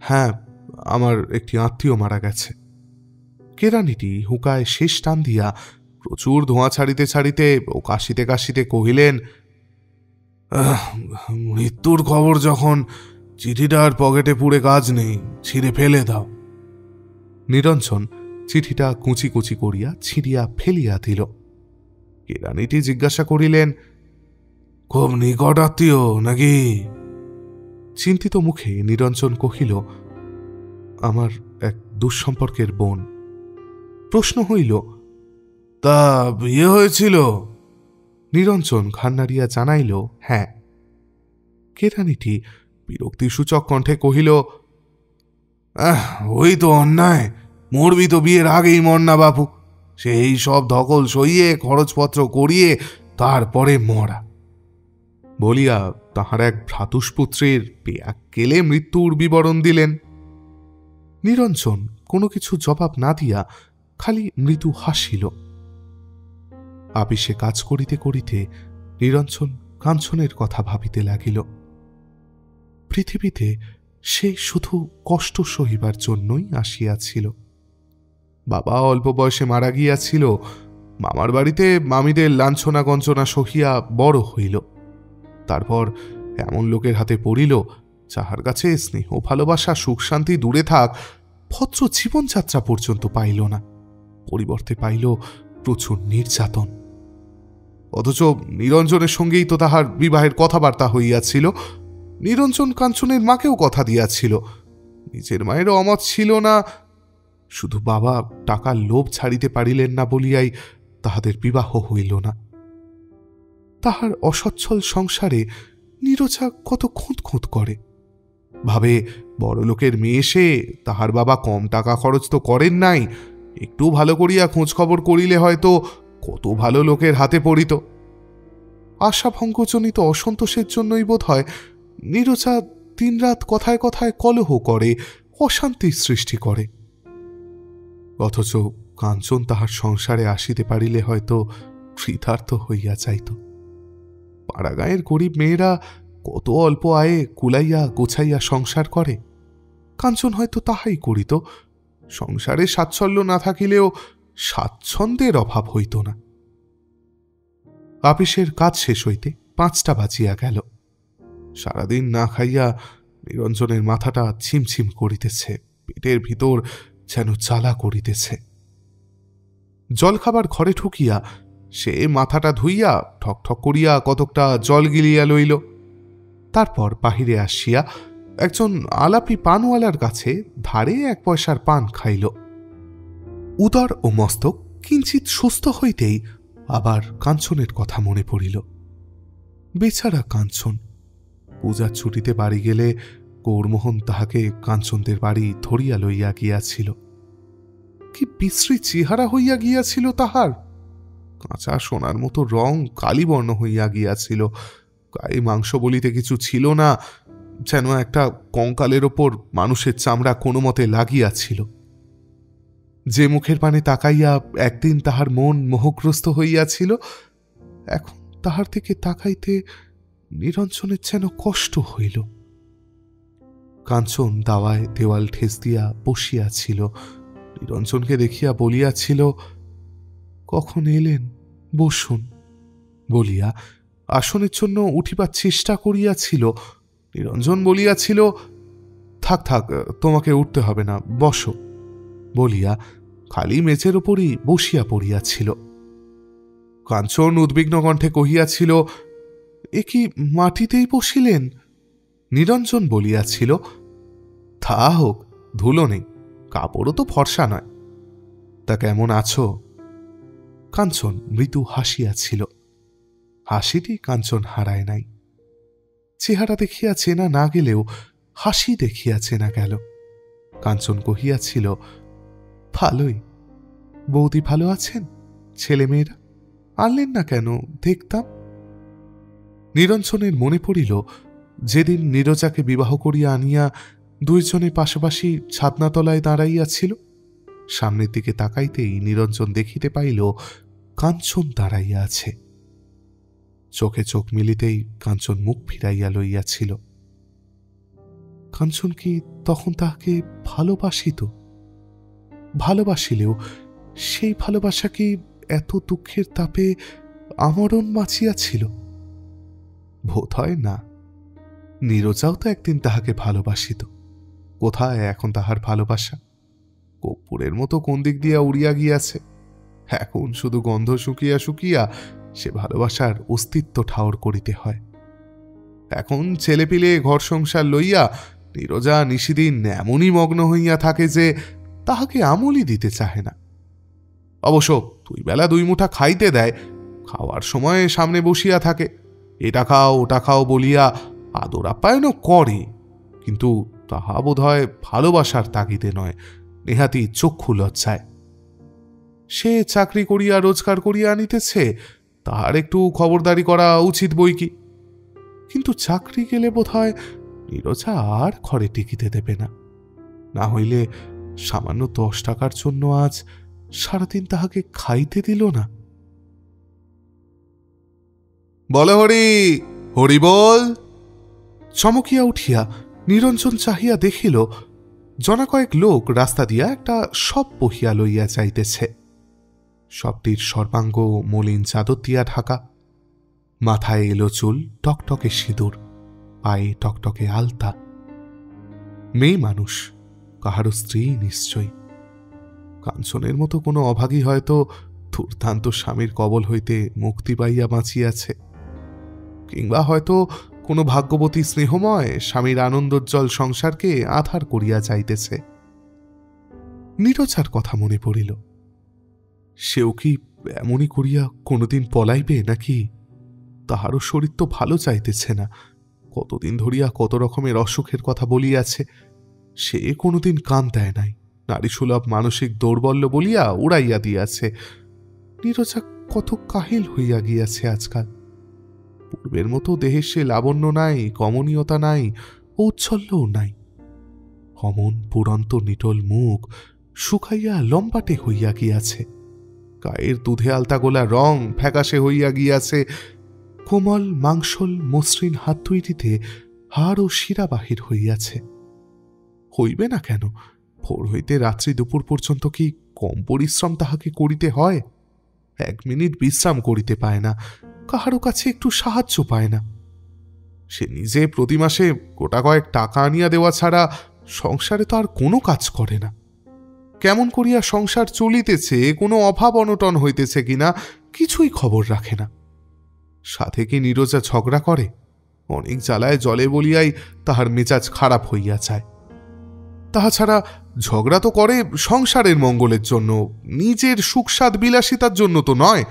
Speaker 1: হ্যাঁ, আমার একটি আত্মীয় মারা গেছে। কেরানিটি হুঁকায় শেষ টান দিয়া প্রচুর ধোঁয়া ছাড়িতে ছাড়িতে ও কাশিতে কাশিতে কহিলেন, মৃত্যুর খবর যখন, চিঠিটার পকেটে পুড়ে কাজ নেই, ছিঁড়ে ফেলে দাও। নিরঞ্জন চিঠিটা কুচি কুচি করিয়া ছিঁড়িয়া ফেলিয়া দিল। কেরানিটি জিজ্ঞাসা করিলেন, খুব নিকট আত্মীয় নাকি? চিন্তিত মুখে নিরঞ্জন কহিল, আমার এক দুঃসম্পর্কের বোন। প্রশ্ন হইল, তা বিয়ে হয়েছিল? নিরঞ্জন ঘাড় নাড়িয়া জানাইল, হ্যাঁ। কেরানিটি বিরক্তিসূচক কণ্ঠে কহিল, ওই তো অন্যায়, মরবি তো বিয়ের আগেই মর না বাপু, সেই সব ধকল সইয়ে খরচপত্র করিয়ে তারপরে মরা। বলিয়া তাহার এক ভ্রাতুষ্পুত্রের পেয়াক্কেলে মৃত্যুর বিবরণ দিলেন। নিরঞ্জন কোনো কিছু জবাব না দিয়া খালি মৃদু হাসিল। আপিসে কাজ করিতে করিতে নিরঞ্জন কাঞ্চনের কথা ভাবিতে লাগিল। পৃথিবীতে সে শুধু কষ্ট সহিবার জন্যই আসিয়াছিল। বাবা অল্প বয়সে মারা গিয়াছিল, মামার বাড়িতে মামিদের লাঞ্ছনা গঞ্চনা সহিয়া বড় হইল। তারপর এমন লোকের হাতে পড়িল যাহার কাছে স্নেহ ভালোবাসা সুখ শান্তি দূরে থাক, ভদ্র জীবনযাত্রা পর্যন্ত পাইল না, পরিবর্তে পাইল প্রচুর নির্যাতন। অথচ নিরঞ্জনের সঙ্গেই তো তাহার বিবাহের কথাবার্তা হইয়াছিল। নিরঞ্জন কাঞ্চনের মাকেও কথা দিয়াছিল, নিজের মায়েরও অমত ছিল না। শুধু বাবা টাকার লোভ ছাড়িতে পারিলেন না বলিয়াই তাহাদের বিবাহ হইল না। তাহার অসচ্ছল সংসারে নীরজা কত খুঁত খুঁত করে, ভাবে বড়লোকের মেয়ে সে, তাহার বাবা কম টাকা খরচ তো করেন নাই, একটু ভালো করিয়া খোঁজখবর করিলে হয়তো কত ভালো লোকের হাতে পড়িত। আশাভঙ্গজনিত অসন্তোষের জন্যই বোধ হয় নীরজা দিনরাত কথায় কথায় কলহ করে, অশান্তির সৃষ্টি করে। অথচ কাঞ্চন তাহার সংসারে আসিতে পারিলে হয়তো কৃতার্থ হইয়া যাইত। পাড়াগাঁয়ের গরিব মেয়েরা কত অল্প আয়ে কুলাইয়া গোছাইয়া সংসার করে, কাঞ্চন হয়তো তাহাই করিত। সংসারে সাচ্ছল্য না থাকিলেও স্বাচ্ছন্দ্যের অভাব হইত না। আপিসের কাজ শেষ হইতে 5টা বাজিয়া গেল। সারাদিন না খাইয়া নিরঞ্জনের মাথাটা ছিমছিম করিতেছে, পেটের ভিতর যেন জ্বালা করিতেছে। জলখাবার ঘরে ঢুকিয়া সে মাথাটা ধুইয়া ঠকঠক করিয়া কতকটা জল গিলিয়া লইল। তারপর বাহিরে আসিয়া একজন আলাপি পানওয়ালার কাছে ধারে 1 পয়সার পান খাইল। উদর ও মস্তক কিঞ্চিত সুস্থ হইতেই আবার কাঞ্চনের কথা মনে পড়িল। বেচারা কাঞ্চন, পূজার ছুটিতে বাড়ি গেলে গৌরমোহন তাহাকে কাঞ্চনদের বাড়ি ধরিয়া লইয়া গিয়াছিল। কি বিশ্রী চেহারা হইয়া গিয়াছিল তাহার! কাঁচা সোনার মতো রং কালিবর্ণ হইয়া গিয়াছিল, গায়ে মাংস বলিতে কিছু ছিল না, যেন একটা কঙ্কালের ওপর মানুষের চামড়া কোনো মতে লাগিয়াছিল। যে মুখের পানে তাকাইয়া একদিন তাহার মন মোহগ্রস্ত হইয়াছিল, এখন তাহার থেকে তাকাইতে নিরঞ্জনের যেন কষ্ট হইল। কাঞ্চন দাওয়ায় দেওয়াল ঠেস দিয়া বসিয়াছিল, নিরঞ্জনকে দেখিয়া বলিয়াছিল, কখন এলেন, বসুন বলিয়া আসনের জন্য উঠিবার চেষ্টা করিয়াছিল। নিরঞ্জন বলিয়াছিল, থাক থাক, তোমাকে উঠতে হবে না, বসো। বলিয়া খালি মেঝের উপরই বসিয়া পড়িয়াছিল। কাঞ্চন উদ্বিগ্ন কণ্ঠে কহিয়াছিল, এ কি মাটিতেই বসিলেন? নিরঞ্জন বলিয়াছিল, তা হোক, ধুলো নেই, কাপড়ও তো ফর্সা নয়। তা কেমন আছো? কাঞ্চন মৃদু হাসিয়াছিল। হাসিটি কাঞ্চন হারায় নাই। চেহারা দেখিয়া চেনা না গেলেও হাসি দেখিয়া চেনা গেল। কাঞ্চন কহিয়াছিল, ভালোই। বৌদি ভালো আছেন? ছেলেমেয়েরা আনলেন না কেন, দেখতাম। নিরঞ্জনের মনে পড়িল, যেদিন নীরজাকে বিবাহ করিয়া আনিয়া দুইজনে পাশাপাশি ছাদনাতলায় দাঁড়াইয়াছিল। সামনের দিকে তাকাইতেই নিরঞ্জন দেখিতে পাইল কাঞ্চন দাঁড়াইয়া আছে। চোখে চোখ মিলিতেই কাঞ্চন মুখ ফিরাইয়া লইয়াছিল। কাঞ্চন কি তখন তাহাকে ভালোবাসিত? ভালোবাসিলেও সেই ভালোবাসা কি এত দুঃখের তাপে আমরণ বাঁচিয়াছিল? বোধ হয় না। নীরজাও তো একদিন তাহাকে ভালোবাসিত। কোথায় এখন তাহার ভালোবাসা? কর্পূরের মতো কোন দিক দিয়া উড়িয়া গিয়াছে। এখন শুধু গন্ধ শুকিয়া শুকিয়া সে ভালোবাসার অস্তিত্ব ঠাওর করিতে হয়। এখন ছেলেপিলে ঘর সংসার লইয়া নীরজা নিশিদিন এমনই মগ্ন হইয়া থাকে যে তাহাকে আমলই দিতে চাহে না। অবশ্য 2 বেলা 2 মুঠা খাইতে দেয়, খাওয়ার সময় সামনে বসিয়া থাকে, এটা খাও ওটা খাও বলিয়া আদর আপ্যায়নও করে, কিন্তু তাহা বোধ হয় ভালোবাসার তাগিদে নয়, নেহাতি চক্ষু লজ্জায়। সে চাকরি করিয়া রোজগার করিয়া আনিতেছে, তাহার একটু খবরদারি করা উচিত বই কি। কিন্তু চাকরি গেলে বোধ হয় নীরজা আর ঘরে টিকিতে দেবে না। না হইলে সামান্য 10 টাকার জন্য আজ সারাদিন তাহাকে খাইতে দিল না। বল হরি, হরি বল। চমকিয়া উঠিয়া নিরঞ্জন চাহিয়া দেখিল জনা কয়েক লোক রাস্তা দিয়া একটা সব বহিয়া লইয়া যাইতেছে। সবটির সর্বাঙ্গ মলিন চাদর দিয়া ঢাকা, মাথায় এলো চুল, টকটকে সিঁদুর, পায়ে টকটকে আলতা। মেয়ে মানুষ, কাহারও স্ত্রী নিশ্চয়। কাঞ্চনের মতো কোনো অভাগী হয়তো দুর্দান্ত স্বামীর কবল হইতে মুক্তি পাইয়া বাঁচিয়াছে, কিংবা হয়তো কোনো ভাগ্যবতী স্নেহময় স্বামীর আনন্দোজ্জ্বল সংসারকে আধার করিয়া যাইতেছে। নীরজার কথা মনে পড়িল। সেও কি এমনই করিয়া কোনোদিন পলাইবে নাকি? তাহারও শরীর তো ভালো চাইতেছে না। কতদিন ধরিয়া কত রকমের অসুখের কথা বলিয়াছে, সে কোনোদিন কান দেয় নাই। নারীসুলভ মানসিক দৌর্বল্য বলিয়া উড়াইয়া দিয়াছে। নীরজা কত কাহিল হইয়া গিয়াছে আজকাল। পূর্বের মতো দেহে সে লাবণ্য নাই, কমনীয়তা নাই, ঔচ্ছল্যও নাই। অমন পুরন্ত নিটল মুখ শুকাইয়া লম্বাটে হইয়া গিয়াছে। গায়ের দুধে আলতা গোলা রং ফ্যাকাশে হইয়া গিয়াছে। কোমল মাংসল মসৃণ হাত দুইটিতে হাড় ও শিরা বাহির হইয়াছে। হইবে না কেন? ভোর হইতে রাত্রি দুপুর পর্যন্ত কি কম পরিশ্রম তাহাকে করিতে হয়? 1 মিনিট বিশ্রাম করিতে পায় না, কাহারও কাছে একটু সাহায্য পায় না। সে নিজে প্রতি মাসে গোটা কয়েক টাকা আনিয়া দেওয়া ছাড়া সংসারে তো আর কোনো কাজ করে না। কেমন করিয়া সংসার চলিতেছে, কোনো অভাব অনটন হইতেছে কিনা কিছুই খবর রাখে না। সাথে কি নীরজা ঝগড়া করে? অনেক জ্বালায় জলে বলিয়াই তাহার মেজাজ খারাপ হইয়া যায়। তাহা ছাড়া ঝগড়া তো করে সংসারের মঙ্গলের জন্য, নিজের সুখসাদ বিলাসিতার জন্য তো নয়।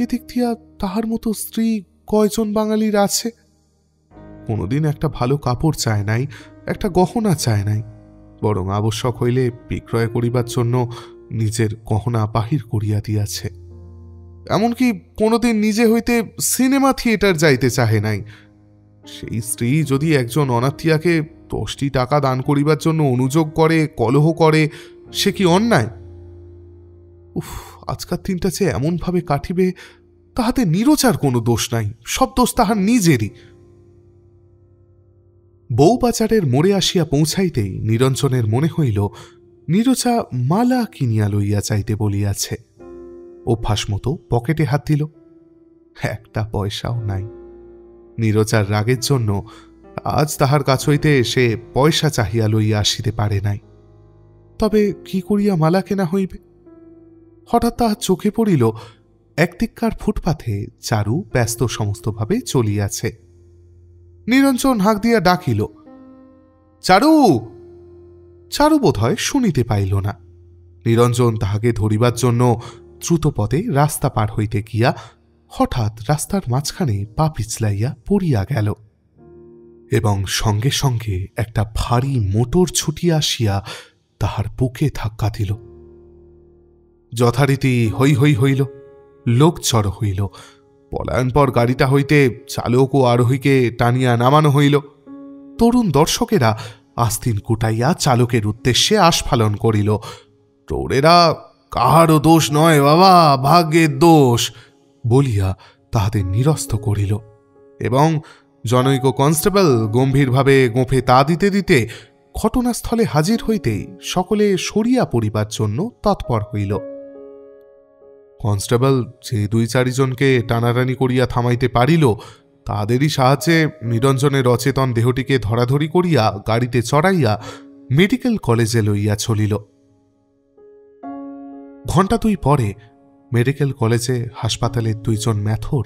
Speaker 1: এদিক দিয়া তাহার মতো স্ত্রী কয়জন বাঙালির আছে? কোনোদিন একটা ভালো কাপড় চায় নাই, একটা গহনা চায় নাই, বরং আবশ্যক হইলে বিক্রয় করিবার জন্য নিজের গহনা বাহির করিয়া দিয়াছে। এমনকি কোনোদিন নিজে হইতে সিনেমা থিয়েটার যাইতে চাহে নাই। সেই স্ত্রী যদি একজন অনাথিয়াকে 10টি টাকা দান করিবার জন্য অনুযোগ করে, কলহ করে, সে কি অন্যায়? উফ, আজকাল দিনটা যে এমনভাবে কাটিবে, তাহাতে নীরজার কোনো দোষ নাই, সব দোষ তাহার নিজেরই। বউবাজারের মোড়ে আসিয়া পৌঁছাইতেই নিরঞ্জনের মনে হইল নীরজা মালা কিনিয়া লইয়া যাইতে বলিয়াছে। অভ্যাস মতো পকেটে হাত দিল, একটা পয়সাও নাই। নীরজার রাগের জন্য আজ তাহার কাছ হইতে সে পয়সা চাহিয়া লইয়া আসিতে পারে নাই। তবে কি করিয়া মালা কেনা হইবে? হঠাৎ তাহার চোখে পড়িল একদিককার ফুটপাথে চারু ব্যস্ত সমস্তভাবে চলিয়াছে। নিরঞ্জন হাঁক দিয়া ডাকিল, চারু! চারু বোধ হয় শুনিতে পাইল না। নিরঞ্জন তাহাকে ধরিবার জন্য দ্রুতপদে রাস্তা পার হইতে গিয়া হঠাৎ রাস্তার মাঝখানে পা পিছলাইয়া পড়িয়া গেল এবং সঙ্গে সঙ্গে একটা ভারী মোটর ছুটিয়া আসিয়া তাহার বুকে ধাক্কা দিল। যথারীতি হৈ হৈ হইল, লোক জড়ো হইল। পলায়নপর গাড়িটা হইতে চালক ও আরোহীকে টানিয়া নামানো হইল। তরুণ দর্শকেরা আস্তিন কুটাইয়া চালকের উদ্দেশ্যে আস্ফালন করিল, চোরেরা কাহারও দোষ নয় বাবা, ভাগ্যের দোষ বলিয়া তাহাদের নিরস্ত করিল এবং জনৈক কনস্টেবল গম্ভীরভাবে গোঁফে তা দিতে দিতে ঘটনাস্থলে হাজির হইতেই সকলে সরিয়া পড়িবার জন্য তৎপর হইল। কনস্টেবল যে ২-৪ জনকে টানাটানি করিয়া থামাইতে পারিল, তাদেরই সাহায্যে নিরঞ্জনের অচেতন দেহটিকে ধরাধরি করিয়া গাড়িতে চড়াইয়া মেডিকেল কলেজে লইয়া চলিল। ঘণ্টা ২ পরে মেডিকেল কলেজে হাসপাতালের ২ জন ম্যাথর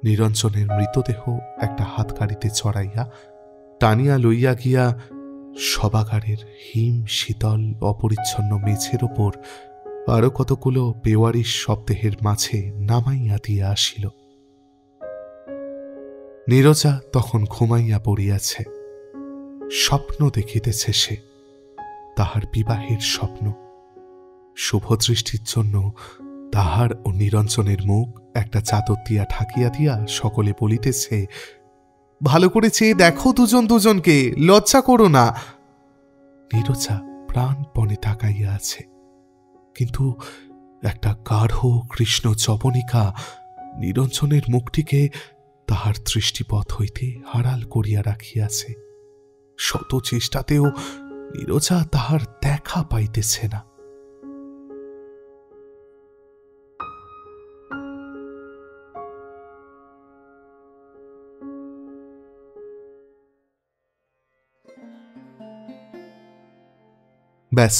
Speaker 1: নিরঞ্জনের মৃতদেহ একটা হাত গাড়িতে চড়াইয়া টানিয়া লইয়া গিয়া সভাগারের হিম শীতল অপরিচ্ছন্ন মেঝের ওপর আরো কতগুলো বেওয়ারিশ শবদেহের মাঝে নামাইয়া দিয়া আসিল। নীরজা তখন ঘুমাইয়া পড়িয়াছে। স্বপ্ন দেখিতেছে সে, তাহার বিবাহের স্বপ্ন। শুভদৃষ্টির জন্য তাহার ও নিরঞ্জনের মুখ একটা চাদর দিয়া ঢাকিয়া দিয়া সকলে বলিতেছে, ভালো করে চেয়ে দেখো দুজন দুজনকে, লজ্জা করো না। নীরজা প্রাণপণে তাকাইয়া আছে, কিন্তু একটা গাঢ় কৃষ্ণ যবনিকা নিরঞ্জনের মুখটিকে তাহার দৃষ্টিপথ হইতে আড়াল করিয়া রাখিয়াছে। শত চেষ্টাতেও নীরজা তাহার দেখা পাইতেছে না। ব্যাস,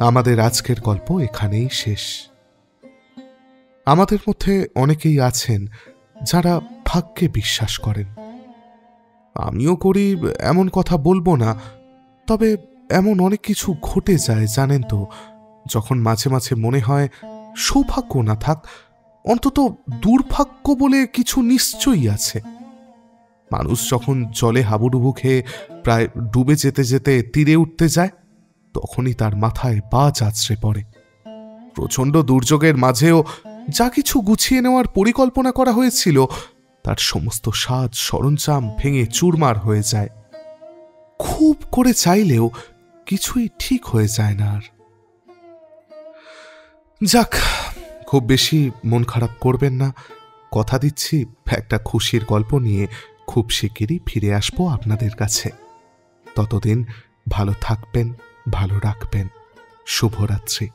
Speaker 1: আমাদের আজকের গল্প এখানেই শেষ। আমাদের মধ্যে অনেকেই আছেন যারা ভাগ্যে বিশ্বাস করেন। আমিও করি, এমন কথা বলবো না, তবে এমন অনেক কিছু ঘটে যায় জানেন তো, যখন মাঝে মাঝে মনে হয় সৌভাগ্য না থাক, অন্তত দুর্ভাগ্য বলে কিছু নিশ্চয়ই আছে। মানুষ যখন জলে হাবুডুবু খেয়ে প্রায় ডুবে যেতে যেতে তীরে উঠতে যায়, তখনই তার মাথায় বাজ আছড়ে পড়ে। প্রচণ্ড দুর্যোগের মাঝেও যা কিছু গুছিয়ে নেওয়ার পরিকল্পনা করা হয়েছিল, তার সমস্ত সাজ সরঞ্জাম ভেঙে চুরমার হয়ে যায়। খুব করে চাইলেও কিছুই ঠিক হয়ে যায় না আর। যাক, খুব বেশি মন খারাপ করবেন না। কথা দিচ্ছি, একটা খুশির গল্প নিয়ে খুব শিগগিরই ফিরে আসবো আপনাদের কাছে। ততদিন ভালো থাকবেন, ভালো রাখবেন। শুভরাত্রি।